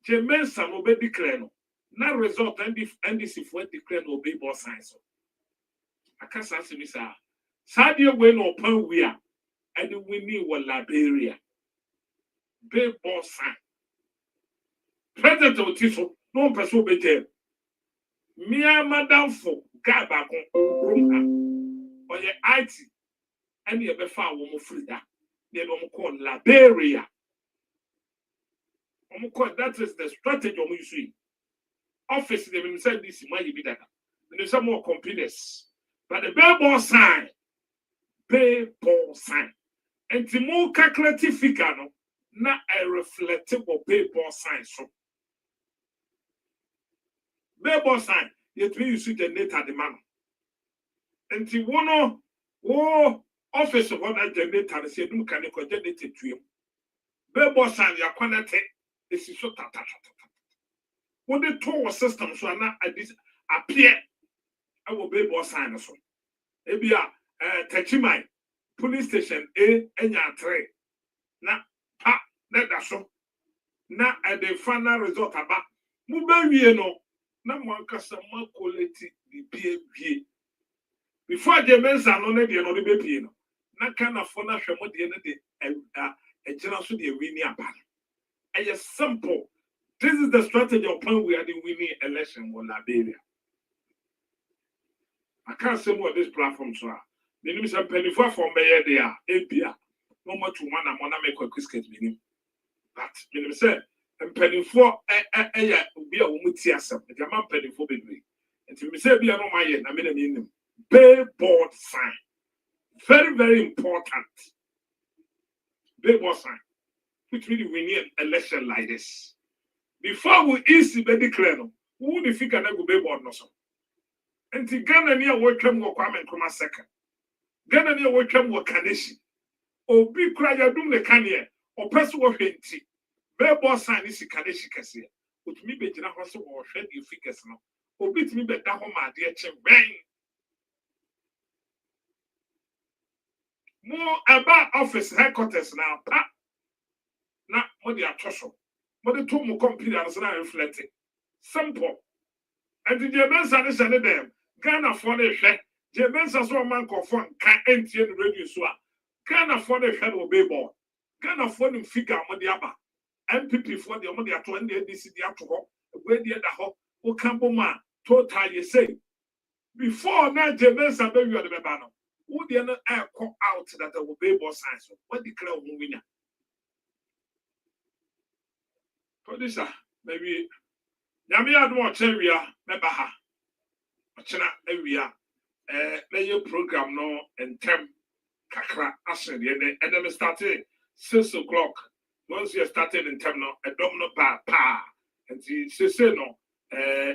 Jemensa no be declare no. Na result NDC for declare no billboard sign so. Akasa asibisa. Sadia we no pan we a and we need wa Liberia. Billboard sign. President Otiso no person be there. Mia madam for gaba kon room ha. Oye IT and ye be fa wo mo free da. They don't call Liberia. That is the strategy of use. Office they will send this money be that. There is some more computers. But the billboard sign, and the more calculative figure no, na a reflective of billboard sign. So billboard sign, yet we use the net at the man. And the one office of other generator and say, no can you generate to him. Billboard sign, you are connected. This is so tata. When the tower system so now at this appear, I will be boss sign so. Ebia Techimai police station A enya 3. Na pa na da so. Na at the final result aba. Mu ba wie no na mo ankasa ma quality bi bie. Before the mensa no na de no be pie no. Na kana for na hwemo de na de e gina so de wi ni aba. It is simple. This is the strategy of when we are the winning election in Liberia. I can't say what this platform so. The name is a penny for Mayor there, APA. No more to one, I'm gonna make a quick meaning. But you know, say, and penny for be a woman tears up, the man penny for baby. And to me say, be a no my end, I mean, billboard sign. Very, very important. Billboard sign. Which means we need an election like this. Before we easy be declare, who would the figure that will be born no so? And the Ghana near welcome will come and come a second. Ghana near welcome will Kaneshi. Or be cry ya doom the Kanye, or person will henti. Billboard sign is Kaneshi Cassia. Which me be Jina Hosso or shed you figures no. Or beat me better home, my dear Chen Bang. More about office headquarters now, pa. Na what they are tosho. But the two more computer and so reflecting. Simple. And the Jemensa is an them. Ghana for the share. Jemensa so man confirm can empty the radio so. Ghana for the share will be born. Ghana for them figure Modiaba. MPP for the money at 20 NDC the alcohol. Where the other hop. O Campoma total you say. Before now Jemensa baby or the Babano. Who the other air come out that there will be born science. What declare winner? Producer, maybe Yami had more area, Mebaha. China area, lay program no and term Kakra Ashen, and then we started 6 o'clock. Once you started in term no, a domino pa, and she say no,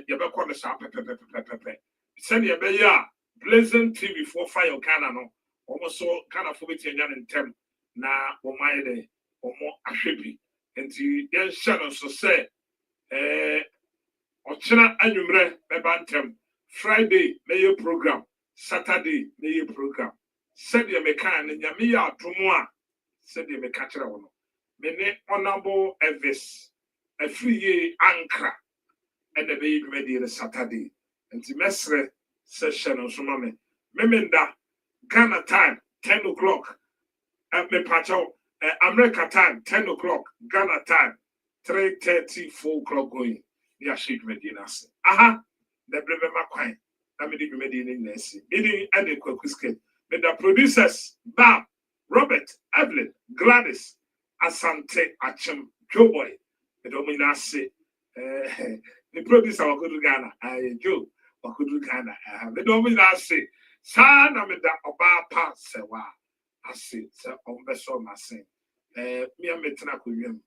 Yabaka the send your beya, Blazing TV for fire Ghana no, almost so kind of forgetting in term na or my day or more ashipi. And the young shadow so say, Ochina Anumre, Mebantem, Friday, mayor program, Saturday, mayor program. Said your mecan and Yamia Tumwa, said your mecatra. Mene honorable Evis, a free year anchor, and the baby ready on Saturday. And the mesre session of Sumame. Memenda, Ghana time, 10 o'clock. Me pacho, America time, 10 o'clock. Ghana time, 3:30, 4 o'clock going. They are shake Medina. Aha, the breve maquine. I mean, the Medina Nancy. Meaning, and the Kwaku. But the producers, Bob, Robert, Evelyn, Gladys, Asante, Achim, Joe Boy. The dominasi. The producer of Kudu Ghana, Joe, or Kudu Ghana. The dominasi. Sana me da Oba Pa Sewa. I see, Sir Ombeso Masin. Me and Metina Kuyum.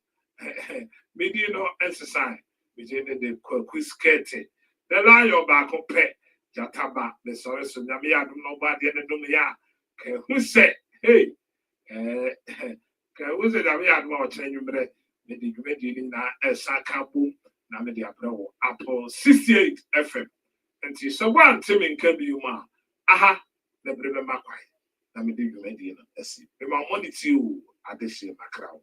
Medino exercise. Between the Kwaku skate. The lie of Bako Pet. Jataba, the sorry, so Namia do nobody and Dumia. Who said, hey, who's it that we had more change you bread? The Medina Sakabu, Namedia Pro, Apple 68 FM. And so one Timmy can be you, aha, the Breve Maquai, Namedia Medina, as if my money to you at the same crowd.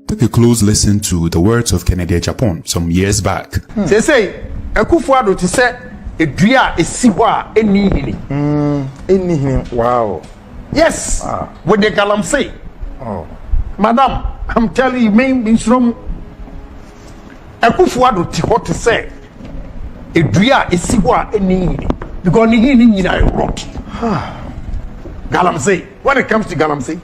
Take a close listen to the words of Kennedy Japan some years back. They say, Akufo-Addo to say, a dria is siwa any wow. Yes, what the Galam say. Oh, Madam, I'm telling you, main from Akufo-Addo to say, a dria is siwa any because ni rot. Galam say, when it comes to Galam say,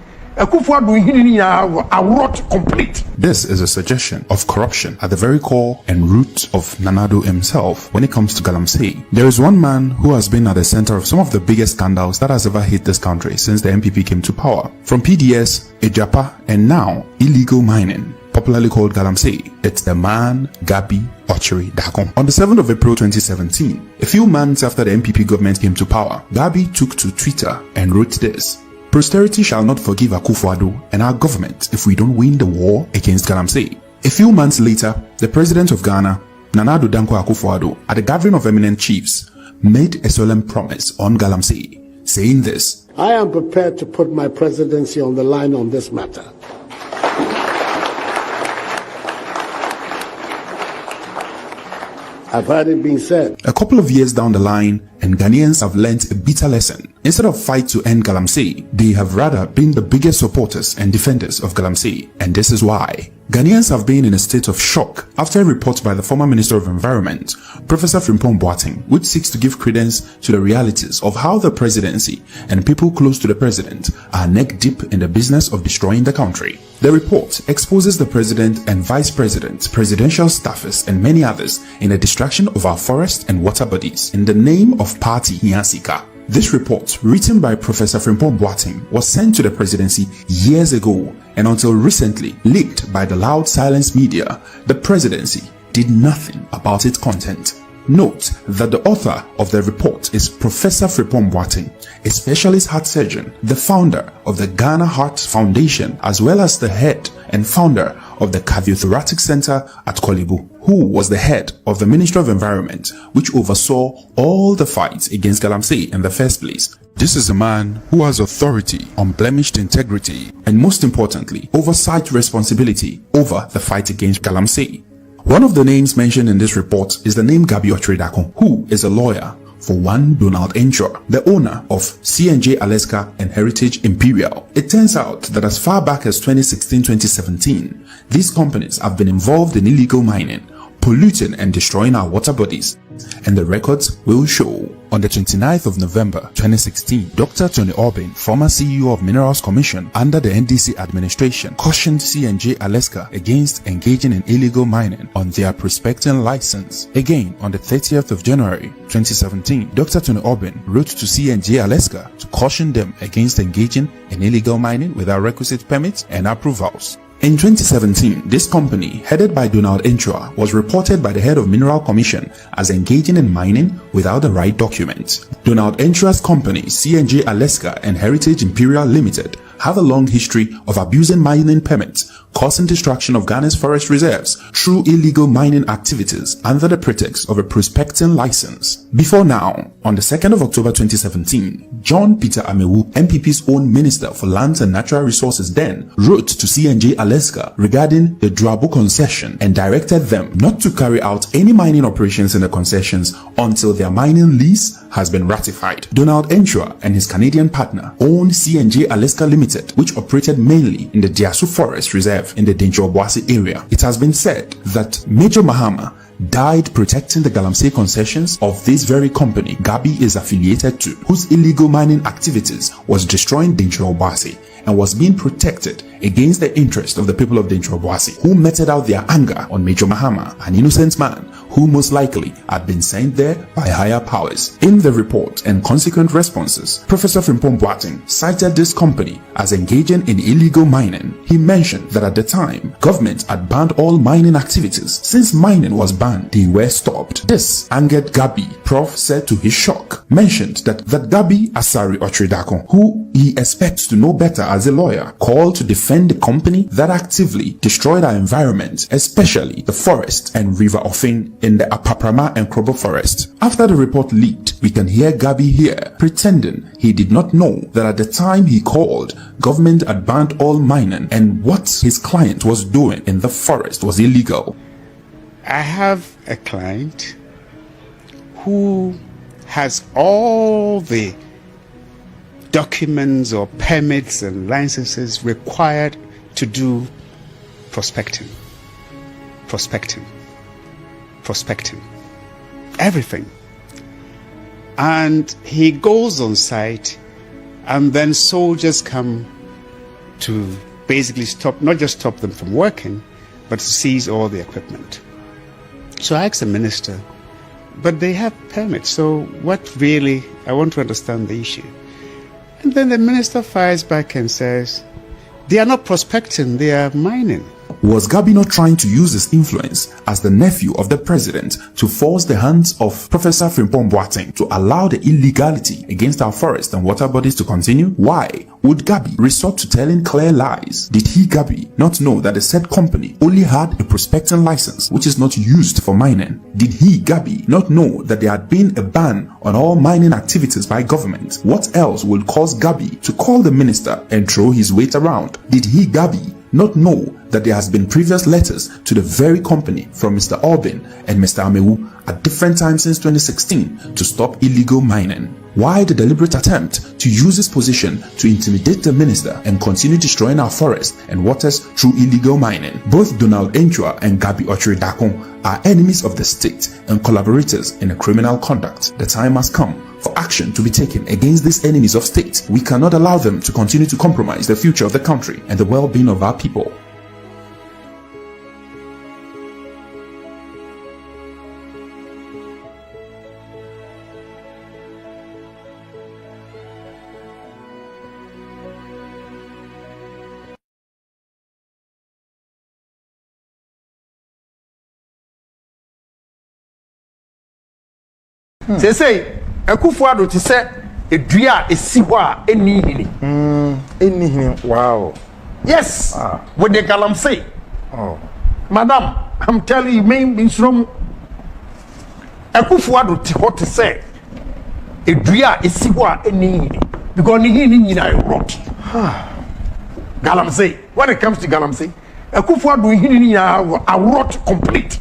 complete. This is a suggestion of corruption at the very core and root of Nana Addo himself when it comes to Galamsey. There is one man who has been at the center of some of the biggest scandals that has ever hit this country since the MPP came to power. From PDS, Ejapa, and now illegal mining, popularly called Galamsey. It's the man Gabi Ochiri Dakon. On the 7th of April 2017, a few months after the MPP government came to power, Gabi took to Twitter and wrote this: "Posterity shall not forgive Akufo-Addo and our government if we don't win the war against Galamsey." A few months later, the president of Ghana, Nana Addo Dankwa Akufo-Addo, at a gathering of eminent chiefs, made a solemn promise on Galamsey, saying this: I am prepared to put my presidency on the line on this matter. I've heard it being said. A couple of years down the line, and Ghanaians have learnt a bitter lesson. Instead of fight to end Galamsey, they have rather been the biggest supporters and defenders of Galamsey. And this is why. Ghanaians have been in a state of shock after a report by the former Minister of Environment, Professor Frimpong Boateng, which seeks to give credence to the realities of how the presidency and people close to the president are neck deep in the business of destroying the country. The report exposes the president and vice president, presidential staffers, and many others in the destruction of our forest and water bodies in the name of Party Hiansika. This report, written by Professor Frimpong Boateng, was sent to the presidency years ago, and until recently leaked by the loud silence media, the presidency did nothing about its content. Note that the author of the report is Professor Frimpong Boateng, a specialist heart surgeon, the founder of the Ghana Heart Foundation, as well as the head and founder of the Cardiothoracic Center at Kolibu, who was the head of the Ministry of Environment, which oversaw all the fights against Galamsey in the first place. This is a man who has authority, unblemished integrity, and most importantly, oversight responsibility over the fight against Galamsey. One of the names mentioned in this report is the name Gabi Ochiri Dakon, who is a lawyer for one Donald Ensure, the owner of C&J Alaska and Heritage Imperial. It turns out that as far back as 2016-2017, these companies have been involved in illegal mining, polluting and destroying our water bodies, and the records will show. On the 29th of November 2016, Dr. Tony Orbin, former CEO of Minerals Commission under the NDC administration, cautioned C&J Alaska against engaging in illegal mining on their prospecting license. Again, on the 30th of January 2017, Dr. Tony Orbin wrote to C&J Alaska to caution them against engaging in illegal mining without requisite permits and approvals. In 2017, this company, headed by Donald Ensure, was reported by the head of Mineral Commission as engaging in mining without the right documents. Donald Ensure's company, C&J Alaska and Heritage Imperial Limited, have a long history of abusing mining permits, causing destruction of Ghana's forest reserves through illegal mining activities under the pretext of a prospecting license. Before now, on the 2nd of October 2017, John Peter Amewu, MPP's own Minister for Lands and Natural Resources then, wrote to CNJ Alaska regarding the Drabo concession and directed them not to carry out any mining operations in the concessions until their mining lease has been ratified. Donald Ensure and his Canadian partner owned CNJ Alaska Limited, which operated mainly in the Diasu Forest Reserve in the Dencho-Obuasi area. It has been said that Major Mahama died protecting the Galamsey concessions of this very company Gabi is affiliated to, whose illegal mining activities was destroying Dencho-Obuasi and was being protected against the interest of the people of Dencho-Obuasi, who meted out their anger on Major Mahama, an innocent man who most likely had been sent there by higher powers. In the report and consequent responses, Professor Frimpong Boateng cited this company as engaging in illegal mining. He mentioned that at the time, government had banned all mining activities. Since mining was banned, they were stopped. This angered Gabi. Prof said to his shock, mentioned that Gabi Asari Otridakon, who he expects to know better as a lawyer, called to defend the company that actively destroyed our environment, especially the forest and river Ofin in the Apaprama and Krobo forest. After the report leaked, we can hear Gabi here pretending he did not know that at the time he called, government had banned all mining and what his client was doing in the forest was illegal. I have a client who has all the documents or permits and licenses required to do prospecting, everything. And he goes on site and then soldiers come to basically not just stop them from working, but to seize all the equipment. So I asked the minister, but they have permits, so what really, I want to understand the issue. And then the minister fires back and says, they are not prospecting, they are mining. Was Gabi not trying to use his influence as the nephew of the president to force the hands of Professor Frimpong Boateng to allow the illegality against our forest and water bodies to continue? Why would Gabi resort to telling clear lies? Did he, Gabi, not know that the said company only had a prospecting license which is not used for mining? Did he, Gabi, not know that there had been a ban on all mining activities by government? What else would cause Gabi to call the minister and throw his weight around? Did he, Gabi, not know that there has been previous letters to the very company from Mr. Albin and Mr. Amewu at different times since 2016 to stop illegal mining? Why the deliberate attempt to use his position to intimidate the minister and continue destroying our forests and waters through illegal mining? Both Donald Enchua and Gabi Otridakon are enemies of the state and collaborators in a criminal conduct. The time has come for action to be taken against these enemies of state. We cannot allow them to continue to compromise the future of the country and the well-being of our people. Say Akufo-Addo to say a dua esi ho a eni hini. Wow. Yes. With the Galamsey. Oh. Madam, I'm telling you, main from Akufo-Addo to what to say a dua esi ho a eni hini because ni hini nyina rot. Galamsey. When it comes to Galamsey, Akufo-Addo hini nyina a rot complete.